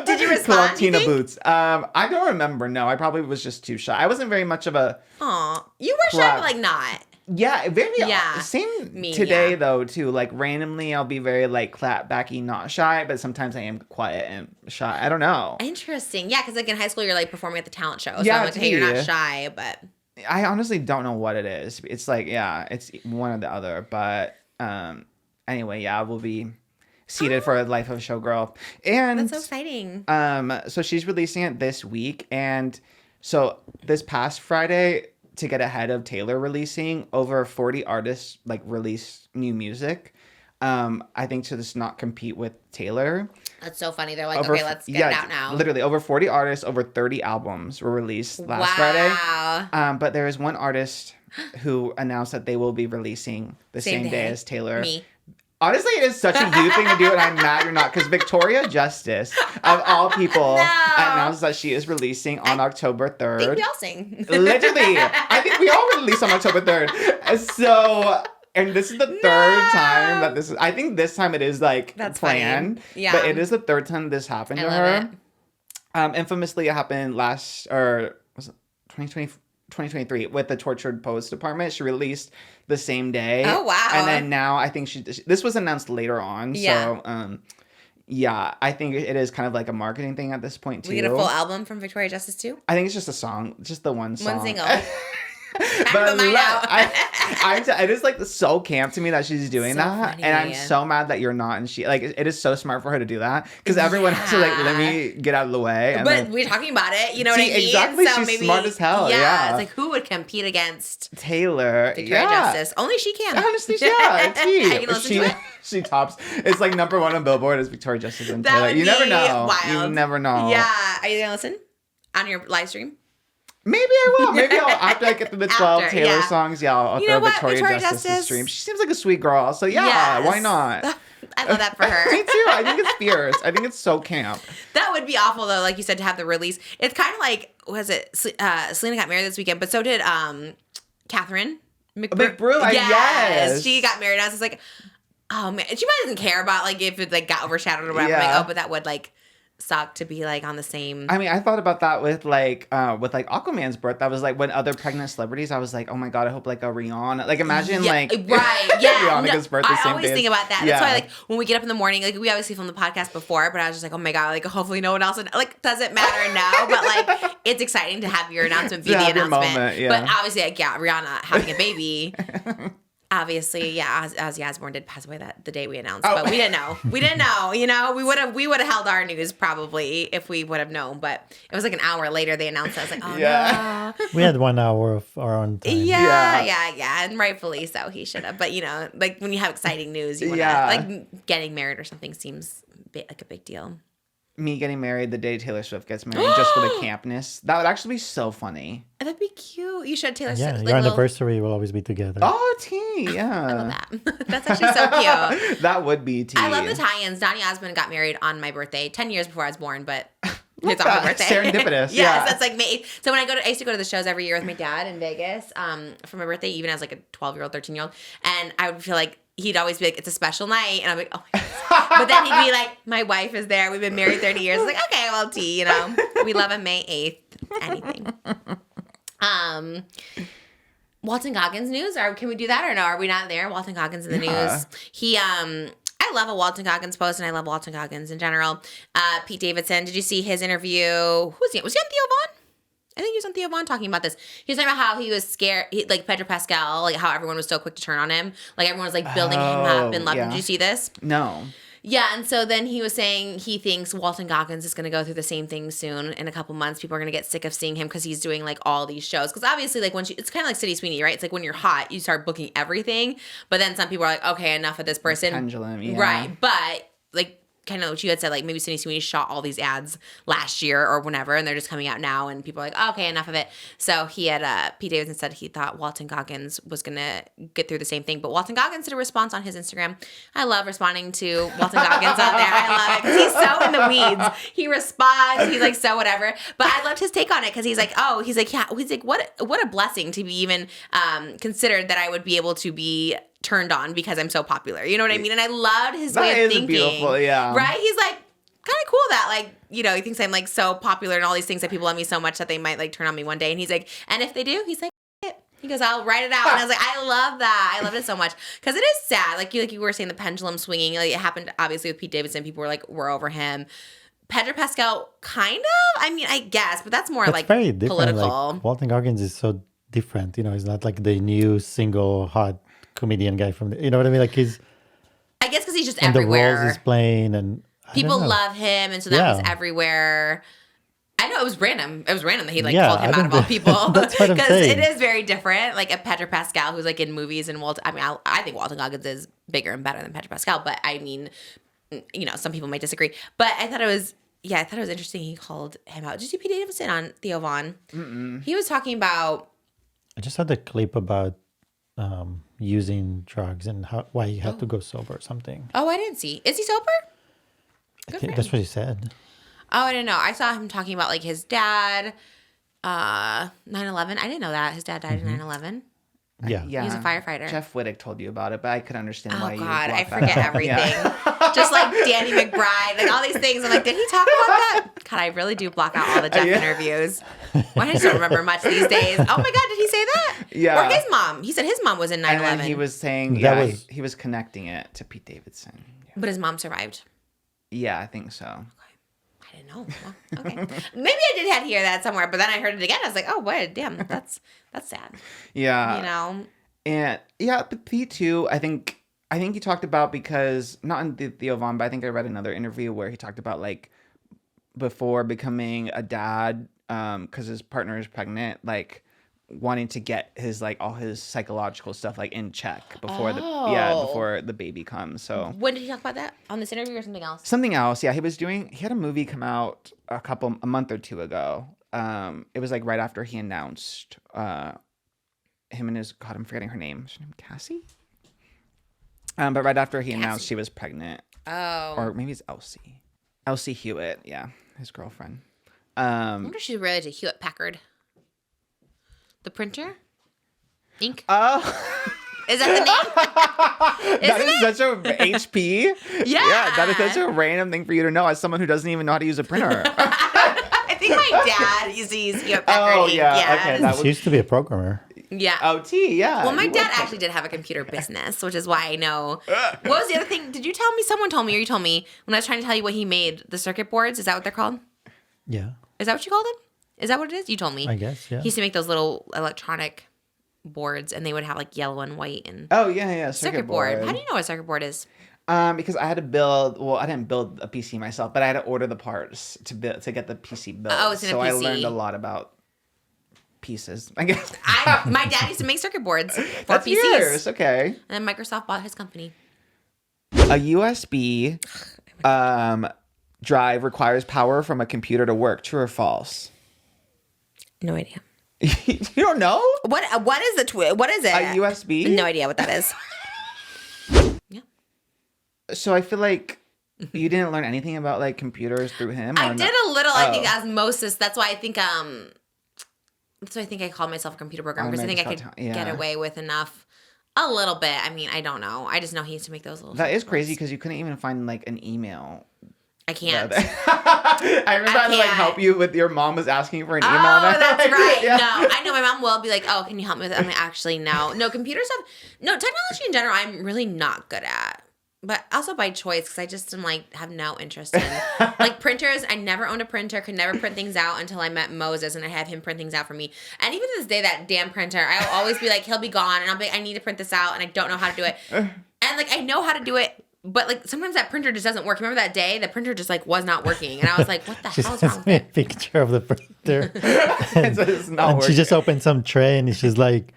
Did you respond? Clocked Tina Boots. I don't remember. No, I probably was just too shy. I wasn't very much of a... Aw. You were shy, but like not. Yeah, very. Yeah. Same Me, today yeah. though too. Like randomly, I'll be very like clap backy, not shy, but sometimes I am quiet and shy. I don't know. Interesting. Yeah, because like in high school, you're like performing at the talent show. So Yeah, I'm like, hey, you're not shy, but I honestly don't know what it is. It's like it's one or the other. But anyway, yeah, we'll be seated for a Life of a Showgirl, and that's so exciting. So she's releasing it this week, and so this past Friday, to get ahead of Taylor releasing, over 40 artists like released new music. I think to just not compete with Taylor. That's so funny. They're like, okay, let's get it out now. Literally over 40 artists, over 30 albums were released last Friday. But there is one artist who announced that they will be releasing the same day as Taylor. Me. Honestly, it is such a you thing to do, and I'm mad you're not, because Victoria Justice, of all people, announced that she is releasing on October 3rd. I think we all sing. Literally. I think we all release on October 3rd. So, and this is the third time that this is, I think this time it is like That's planned. funny. Yeah. But it is the third time this happened to her. It. Infamously, it happened was it 2023 with the Tortured Poets Department. She released the same day. Oh, wow. And then now I think this was announced later on. Yeah. So, yeah, I think it is kind of like a marketing thing at this point too. We get a full album from Victoria Justice too? I think it's just a song, just the one song. One single. But it is like so camp to me that she's doing So that, funny. and I'm so mad that you're not. And she it is so smart for her to do that, because everyone has to like let me get out of the way. And But then, we're talking about it, you know what I mean? exactly, So she's maybe, smart as hell. Yeah, it's like who would compete against Taylor. Victoria Justice? Only she can. Honestly, yeah. I can listen to it. She tops. It's like number one on Billboard is Victoria Justice and That Taylor. would You never be know. wild. You never know. Yeah. Are you gonna listen on your live stream? Maybe I will. Maybe I'll, after I get through the 12 After, Taylor yeah. songs, I'll You throw know what? Victoria, Victoria Justice to Justice. stream. She seems like a sweet girl. So yeah, Yes. why not? I love that for her. Me too. I think it's fierce. I think it's so camp. That would be awful though, like you said, to have the release. It's kind of like, was it Selena got married this weekend, but so did Catherine McBrew, yes. She got married. I was just like, oh man, she probably doesn't care about like if it like got overshadowed or whatever. Yeah. Like, oh, but that would like suck to be like on the same. I mean, I thought about that with Aquaman's birth. That was like when other pregnant celebrities, I was like, oh my God, I hope like a Rihanna. Like imagine right, yeah. Rihanna gives birth the I same always day. think about that. Yeah. That's why like when we get up in the morning, like we obviously filmed the podcast before, but I was just like, oh my God, like hopefully no one else like doesn't matter now. But like it's exciting to have your announcement be To the have your announcement. moment, yeah. But obviously, like Rihanna having a baby. Obviously, yeah, Ozzy Osbourne did pass away the day we announced, but we didn't know. We didn't know, you know. We would have held our news probably if we would have known, but it was like an hour later they announced it. I was like, oh no. We had 1 hour of our own time. Yeah, and rightfully so. He should have, but you know, like when you have exciting news, you want to like getting married or something seems like a big deal. Me getting married the day Taylor Swift gets married just for the campness. That would actually be so funny. That'd be cute. You should Taylor Yeah, Swift. your anniversary will always be together. Oh, tea, yeah. I love that. That's actually so cute. That would be tea. I love the tie-ins. Donny Osmond got married on my birthday, 10 years before I was born, but it's on my birthday. Serendipitous. Yes, yeah. that's like May 8th. So when I used to go to the shows every year with my dad in Vegas for my birthday, even as like a 12-year-old, 13-year-old, and I would feel like he'd always be like, it's a special night. And I'm like, oh my God. But then he'd be like, my wife is there. We've been married 30 years. It's like, okay, well, tea, you know. We love a May 8th. Anything. Walton Goggins news? Or can we do that or no? Are we not there? Walton Goggins in the news. He, I love a Walton Goggins post and I love Walton Goggins in general. Pete Davidson, did you see his interview? Who was he? Was he on Theo Von? I think he was on Theo Von talking about this. He was talking about how he was scared, like Pedro Pascal, like how everyone was so quick to turn on him. Like everyone was like building him up and loving him. Did you see this? No. Yeah, and so then he was saying he thinks Walton Goggins is going to go through the same thing soon. In a couple months, people are going to get sick of seeing him because he's doing like all these shows. Because obviously, like it's kind of like City Sweeney, right? It's like when you're hot, you start booking everything. But then some people are like, okay, enough of this person. Pendulum, yeah. Right, but like kind of what you had said, like maybe City Sweeney shot all these ads last year or whenever, and they're just coming out now, and people are like, oh, okay, enough of it. So he had, Pete Davidson said he thought Walton Goggins was going to get through the same thing, but Walton Goggins did a response on his Instagram. I love responding to Walton Goggins on there. I love it because he's so in the weeds. He responds, he's like, so whatever. But I loved his take on it because he's like, oh, he's like, yeah, he's like, what a blessing to be even considered that I would be able to be turned on because I'm so popular. You know what I mean? And I loved his way of thinking. Beautiful, yeah. Right? He's like, kind of cool that, like, you know, he thinks I'm like so popular and all these things that people love me so much that they might like turn on me one day. And he's like, and if they do, he's like, it. He goes, I'll write it out. And I was like, I love that. I love it so much because it is sad. Like you were saying, the pendulum swinging. Like it happened obviously with Pete Davidson. People were like, we're over him. Pedro Pascal, kind of. I mean, I guess, but that's more like very different. political. Like, Walton Goggins is so different. You know, he's not like the new single hot comedian guy from the, you know what I mean? Like he's, I guess because he's just and everywhere. the roles he's playing, and people love him, and so that was everywhere. I know it was random. It was random that he called him out of all people. That's what I'm saying. It is very different. Like a Pedro Pascal who's like in movies and I mean, I think Walton Goggins is bigger and better than Pedro Pascal, but I mean, you know, some people might disagree. But I thought it was interesting. He called him out. Did you see Pete Davidson on Theo Von? Mm-mm. He was talking about. I just saw the clip about using drugs and why he had to go sober or something. Oh, I didn't see. Is he sober? I think that's what he said. Oh, I didn't know. I saw him talking about like his dad, 9/11. I didn't know that. His dad died in 9/11. Yeah. He was a firefighter. Jeff Wittick told you about it, but I could understand why you Oh, God. I blocked that forget out. everything. Yeah. Just like Danny McBride, like all these things. I'm like, did he talk about that? God, I really do block out all the Jeff interviews. Why I just don't remember much these days. Oh, my God. Did he say that? Yeah. Or his mom. He said his mom was in 9/11. And then he was saying, he was connecting it to Pete Davidson. Yeah. But his mom survived. Yeah, I think so. I didn't know. Well, okay. Maybe I did hear that somewhere, but then I heard it again. I was like, oh, boy, damn, that's sad. Yeah. You know? And yeah, but Pete too, I think he talked about, because not in the Theo Von, but I think I read another interview where he talked about like before becoming a dad, because his partner is pregnant, like wanting to get his like all his psychological stuff like in check before before the baby comes. So when did he talk about that? On this interview or something else? Something else. Yeah, he had a movie come out a month or two ago. it was like right after he announced him and his, God, I'm forgetting her name. Is her name Cassie? But right after he announced she was pregnant. Oh. Or maybe it's Elsie. Elsie Hewitt, yeah, his girlfriend. I wonder if she's related to Hewlett Packard. The printer? Ink? Oh. Is that the name? That is such a HP. Yeah. That is such a random thing for you to know as someone who doesn't even know how to use a printer. I think my dad used to use Hewlett Packard ink. Yeah. Okay, that She used to be a programmer. Yeah. OT, yeah. Well, my dad actually did have a computer business, which is why I know. What was the other thing? Did you tell me? Someone told me, or you told me when I was trying to tell you what he made, the circuit boards. Is that what they're called? Yeah. Is that what you called them? Is that what it is? You told me. I guess, yeah. He used to make those little electronic boards, and they would have like yellow and white and Oh, yeah. circuit board. How do you know what a circuit board is? Because I had to build. Well, I didn't build a PC myself, but I had to order the parts to get the PC built. Oh, it's in a so PC. I learned a lot about pieces, I guess. My dad used to make circuit boards for That's PCs. yours. Okay. And then Microsoft bought his company. A USB drive requires power from a computer to work. True or false? No idea. You don't know? What is what is it? A USB? No idea what that is. Yeah. So I feel like you didn't learn anything about like computers through him. I or did no? a little, I think, osmosis. That's why I think I call myself a computer programmer, because I think I could get away with enough. A little bit. I mean, I don't know. I just know he used to make those little. That is circuit crazy boards. because you couldn't even find like an email. I can't. I remember trying to like help you with your mom was asking for an email. Oh, and that's like, right. yeah. No, I know my mom will be like, "Oh, can you help me with it?" I'm like, actually, no. No, computer stuff. No, technology in general, I'm really not good at. But also by choice, because I just am like, have no interest in. Like printers, I never owned a printer, could never print things out until I met Moses, and I have him print things out for me. And even to this day, that damn printer, I'll always be like, he'll be gone, and I'll be like, I need to print this out, and I don't know how to do it. And like, I know how to do it, but like, sometimes that printer just doesn't work. Remember that day? The printer just like was not working, and I was like, what the She hell is wrong sends with me a it? picture of the printer. It's not And she working. just opened some tray and she's like,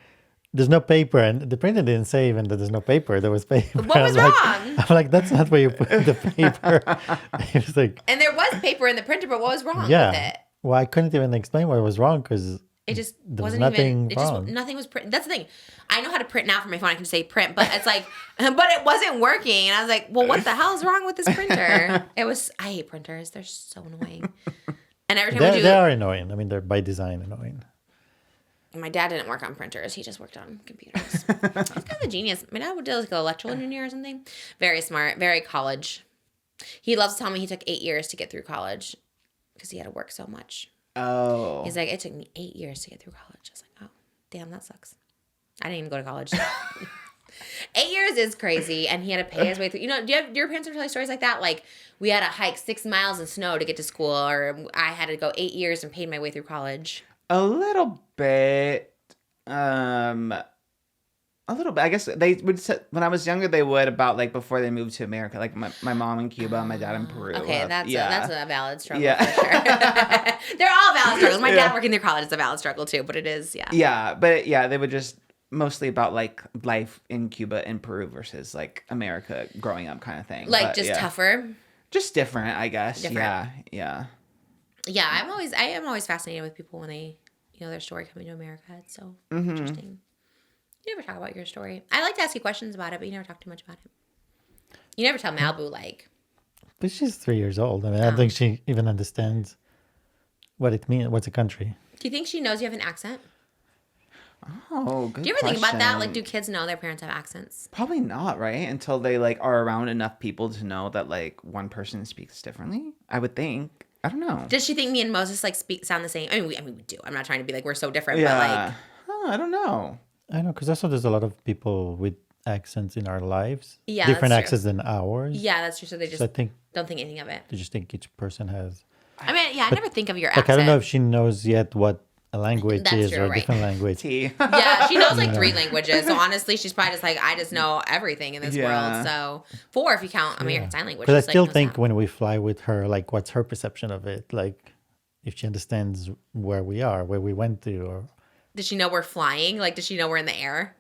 there's no paper. And the printer didn't say even that there's no paper. There was paper. What was I'm wrong? I'm like, that's not where you put the paper. It was like, And there was paper in the printer, but what was wrong with yeah. it? Well, I couldn't even explain what was wrong because It just there was wasn't nothing even. It just wrong. nothing was print. That's the thing. I know how to print now from my phone. I can say print, but it's like, but it wasn't working. And I was like, well, what the hell is wrong with this printer? It was. I hate printers. They're so annoying. And every time we do, they are annoying. I mean, they're by design annoying. my dad didn't work on printers. He just worked on computers. He's kind of a genius. My dad would do like an electrical engineer or something. Very smart. Very college. He loves to tell me he took 8 years to get through college because he had to work so much. Oh. He's like, it took me 8 years to get through college. I was like, oh, damn, that sucks. I didn't even go to college. 8 years is crazy, and he had to pay his way through. You know, do your parents ever tell you stories like that? Like, we had to hike 6 miles in snow to get to school, or I had to go 8 years and paid my way through college. A little bit. A little bit. I guess they would say, when I was younger, they would about like before they moved to America. Like my mom in Cuba, my dad in Peru. Okay, that's a valid struggle Yeah. for sure. They're all valid struggles. My dad working through college is a valid struggle too, but it is, yeah. Yeah, but yeah, they would just mostly about like life in Cuba and Peru versus like America growing up kind of thing. Like But, just yeah. tougher. Just different, I guess. Different. Yeah. Yeah, I am always fascinated with people when they, their story coming to America. It's so interesting. You never talk about your story. I like to ask you questions about it, but you never talk too much about it. You never tell Malibu like. But she's 3 years old. I mean, I don't think she even understands what it means. What's a country? Do you think she knows you have an accent? Oh, good Do you ever think about that? question. Like, do kids know their parents have accents? Probably not, right? Until they like are around enough people to know that like one person speaks differently. I would think. I don't know. Does she think me and Moses like sound the same? I mean, we do. I'm not trying to be like we're so different, Yeah. but like. Oh, I don't know. I know, because also there's a lot of people with accents in our lives. Yeah, Different that's true. accents than ours. Yeah, that's true. So they just So I think don't think anything of it. they just think each person has. I mean, yeah, I never think of your Like, accent. I don't know if she knows yet what a language That's is true, or a right. different language. T. Yeah, she knows like 3 languages. So honestly, she's probably just like, I just know everything in this Yeah. world. So 4 if you count American Sign Language. Because I Just, like, still knows think that. when we fly with her, like, what's her perception of it? Like, if she understands where we are, where we went to, or Does she know we're flying? Like, does she know we're in the air?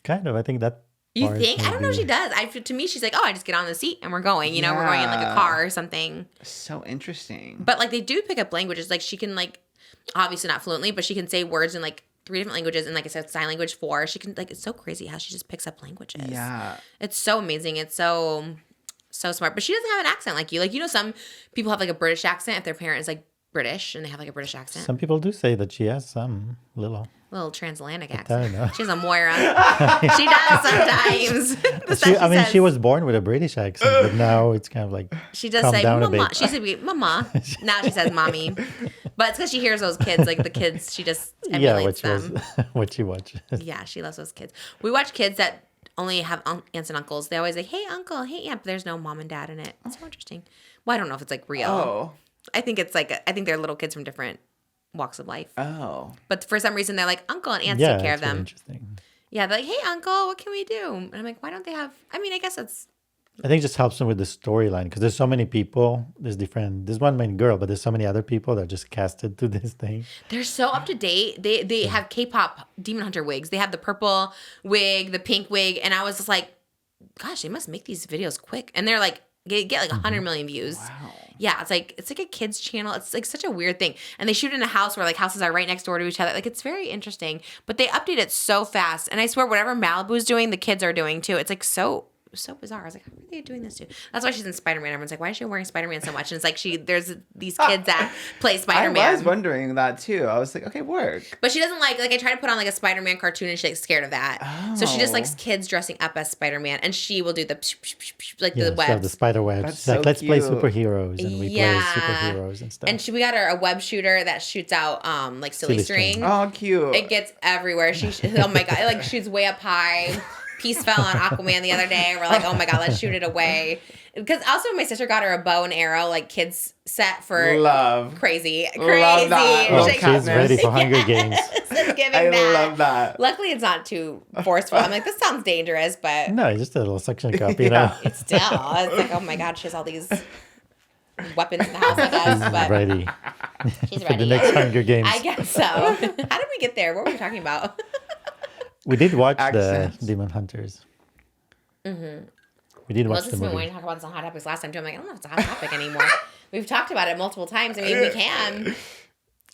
kind of. I think that. You part think? I don't know if she maybe- does. To me, she's like, oh, I just get on the seat and we're going. You know, we're going in like a Yeah. car or something. So interesting. But like they do pick up languages. Like she can like, obviously not fluently, but she can say words in like 3 different languages, and like I said, sign language 4. She can, like, it's so crazy how she just picks up languages. Yeah. It's so amazing. It's so smart. But she doesn't have an accent like you. Like, you know, some people have like a British accent if their parent is like British and they have like a British accent. Some people do say that she has some little transatlantic I accent. don't know. She has a Moira. She does sometimes. That's what I mean, says. she was born with a British accent, but now it's kind of like She does calmed say down a mama. bit. She used to be mama. Now she says mommy. But it's because she hears those kids, like the kids, she just emulates them. What she watches. Yeah, she loves those kids. We watch kids that only have aunts and uncles. They always like, hey uncle, hey aunt, but there's no mom and dad in it. It's so interesting. Well, I don't know if it's like real. Oh. I think it's like, I think they're little kids from different walks of life. Oh. But for some reason, they're like, uncle and aunts Yeah, take care of that's really them. interesting. Yeah, they're like, hey uncle, what can we do? And I'm like, why don't they have, I mean, I guess it's, I think it just helps them with the storyline because there's so many people. There's one main girl, but there's so many other people that are just casted to this thing. they're so up to date. They have K-pop Demon Hunter wigs. They have the purple wig, the pink wig. And I was just like, gosh, they must make these videos quick. And they're like, get like 100 million views. Wow. Yeah, it's like a kid's channel. It's like such a weird thing. And they shoot in a house where like houses are right next door to each other. Like it's very interesting. But they update it so fast. And I swear whatever Malibu's doing, the kids are doing too. It's like so bizarre. I was like, how are they doing this too? That's why she's in Spider-Man. Everyone's like, why is she wearing Spider-Man so much? And it's like there's these kids that play Spider-Man. I was wondering that too. I was like, okay, work. But she doesn't like I try to put on like a Spider-Man cartoon and she's like scared of that. So she just Oh. likes kids dressing up as Spider-Man and she will do the like Yeah, the so webs. the spider webs. That's It's like, so let's play cute. superheroes, and we Yeah. play superheroes and stuff. And we got her a web shooter that shoots out like silly Silly string. string. Oh, cute. It gets everywhere. Oh my god, it like shoots way up high. Piece fell on Aquaman the other day. We're like, oh my god, let's shoot it away. Because also my sister got her a bow and arrow like kids set for Love. crazy. Love that. oh, She's she's like, ready for Hunger Games. it's giving I that. love that. Luckily, it's not too forceful. I'm like, this sounds dangerous, but No, it's just a little suction cup, you know. it's still. It's like, oh my god, she has all these weapons in the house, I guess. But Ready she's for ready. the next Hunger Games. I guess so. How did we get there? What were we talking about? We did watch Accents. the Demon Hunters. Mm-hmm. We did Well, watch this the is when movie. we talked about this on Hot Topics last time too. I'm like, I don't know if it's a hot topic anymore. We've talked about it multiple times. I mean, we can.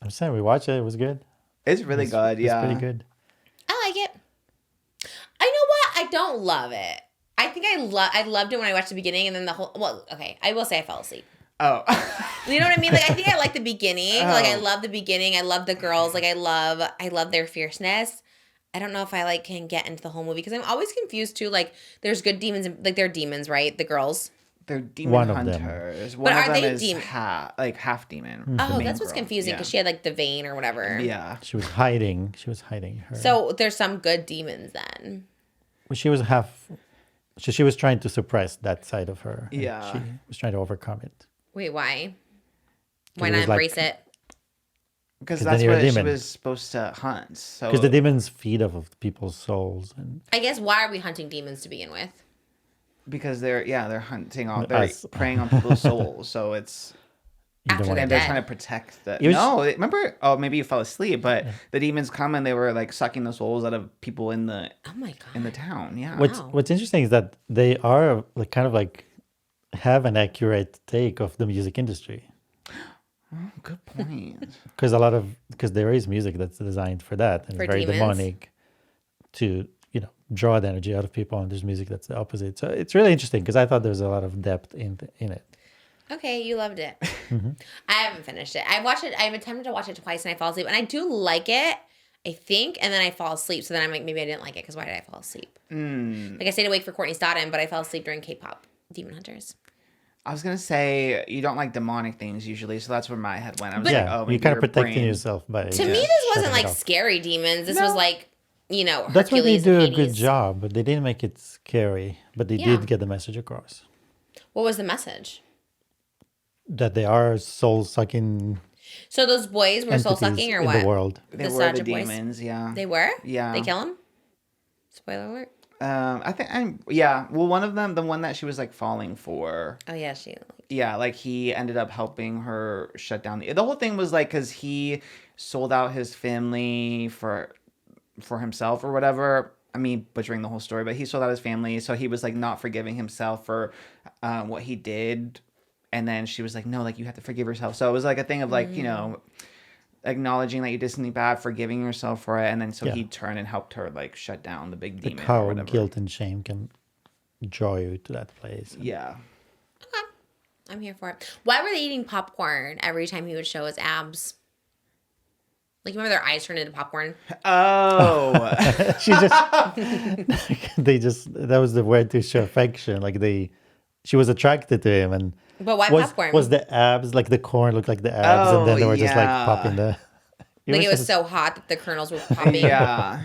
I'm saying we watched it. It was good. It's really good. Yeah. It's pretty good. I like it. I know what? I don't love it. I think I loved it when I watched the beginning and then the whole. Well, okay, I will say I fell asleep. Oh. You know what I mean? Like I think I like the beginning. Like I Oh. love the beginning. I love the girls. Like I love their fierceness. I don't know if I can get into the whole movie because I'm always confused too. Like there's good demons, and like they're demons, right? The girls. They're demon One of them. hunters. But One are of them they is demon- half demon. Mm-hmm. the Oh, main that's what's girl. confusing because Yeah. she had like the vein or whatever. Yeah. She was hiding. Her. So there's some good demons then. Well, she was half. She was trying to suppress that side of her. and Yeah. She was trying to overcome it. Wait, why? Why it not was like- embrace it? Because 'Cause that's then you're a what she demon. was supposed to hunt. So Because the demons feed off of people's souls, and I guess why are we hunting demons to begin with? because they're hunting on they're Us. preying on people's souls. So it's you After don't want they're and to. they're dead. trying to protect the. It was- No, remember? Oh, maybe you fell asleep. But the demons come and they were like sucking the souls out of people in the Oh my god. town. Yeah. Wow. What's interesting is that they are like kind of like have an accurate take of the music industry. Good point. Because there is music that's designed for that and For it's very demons. demonic to draw the energy out of people, and there's music that's the opposite. So it's really interesting because I thought there's a lot of depth in it. Okay, you loved it. Mm-hmm. I haven't finished it. I watched it. I've attempted to watch it twice and I fall asleep. And I do like it, I think, and then I fall asleep. So then I'm like, maybe I didn't like it because why did I fall asleep? Like I stayed awake for COURTNEY STODDEN, but I fell asleep during K-pop Demon Hunters. I was gonna say you don't like demonic things usually, so that's where my head went. I was But- like, Yeah, oh, maybe you're kind your of protecting brain- yourself by. To me, this wasn't shutting like it off. scary demons. This No. was like, That's why they Hercules do and a good Hades. job, but they didn't make it scary. But they Yeah. did get the message across What was the message? that they are soul sucking So those boys were soul entities sucking or in what? the world. They The were the Saja boys? demons, yeah. They were? Yeah. They kill him? Spoiler alert. I think yeah. Well, one of them, the one that she was like falling for. Oh yeah, she. Yeah, like he ended up helping her shut down the whole thing was like because he sold out his family for himself or whatever. I mean, butchering the whole story, but he sold out his family, so he was like not forgiving himself for what he did. And then she was like, "No, like you have to forgive yourself." So it was like a thing of like acknowledging that you did something bad, forgiving yourself for it, and then so Yeah. he turned and helped her like shut down the big demon. Like or how whatever. guilt and shame can draw you to that place. Yeah. I'm here for it. Why were they eating popcorn every time he would show his abs? Like, remember their eyes turned into popcorn? Oh. She just, that was the way to show affection. Like she was attracted to him, and But why popcorn? was the abs, like the corn looked like the abs, and then they were just like yeah. popping the. Like, it was so hot that the kernels were popping. Yeah.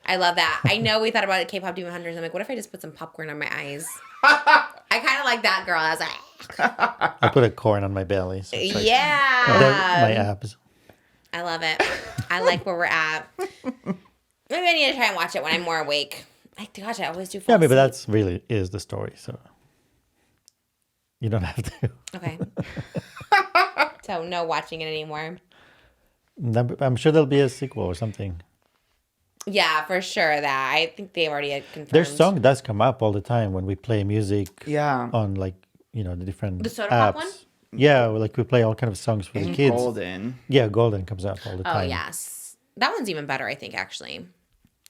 I love that. I know we thought about it, K-pop Demon Hunters. I'm like, what if I just put some popcorn on my eyes? I kind of like that girl. I was like, I put a corn on my belly. So it's like, yeah. my abs. I love it. I like where we're at. Maybe I need to try and watch it when I'm more awake. Gosh, I always do fall Yeah, but asleep. that's really is the story. So you don't have to. Okay. So no watching it anymore. I'm sure there'll be a sequel or something. Yeah, for sure. That I think they already had confirmed. Their song does come up all the time when we play music. Yeah. On like the different The Soda apps. Pop one? Yeah, like we play all kind of songs for the kids. Golden. Yeah, Golden comes up all the Oh time. yes, that one's even better. I think actually,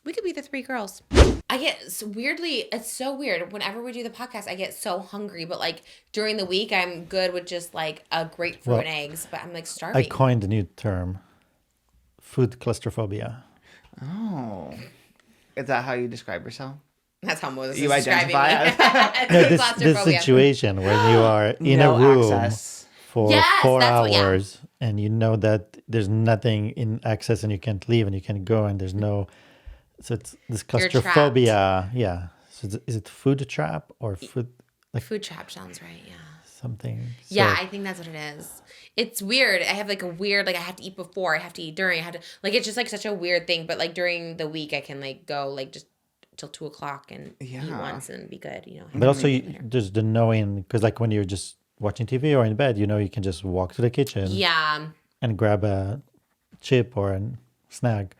we could be the three girls. I get weirdly. It's so weird. Whenever we do the podcast, I get so hungry. But like during the week, I'm good with just like a grapefruit Well, and eggs. But I'm like I starving. coined a new term, food claustrophobia. Oh. Is that how you describe yourself? That's how Moses You is describing identify me. No, this Claustrophobia. situation when you are in No a room access. for Yes, 4 that's what- yeah. hours and you know that there's nothing in access and you can't leave and you can't go and there's no. So it's this You're trapped. claustrophobia. Yeah. So is it food trap or food Food trap sounds right. Yeah. something? Yeah, So- I think that's what it is. It's weird. I have like a weird, like I have to eat before, I have to eat during, I have to, like it's just like such a weird thing. But like during the week, I can like go like just till 2:00 and eat Yeah. once and be good, you know. But also, there's the knowing, because like when you're just watching TV or in bed, you can just walk to the kitchen Yeah. and grab a chip or a snack.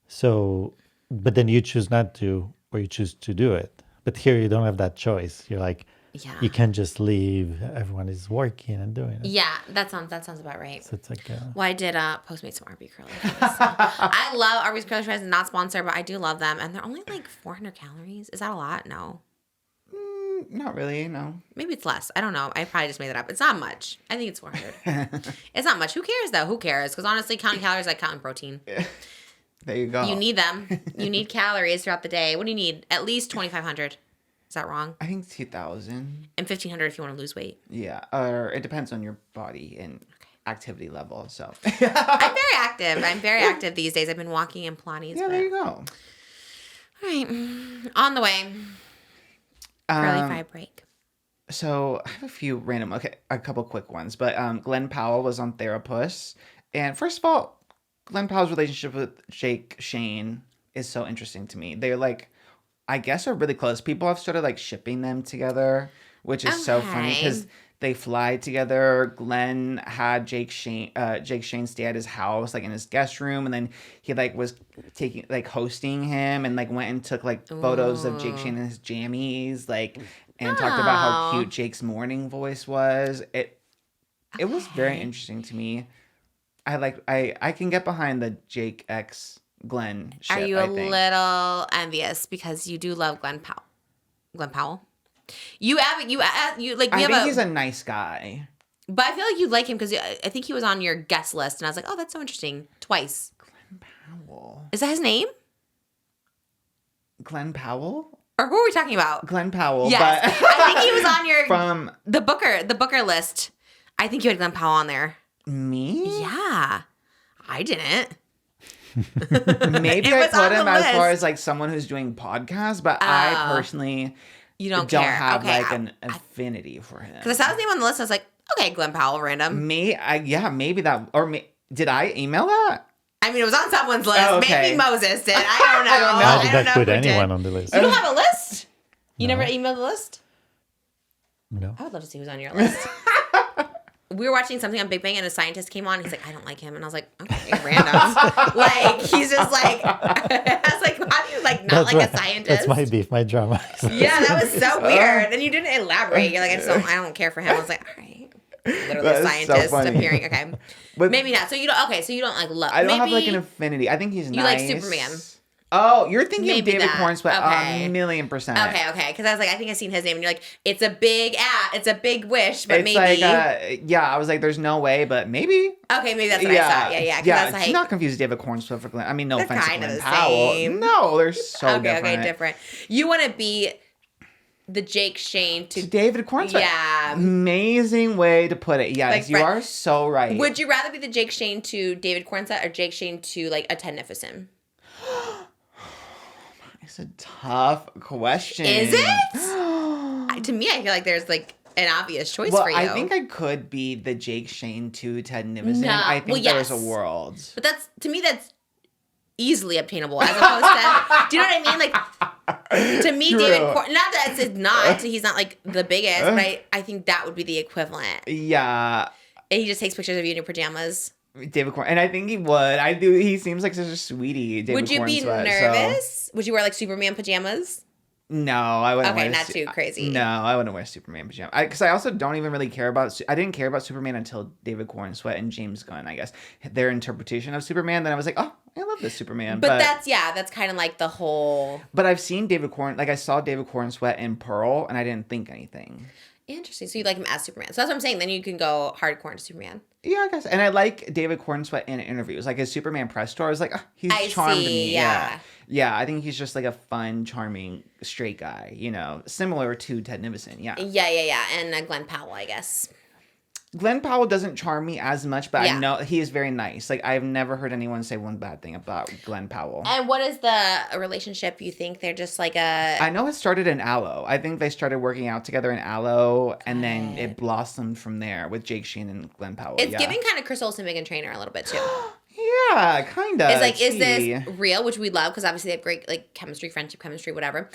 So, but then you choose not to, or you choose to do it. But here you don't have that choice. You're like, Yeah. you can't just leave. Everyone is working and doing it. Yeah, that sounds about right. So it's like, Well, I did Postmate some Arby's curly fries. So. I love Arby's curly fries. Not sponsored, but I do love them, and they're only like 400 calories. Is that a lot? No, Not really, no. maybe it's less. I don't know. I probably just made that up. It's not much. I think it's 400. It's not much. Who cares though? Who cares? Because honestly, counting calories like counting protein. There you go. You need them. You need calories throughout the day. What do you need? At least 2,500. Is that wrong? I think 2,000. And 1,500 if you want to lose weight. Yeah, or it depends on your body and activity level. So I'm very active. I'm very active these days. I've been walking and Pilates. yeah, but... there you go. All right. On the way. Curly fry break. So I have a couple quick ones. But Glen Powell was on Therapist, and first of all, Glen Powell's relationship with Jake Shane is so interesting to me. They're like, I guess, are really close. People have started like shipping them together, which is so funny Okay. because they fly together. Glenn had Jake Shane stay at his house, like in his guest room, and then he like was hosting him, and like went and took like photos of Jake Shane in his jammies, like, and talked about how Oh. cute Jake's morning voice was. It was very interesting to me. I can get behind the Jake X Glenn ship. Are you I a think. little envious because you do love Glen Powell? Glen Powell? You have He's a nice guy. but I feel like you like him because I think he was on your guest list, and I was like, oh, that's so interesting. Twice. Powell. Is that his name? Glen Powell? Or who are we talking about? Glen Powell. Yes, But I think he was on your from the Booker list. I think you had Glen Powell on there. me? Yeah, I didn't. Maybe It I was on put him the as far list. as like someone who's doing podcasts, but I personally You don't don't care. have Okay, like an affinity for him. because I saw his name on the list. I was like, okay, Glen Powell, random. Maybe that, or did I email that? I mean, it was on someone's list. Oh, okay. Maybe Moses did. I don't know. I don't know. How did that put who anyone did. on the list? You don't have a list? You No. never emailed the list? No. I would love to see who's on your list. We were watching something on Big Bang and a scientist came on. He's like, I don't like him. And I was like, okay, random. Like, he's just like, I was like, how do you like not like a scientist? That's my beef, my drama. Yeah, that was so weird. And you didn't elaborate. You're like, I don't care for him. I was like, all right. Literally a That is so scientist funny. appearing. Okay. But Maybe not. So you don't, okay, so you don't like love. I don't have like maybe an affinity. I think he's you like nice. Superman. Oh, you're thinking Maybe of David that. Cornsweet. Okay. 1,000,000%. Okay. Because I was like, I think I've seen his name, and you're like, it's a big it's a big wish, but It's maybe. like, yeah, I was like, there's no way, but maybe. Okay, maybe that's what I thought. Yeah. 'Cause I was do like, not confuse David Cornsweet for Glenn. I mean, no They're offense to kinda Glenn the Powell. same. No, they're so okay, different. different. You want to be the Jake Shane To to. David Cornsweet. Yeah. Amazing way to put it. Yes, Like you Fred- are so right. Would you rather be the Jake Shane to David Cornsett or Jake Shane to like a Ted Nicholson? It's a tough question. Is it? To me, I feel like there's like an obvious choice Well, for you. I think I could be the Jake Shane to Ted Nicholson. No. I think Well, there's a yes. world. But that's, to me, that's easily obtainable as opposed to, do you know what I mean? Like, to me, True. David not that it's not, he's not like the biggest, but I think that would be the equivalent. Yeah. And he just takes pictures of you in your pajamas. David Corn, and I think he would. I do. He seems like such a sweetie. David Would you be Cornsweet, nervous? Would you wear like Superman pajamas? No, I wouldn't. Okay, wear not too crazy. No, I wouldn't wear Superman pajamas. Because I also don't even really care about. I didn't care about Superman until David Cornsweet and James Gunn. I guess their interpretation of Superman. Then I was like, oh, I love this Superman. But that's kind of like the whole. But I've seen David I saw David Cornsweet in Pearl, and I didn't think anything. Interesting. So you like him as Superman. So that's what I'm saying. Then you can go hardcore into Superman. Yeah, I guess. And I like David Cornsweet in interviews. Like his Superman press tour, I was like, oh, he's I charmed see, me. yeah. Yeah, I think he's just like a fun, charming, straight guy, you know, similar to Ted Nicholson. Yeah. Yeah. And Glenn Powell, I guess. Glenn Powell doesn't charm me as much, but Yeah. I know he is very nice. Like, I've never heard anyone say one bad thing about Glenn Powell. And what is the relationship you think? They're just like a. I know it started in Aloe. I think they started working out together in Aloe, and then it blossomed from there with Jake Sheen and Glenn Powell. It's yeah. giving kind of Chris Olsen, Megan Trainor a little bit too. Yeah, kind of. It's like, is this real? Which we love because obviously they have great like chemistry, friendship chemistry, whatever.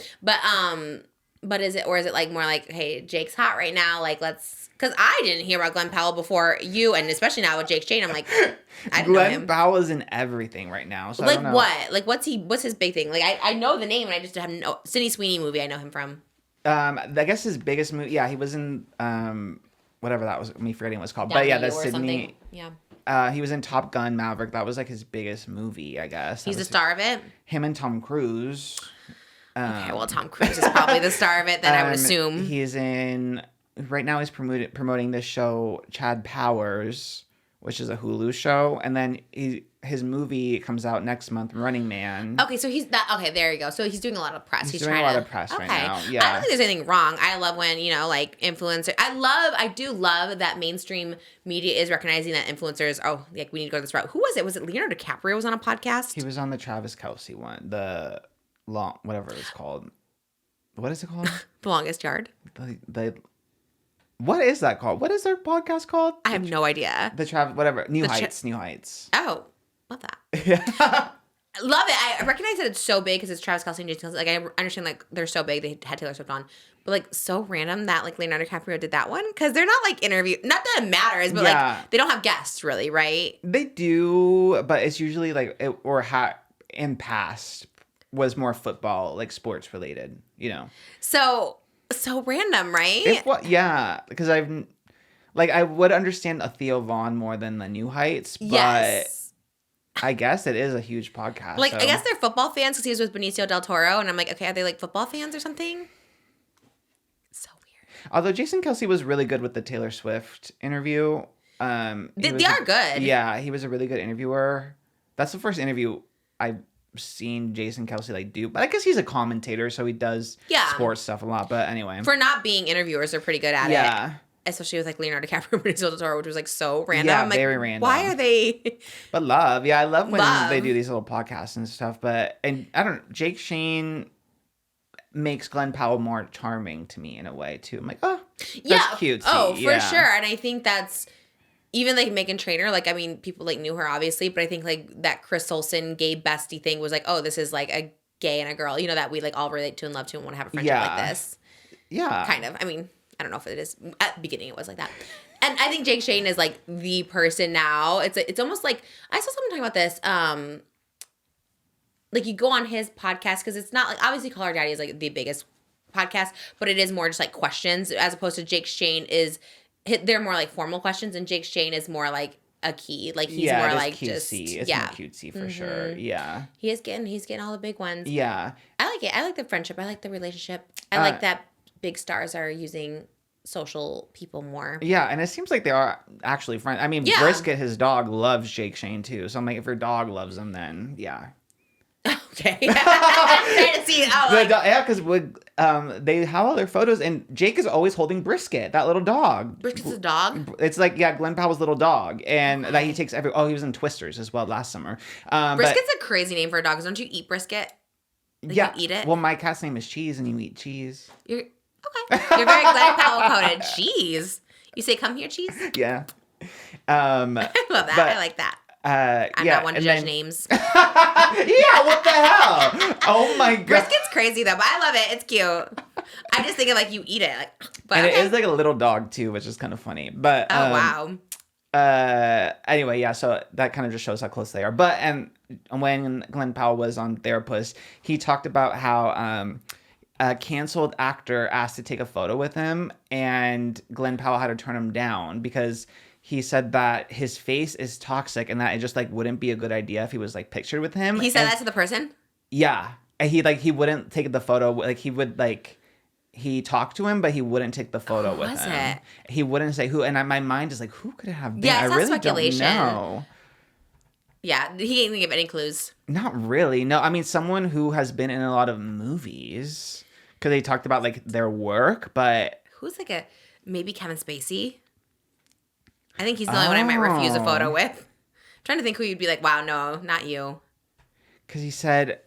But is it, or is it like more like, hey, Jake's hot right now, like let's. Because I didn't hear about Glenn Powell before you, and especially now with Jake Shane, I'm like, I didn't know him. Glenn Powell is in everything right now. So I Like don't know. what? Like what's his big thing? Like I know the name, and I just have no Sydney Sweeney movie. I know him from. I guess his biggest movie. Yeah, he was in whatever that was. Me forgetting what it's called. Down But yeah, to You that's or Sydney. something. Yeah, He was in Top Gun Maverick. That was like his biggest movie, I guess. he's That the was star of it. Him and Tom Cruise. Okay, well, Tom Cruise is probably the star of it. Then I would assume. He's in. Right now, he's promoting this show, Chad Powers, which is a Hulu show, and then his movie comes out next month, Running Man. Okay, so he's that. Okay, there you go. So he's doing a lot of press. He's doing a lot of press right now, yeah. I don't think there's anything wrong. I love when like influencer. I do love that mainstream media is recognizing that influencers. Oh, like we need to go this route. Who was it? Was it Leonardo DiCaprio was on a podcast? He was on the Travis Kelce one, the long whatever it's called. What is it called? The Longest Yard. the What is that called? What is their podcast called? I have no idea. The Travis whatever New The Heights. New Heights. Oh, love that. Yeah. Love it. I recognize that it's so big because it's Travis Kelce and Jason Kelce. Like, I understand, like, they're so big. They had Taylor Swift on. But, like, so random that, like, Leonardo DiCaprio did that one. Because they're not, like, not that it matters, but, Yeah. like, they don't have guests, really, right? They do, but it's usually like in past was more football, like sports related, you know. So random, right? Yeah, because I would understand a Theo Vaughn more than the New Heights, but Yes. I guess it is a huge podcast. Like, so. I guess they're football fans because he was with Benicio del Toro. And I'm like, okay, are they, like, football fans or something? So weird. Although Jason Kelce was really good with the Taylor Swift interview. They are good. Yeah, he was a really good interviewer. That's the first interview I've seen Jason Kelce like do. But I guess he's a commentator, so he does sports stuff a lot. But anyway. For not being interviewers, they're pretty good at it. Yeah. Especially with, like, Leonardo DiCaprio and Benicio del Toro, which was, like, so random. Yeah, I'm like, very random. why are they... But love. Yeah, I love when Love. they do these little podcasts and stuff. And I don't know, Jake Shane makes Glenn Powell more charming to me in a way, too. I'm like, oh, that's cute. Oh, for sure. And I think that's... Even, like, Megan Trainor, like, I mean, people, like, knew her, obviously. But I think, like, that Chris Olsen gay bestie thing was, like, oh, this is, like, a gay and a girl, you know, that we, like, all relate to and love to and want to have a friendship like this. Yeah. Kind of. I mean... I don't know if it is. At the beginning, it was like that. And I think Jake Shane is, like, the person now. It's almost like, I saw someone talking about this. Like, you go on his podcast, because it's not, like, obviously Call Her Daddy is, like, the biggest podcast, but it is more just, like, questions, as opposed to Jake Shane is they're more like formal questions, and Jake Shane is more like a key. Like he's more just like cutesy. just It's yeah. more cutesy for sure. Yeah. He's getting all the big ones. Yeah. I like it. I like the friendship. I like the relationship. I like that big stars are using social people more. Yeah, and it seems like they are actually friends. I mean, Brisket, his dog, loves Jake Shane too. So I'm like, if your dog loves him, then yeah. Okay. Trying to see how like, yeah, because they have all their photos, and Jake is always holding Brisket, that little dog. Brisket's a dog? It's like, yeah, Glen Powell's little dog, and that he takes every. Oh, he was in Twisters as well last summer. Brisket's a crazy name for a dog. 'Cause don't you eat brisket? Like yeah, you eat it. Well, my cat's name is Cheese, and you eat cheese. You're okay. You're very Glen Powell coded. Cheese. You say, "Come here, cheese." Yeah. I love that. I like that. I'm not one to judge names. Yeah, what the hell? Oh my god. Brisket's crazy though, but I love it. It's cute. I just think of like you eat it. Like, but and okay. it is like a little dog too, which is kind of funny. But oh wow. Anyway, yeah, so that kind of just shows how close they are. But and when Glen Powell was on Therapist, he talked about how a canceled actor asked to take a photo with him, and Glen Powell had to turn him down because he said that his face is toxic and that it just like wouldn't be a good idea if he was like pictured with him. He said that to the person? Yeah. And he wouldn't take the photo. Like he would like, he talked to him, but he wouldn't take the photo with him. It? He wouldn't say who. And my mind is like, who could it have been? Yeah, it's I not really speculation. don't know. Yeah, he didn't give any clues. Not really. No, I mean, someone who has been in a lot of movies because they talked about like their work, but. Who's like maybe Kevin Spacey? I think he's the only one I might refuse a photo with. I'm trying to think who you'd be like, wow, no, not you. Because he said,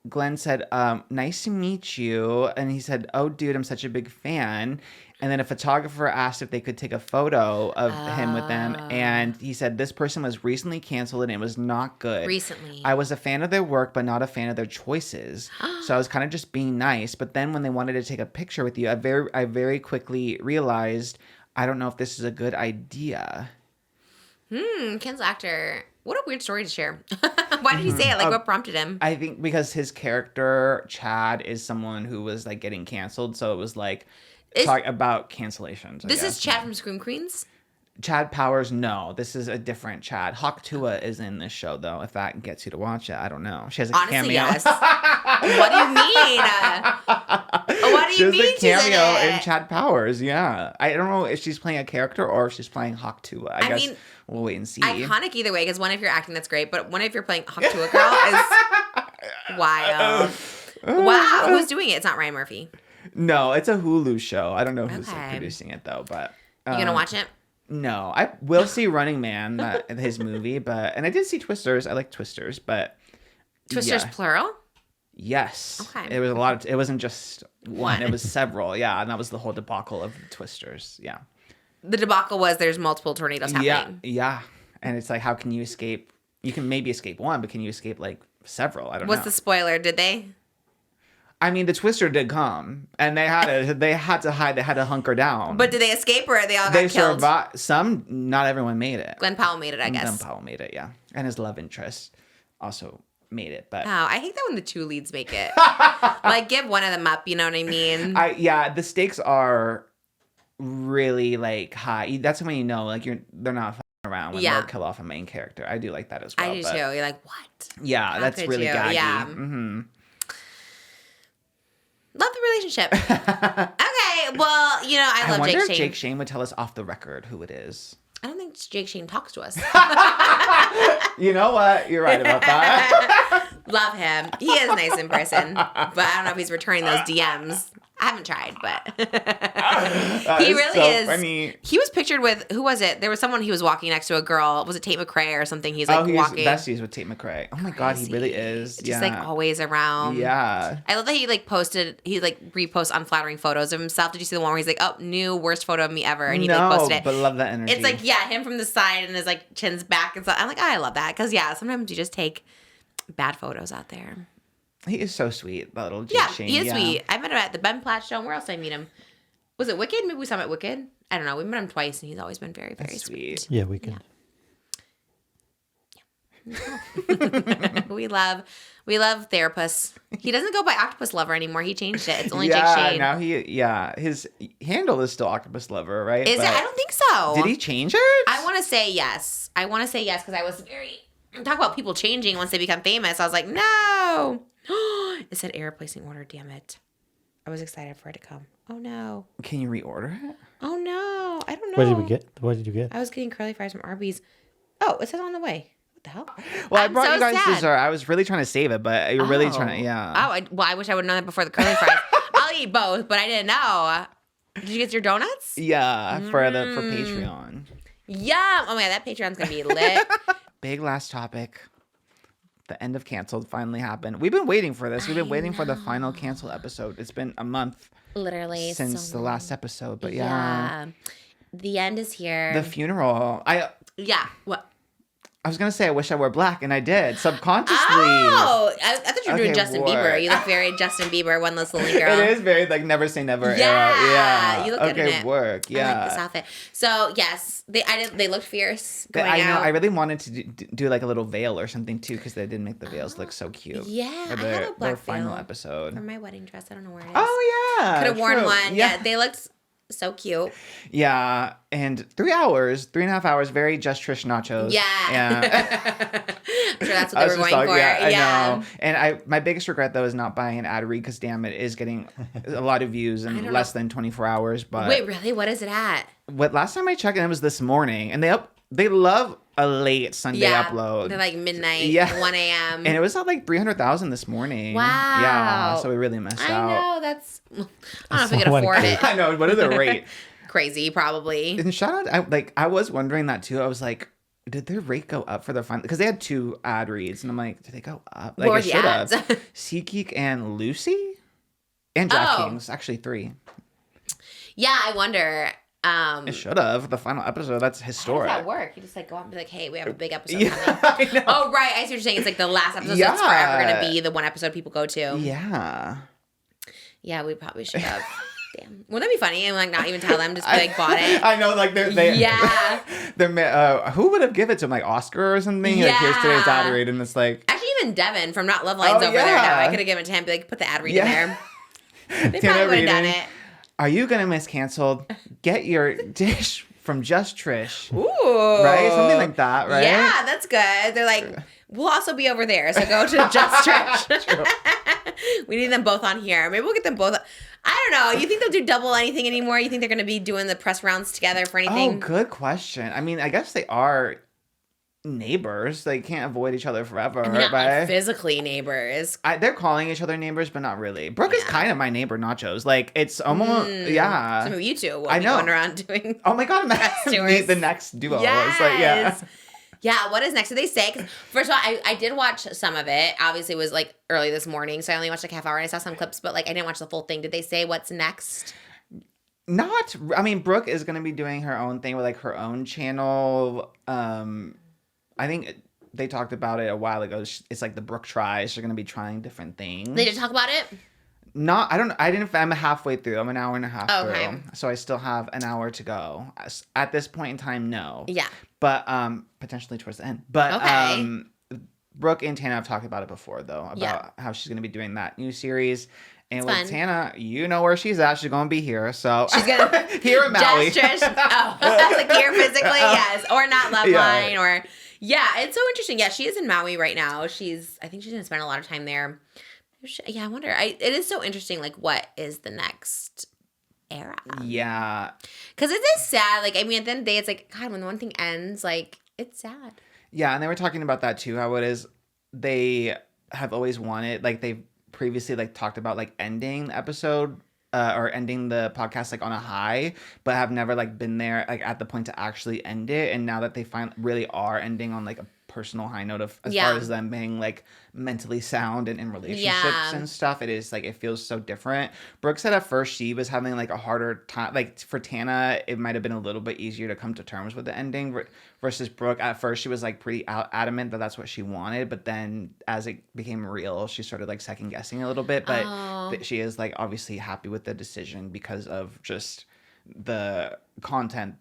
Glenn said, nice to meet you. And he said, oh, dude, I'm such a big fan. And then a photographer asked if they could take a photo of him with them. And he said, this person was recently canceled and it was not good. Recently. I was a fan of their work, but not a fan of their choices. So I was kind of just being nice. But then when they wanted to take a picture with you, I very quickly realized, I don't know if this is a good idea. Ken's actor. What a weird story to share. Why did he say it? Like, what prompted him? I think because his character, Chad, is someone who was, like, getting canceled. So it was, like, talk about cancellations. This is Chad from Scream Queens? Chad Powers, no. This is a different Chad. Hawk Tuah is in this show, though. If that gets you to watch it, I don't know. She has a cameo. Yes. What do you mean? What do you mean? She has a cameo in Chad Powers, yeah. I don't know if she's playing a character or if she's playing Hawk Tuah. I guess we'll wait and see. Iconic either way, because one, if you're acting, that's great. But one, if you're playing Hawk Tuah girl, is wild. Wow. Who's doing it? It's not Ryan Murphy. No, it's a Hulu show. I don't know who's producing it, though. But you going to watch it? No, I will see Running Man, his movie, and I did see Twisters. I like Twisters, but Twisters plural? Yes. Okay. It was a lot. It wasn't just one. It was several. Yeah, and that was the whole debacle of Twisters. Yeah. The debacle was there's multiple tornadoes happening. Yeah. And it's like, how can you escape? You can maybe escape one, but can you escape like several? I don't know. What's the spoiler? Did they? I mean, the Twister did come, and they had to hide. They had to hunker down. But did they escape, or they all got killed? Survived. Some, not everyone made it. Glen Powell made it, I guess. Glen Powell made it, yeah, and his love interest also made it. But I hate that when the two leads make it. Like, give one of them up. You know what I mean? The stakes are really like high. That's when you know, like they're not fucking around when they'll kill off a main character. I do like that as well. I do too. You're like, what? Yeah, How that's really gaggy. Yeah. Mm-hmm. Love the relationship. Okay, well, I love Jake Shane. I wonder if Jake Shane would tell us off the record who it is. I don't think Jake Shane talks to us. You know what? You're right about that. Love him. He is nice in person, but I don't know if he's returning those DMs. I haven't tried, but he really is. Funny. He was pictured with, who was it? There was someone he was walking next to, a girl. Was it Tate McRae or something? He's like walking. Besties with Tate McRae. Oh my God, he really is. Just like always around. Yeah. I love that he reposts unflattering photos of himself. Did you see the one where he's like, oh, new worst photo of me ever? And he posted it. But love that energy. It's like, him from the side and his like chin's back and stuff. I'm like, I love that. Because sometimes you just take bad photos out there. He is so sweet, that little Jake Shane. He is sweet. I met him at the Ben Platt show. Where else did I meet him? Was it Wicked? Maybe we saw him at Wicked. I don't know. We met him twice, and he's always been very, very sweet. Yeah, Wicked. We love therapists. He doesn't go by Octopus Lover anymore. He changed it. It's only Jake Yeah, Shade. now his handle is still Octopus Lover, right? Is it? I don't think so. Did he change it? I want to say yes. Because I was talk about people changing once they become famous. I was like, no. It said air replacing order. Damn it. I was excited for it to come. Oh no. Can you reorder it? Oh no. I don't know. What did we get? What did you get? I was getting curly fries from Arby's. Oh, it says on the way. What the hell? Well, I'm I brought so you guys sad. dessert. I was really trying to save it, but you're really trying to, yeah. Oh, I wish I would have known that before the curly fries. I'll eat both, but I didn't know. Did you get your donuts? Yeah, for Patreon. Yum. Oh my God, that Patreon's going to be lit. Big last topic. The end of Canceled finally happened. We've been waiting for this. We've been waiting for the final Canceled episode. It's been a month Literally. since so the last episode, but yeah. The end is here. The funeral. Yeah. What? I was going to say I wish I wore black, and I did, subconsciously. Oh, I thought you were doing Okay, Justin what? Bieber. You look very Justin Bieber, one less little girl. It is very, like, never say never era. Yeah, Yeah. you look good in it. Work. Yeah. I like this outfit. So they looked fierce going I know. out. I really wanted to do like a little veil or something too, because they did make the veils look so cute. Yeah, For I their, have a black their final veil episode. for my wedding dress. I don't know where it is. Oh yeah, Could have worn true. one. Yeah, they looked so cute. Yeah, and 3.5 hours, very Just Trish nachos. Yeah. I'm sure that's what they were going for. Yeah, Yeah. I know. And my biggest regret though is not buying an ad read, because damn it is getting a lot of views in less than 24 hours. But Wait, really? What is it at? last time I checked, and it was this morning, and they love a late Sunday upload. They're like midnight, Yeah. 1 a.m. And it was at like 300,000 this morning. Wow. Yeah, so we really missed out. I know, that's... I don't know if we could afford it. I know. What is the rate? Crazy, probably. And shout out, I was wondering that too. I was like, did their rate go up for their final? Because they had 2 ad reads, and I'm like, did they go up? Like, What were it the should ads? have. SeatGeek and Lucy, and Jack Kings, actually 3. Yeah, I wonder. It should have. The final episode. That's How historic. does that work? You just like go out and be like, hey, we have a big episode Yeah, coming. I know. Oh, right. I see what you're saying. It's like the last episode, so Yeah. it's forever going to be the one episode people go to. Yeah. Yeah, we probably should have. Damn. Wouldn't that be funny? And like not even tell them, just be like, bought it. I know, like they Yeah. who would have given it to them, like Oscar or something? Like, here's today's Yeah. ad read, and it's like, Actually, even Devin from Not Love Lines over there yeah. now. I could have given it to him, be like, put the ad read in Yeah. there. They Tana probably would have done reading. it. Are you gonna miss Canceled? Get your dish from Just Trish. Ooh. Right? Something like that, right? Yeah, that's good. They're like, we'll also be over there, so go to Just Trish. We need them both on here. Maybe we'll get them both. I don't know. You think they'll do double anything anymore? You think they're going to be doing the press rounds together for Oh, anything? good question. I mean, I guess they are neighbors. They can't avoid each other forever, I mean, not right? like physically neighbors. They're calling each other neighbors, but not really. Brooke is kind of my neighbor, Nachos. Like, it's almost, yeah. So maybe you two will I be know. going around doing. Oh my God, imagine tours. the next duo. Yes. It's like, yeah. Yeah, what is next? Did they say? 'Cause first of all, I did watch some of it. Obviously, it was like early this morning, so I only watched like half hour and I saw some clips, but like I didn't watch the full thing. Did they say what's next? I mean, Brooke is going to be doing her own thing with like her own channel. I think they talked about it a while ago. It's like the Brooke tries. They're going to be trying different things. They did talk about it? I'm halfway through. I'm an hour and a half Okay. through. So I still have an hour to go. At this point in time, no. Yeah. But potentially towards the end. But Okay. Brooke and Tana have talked about it before though, about Yeah. how she's gonna be doing that new series. And It's with fun. Tana, you know where she's at. She's gonna be here. So She's gonna here at Maui. Just Trish. Oh, that's like here physically, yes, or not Love Yeah. Line, or yeah. It's so interesting. Yeah, she is in Maui right now. I think she's gonna spend a lot of time there. Yeah, I wonder. It is so interesting. Like, what is the next era? Yeah. Because it is sad. Like, I mean, at the end of the day, it's like, God, when the one thing ends, like, it's sad. Yeah, and they were talking about that too, how it is they have always wanted, like they've previously like talked about like ending the episode or ending the podcast like on a high, but have never like been there like at the point to actually end it. And now that they really are ending on like a personal high note of as far as them being like mentally sound and in relationships and stuff, it is like it feels so different. Brooke said at first she was having like a harder time, like for Tana it might have been a little bit easier to come to terms with the ending versus Brooke. At first she was like pretty adamant that that's what she wanted, but then as it became real she started like second guessing a little bit, but she is like obviously happy with the decision because of just the content,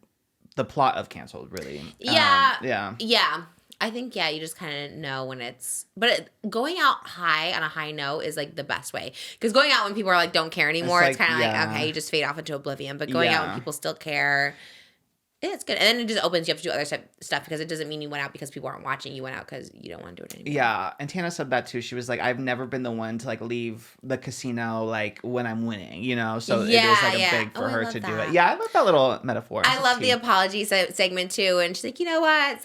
the plot of Canceled, really. Yeah. Yeah. Yeah. I think, yeah, you just kind of know when it's, but going out high on a high note is like the best way. Because going out when people are like, don't care anymore, it's kind of like, okay, you just fade off into oblivion. But going out when people still care, it's good. And then it just opens you up to do other stuff because it doesn't mean you went out because people aren't watching. You went out because you don't want to do it anymore. Yeah. And Tana said that too. She was like, I've never been the one to like leave the casino like when I'm winning, you know? So it is like a big for her to do it. Yeah. I love that little metaphor. I love the apology segment too. And she's like, you know what?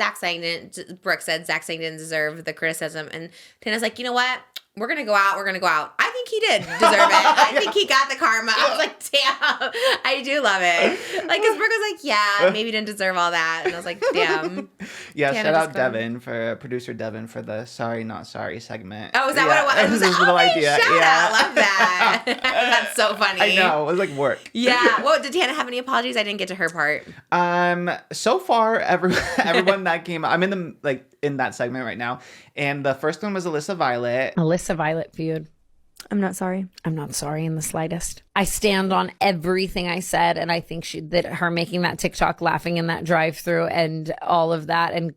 Brooke said Zach sang didn't deserve the criticism. And Tana's like, you know what? We're going to go out. We're going to go out. I think he did deserve it. I think he got the karma. I was like, damn. I do love it. Like, because Brooke was like, yeah, maybe didn't deserve all that. And I was like, damn. Yeah, shout out Devin producer Devin for the Sorry Not Sorry segment. Oh, is that what it was? It was a little idea. Shout out. I love that. That's so funny. I know. It was like work. Yeah. Well, did Tana have any apologies? I didn't get to her part. So far, everyone that came, I'm in that segment right now. And the first one was Alissa Violet. Alissa Violet feud. I'm not sorry. I'm not sorry in the slightest. I stand on everything I said, and I think that her making that TikTok, laughing in that drive-through, and all of that, and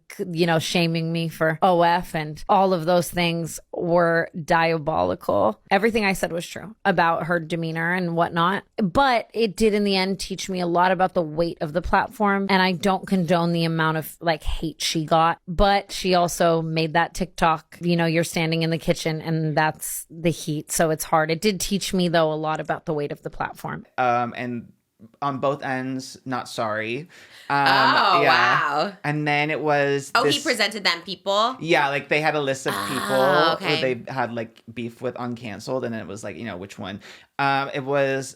shaming me for OF and all of those things were diabolical. Everything I said was true about her demeanor and whatnot, but it did in the end teach me a lot about the weight of the platform, and I don't condone the amount of hate she got, but she also made that TikTok. You're standing in the kitchen, and that's the heat, so it's hard. It did teach me though a lot about the weight of the platform. And on both ends, not sorry. Wow. And then it was he presented them people? Yeah, they had a list of people okay. who they had beef with uncanceled, and then it was which one. It was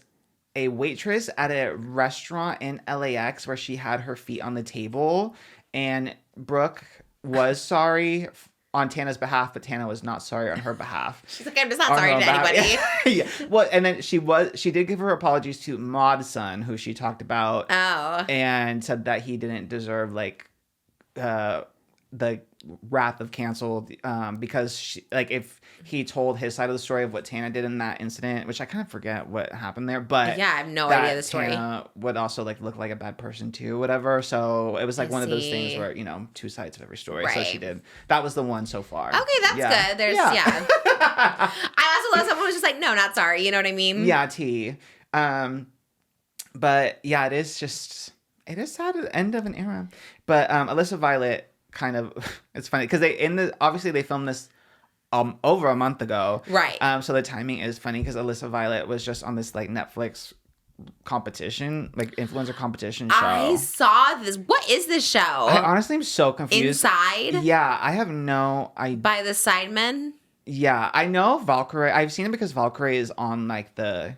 a waitress at a restaurant in LAX where she had her feet on the table, and Brooke was sorry on Tana's behalf, but Tana was not sorry on her behalf. She's like, I'm just not sorry to anybody. Yeah. Well, and then she did give her apologies to Maud's son, who she talked about. Oh. And said that he didn't deserve the wrath of canceled because if he told his side of the story of what Tana did in that incident, which I kind of forget what happened there, but yeah, I have no idea the story. Tana would also look like a bad person too, whatever. So it was one of those things where two sides of every story. Right. So she did. That was the one so far. Okay, that's good. There's I also love someone who's just no, not sorry. You know what I mean? Yeah, T. But yeah, it is sad at the end of an era. But Alissa Violet kind of, it's funny because obviously they filmed this over a month ago, right? So the timing is funny because Alissa Violet was just on this Netflix competition, influencer competition show. I saw this. What is this show? I honestly am so confused. Inside? Yeah, I have no idea. By the Sidemen? Yeah, I know Valkyrie. I've seen it because Valkyrie is on the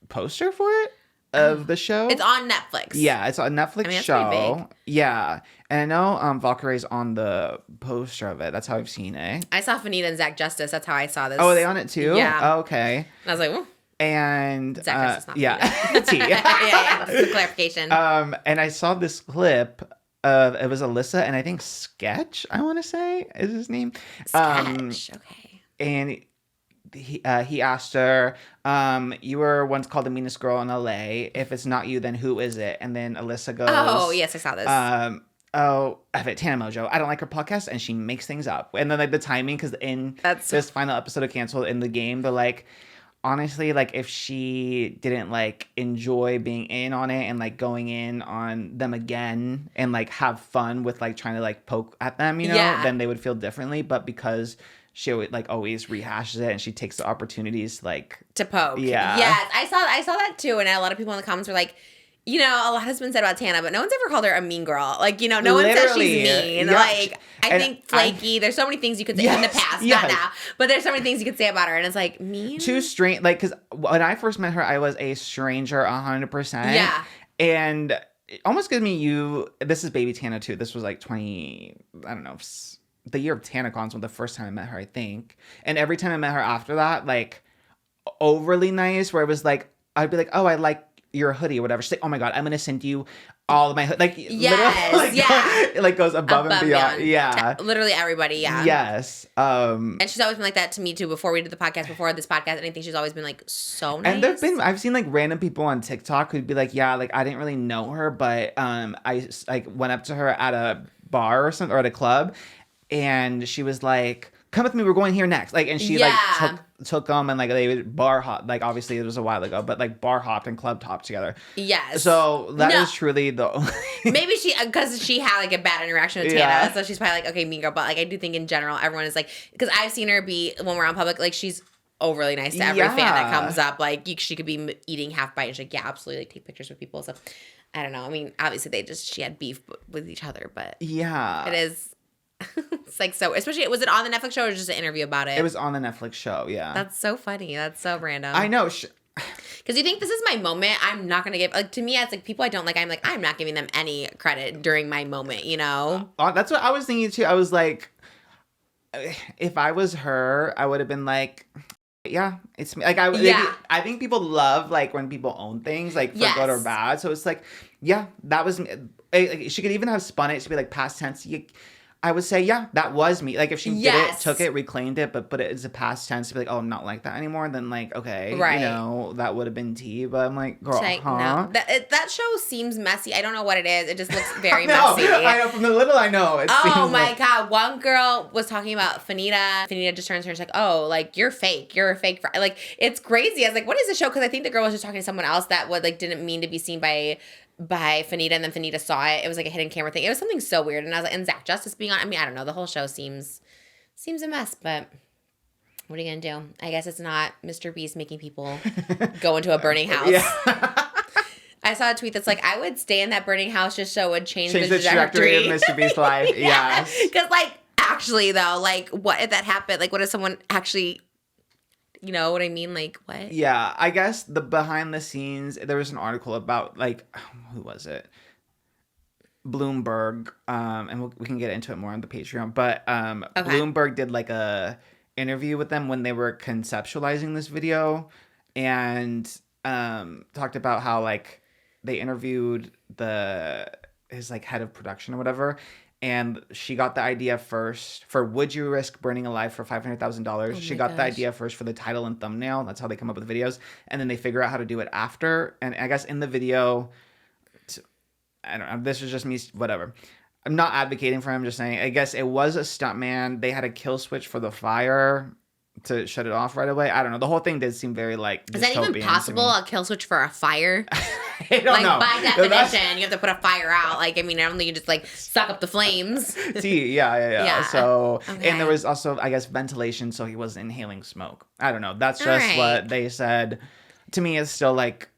poster for it. Of the show. It's on Netflix. Yeah, it's a Netflix show. Pretty big. Yeah. And I know Valkyrie's on the poster of it. That's how I've seen it. I saw Fanita and Zach Justice. That's how I saw this. Oh, are they on it too? Yeah. Oh, okay. And I was like, well. And Zach Justice, not yeah. T. yeah. That's the clarification. And I saw this clip of it was Alyssa and I think Sketch, I want to say, is his name. Sketch. Okay. And he asked her, you were once called the meanest girl in LA. If it's not you, then who is it? And then Alyssa goes, oh, yes, I saw this. I have it, Tana Mojo. I don't like her podcast, and she makes things up. And then the timing, because in this final episode of Canceled in the game, they're honestly, if she didn't enjoy being in on it and going in on them again and have fun with trying to poke at them, then they would feel differently. But because she always rehashes it and she takes the opportunities to poke. Yeah. Yes, I saw that too, and a lot of people in the comments were like, a lot has been said about Tana, but no one's ever called her a mean girl. No one says she's mean. Yeah. I think flaky. There's so many things you could say in the past, not now, but there's so many things you could say about her, and it's mean. Too strange. Because when I first met her, I was a stranger 100%. Yeah. And it almost gives me this is baby Tana too. This was 20, I don't know, the year of TanaCons was the first time I met her, I think. And every time I met her after that, overly nice, where it was I'd be like, oh, I like your hoodie or whatever. She's like, oh my God, I'm going to send you all of my hoodie. Yes, it goes above and beyond. Yeah. Literally everybody, yeah. Yes. And she's always been like that to me too before we did the podcast, before this podcast, anything. She's always been so nice. And I've seen random people on TikTok who'd be like, yeah, I didn't really know her, but I went up to her at a bar or something, or at a club. and she was like, come with me, we're going here next. Like, and she like took them, and like they bar hop. Like, obviously it was a while ago, but like bar hopped and club hopped together. Yes. So that is truly the only. Maybe because she had like a bad interaction with Tana, so she's probably like, okay, mean girl. But like I do think in general, everyone is like, because I've seen her be, when we're out in public, like she's overly nice to every fan that comes up. Like she could be eating half bite, and she's like, yeah, absolutely, like take pictures with people. So I don't know. I mean, obviously she had beef with each other, but it is. It's like, so, especially, was it on the Netflix show or just an interview about it? It was on the Netflix show, yeah. That's so funny. That's so random. I know. Because you think this is my moment, I'm not going to give, like, to me, it's like people I don't like, I'm not giving them any credit during my moment, you know? That's what I was thinking too. I was like, if I was her, I would have been like, yeah, it's me. Like, I think people love, like, when people own things, like, for good or bad. So it's like, yeah, that was me. Like, she could even have spun it to be like past tense. I would say, yeah, that was me. Like, if she did it, took it, reclaimed it, but put it as a past tense to be like, oh, I'm not like that anymore, then, like, okay, you know, that would have been tea. But I'm like, girl, like, no. That show seems messy. I don't know what it is. It just looks very messy. I know, from the little I know. Oh, my God. One girl was talking about Fanita. Fanita just turns to her and she's like, oh, like, you're fake. You're a fake. Like, it's crazy. I was like, what is the show? Because I think the girl was just talking to someone else that didn't mean to be seen by Fanita, and then Fanita saw it. It was like a hidden camera thing. It was something so weird. And I was like, and Zach Justice being on. I mean, I don't know. The whole show seems a mess, but what are you gonna do? I guess it's not Mr. Beast making people go into a burning house. I saw a tweet that's like, I would stay in that burning house just so it would change the trajectory of Mr. Beast's life. Yes. Because like, actually though, like, what if that happened? Like, what if someone actually, you know what I mean? Like, what? Yeah, I guess the behind the scenes, there was an article about, like, who was it? Bloomberg, and we can get into it more on the Patreon, but Bloomberg did, like, a interview with them when they were conceptualizing this video, and talked about how, like, they interviewed his, like, head of production or whatever, and she got the idea first for Would You Risk Burning Alive for $500,000. She got the idea first for the title and thumbnail. That's how they come up with videos. And then they figure out how to do it after. And I guess in the video, I don't know, this is just me, whatever. I'm not advocating for him, just saying, I guess it was a stuntman. They had a kill switch for the fire to shut it off right away. I don't know. The whole thing did seem very, like, is that even possible, a kill switch for a fire? I don't know. By definition, you have to put a fire out. Like, I mean, I don't think you just, like, suck up the flames. Yeah. So, and there was also, I guess, ventilation, so he wasn't inhaling smoke. I don't know. That's just what they said. To me, it's still, like,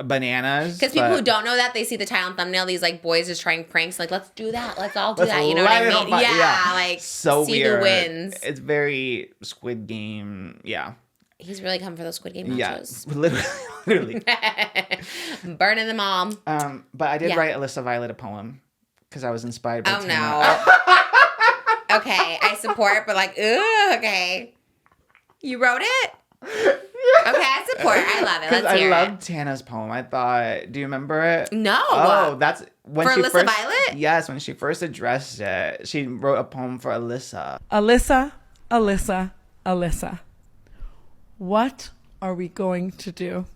bananas. Because people who don't know that, they see the title and thumbnail, these, like, boys just trying pranks. Like, let's do that. Let's all do that. You know what I mean? Yeah, like, so see weird. who wins. It's very Squid Game. Yeah. He's really come for those Squid Game nachos. Yeah, literally. Burning them all. But I did write Alissa Violet a poem because I was inspired by Tana. No. Okay, I support, but like, ooh, okay. You wrote it? Okay, I support. I love it. Let's hear it. I love Tana's poem. I thought, do you remember it? No. Oh, that's when for she Alissa first, Violet? Yes, when she first addressed it, she wrote a poem for Alissa. Alissa, Alissa, Alissa. What are we going to do?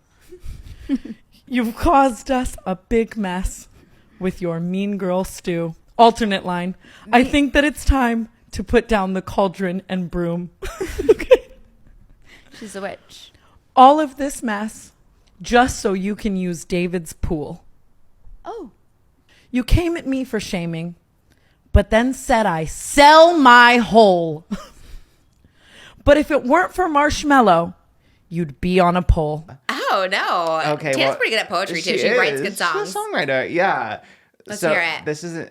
You've caused us a big mess with your mean girl stew. Alternate line. I think that it's time to put down the cauldron and broom. Okay. She's a witch. All of this mess just so you can use David's pool. Oh. You came at me for shaming, but then said I sell my hole. But if it weren't for Marshmallow, you'd be on a pole. Oh, no. Okay, Tana's pretty good at poetry, too. She writes good songs. She's a songwriter, yeah. Let's hear it. This is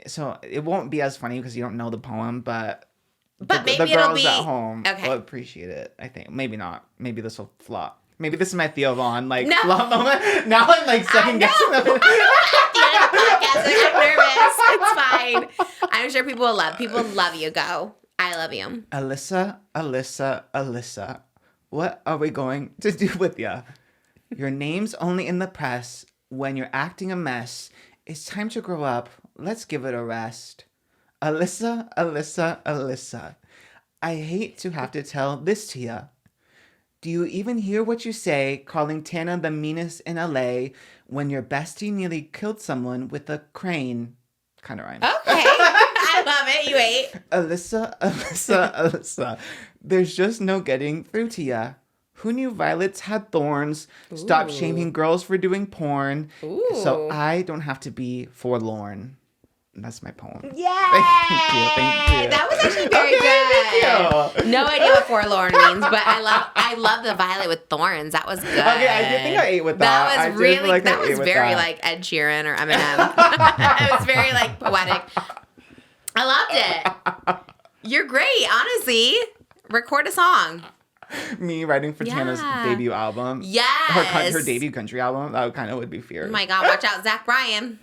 so it won't be as funny because you don't know the poem, but maybe the it'll girls be at home okay. will appreciate it. I think maybe not. Maybe this will flop. Maybe this is my Theo Vaughn flop moment. Now I'm like second guessing them. I'm nervous. It's fine. I'm sure people love you. Go. I love you. Alissa, Alissa, Alissa. What are we going to do with ya? Your name's only in the press when you're acting a mess. It's time to grow up. Let's give it a rest. Alissa, Alissa, Alissa. I hate to have to tell this to ya. Do you even hear what you say, calling Tana the meanest in LA when your bestie nearly killed someone with a crane? Kind of rhymes. Okay. I love it. You ate. Alissa. There's just no getting through to ya. Who knew violets had thorns? Stop shaming girls for doing porn. So I don't have to be forlorn. That's my poem. Yay! Thank you. That was actually very good. Thank you. No idea what forlorn means, but I love the violet with thorns. That was good. Okay, I did think I ate with that. That I was did really feel like I that ate was with very that. like Ed Sheeran or Eminem. It was very like poetic. I loved it. You're great, honestly. Record a song. Me writing for Tana's Yeah. debut album. Yes. Her debut country album. That kind of would be fierce. Oh my God, watch out, Zach Bryan.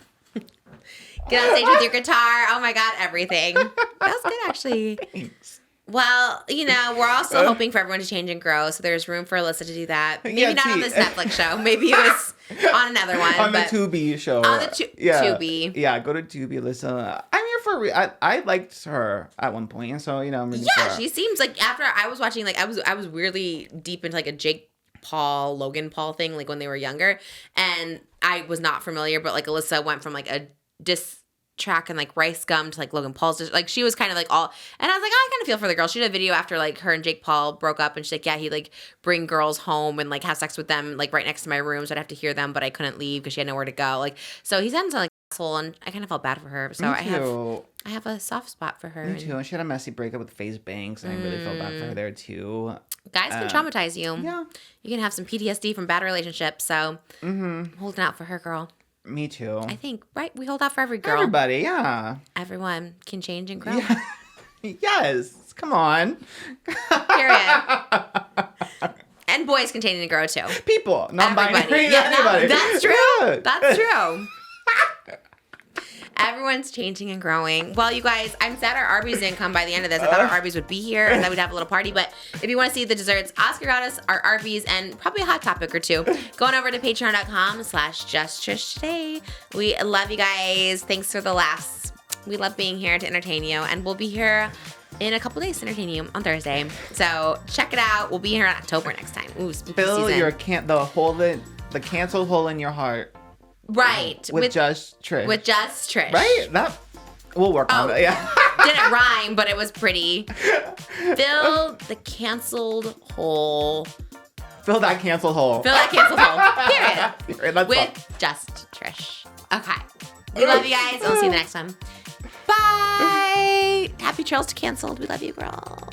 Get on stage with your guitar. Oh my God, everything. That was good, actually. Thanks. Well, we're also hoping for everyone to change and grow, so there's room for Alyssa to do that. Maybe Yeah, not on this Netflix show. Maybe it was on another one. On the but Tubi show. On the Tubi. Yeah, go to Tubi, Alyssa. I'm here for I liked her at one point, so I'm really Yeah, she seems like after I was watching, like I was weirdly deep into like a Jake Paul, Logan Paul thing, like when they were younger, and I was not familiar, but like Alyssa went from like a diss track and like Rice Gum to like Logan Paul's, like she was kind of like all, and I was like, oh, I kind of feel for the girl. She did a video after like her and Jake Paul broke up, and she's like, yeah, he like bring girls home and like have sex with them like right next to my room, so I'd have to hear them, but I couldn't leave because she had nowhere to go. Like, so he's into like asshole, and I kind of felt bad for her. So Me too. I have a soft spot for her. Me too. And she had a messy breakup with FaZe Banks, and I really felt bad for her there too. Guys can traumatize you. Yeah. You can have some PTSD from bad relationships. So I'm holding out for her, girl. Me too. I think, right? We hold out for every girl. Everybody, yeah. Everyone can change and grow. Yeah. Yes. Come on. Period. And boys can change and grow too. People, non-binary. Everybody. Yeah, Anybody. that's true. Yeah. That's true. Everyone's changing and growing. Well, you guys, I'm sad our Arby's didn't come by the end of this. I thought our Arby's would be here and that we'd have a little party. But if you want to see the desserts, Oscar got us our Arby's and probably a Hot Topic or two. Going over to patreon.com/JustTrish today. We love you guys. Thanks for the laughs. We love being here to entertain you. And we'll be here in a couple days to entertain you on Thursday. So check it out. We'll be here in October next time. Ooh, spooky Fill season. your the canceled hole in your heart. Right. With just Trish. With just Trish. Right? We'll work on it. Yeah. Didn't rhyme, but it was pretty. Fill the canceled hole. Fill that canceled hole. Fill that canceled hole. Period. That's With just Trish. Okay. We love you guys. We'll see you in the next one. Bye. Happy trails to canceled. We love you, girl.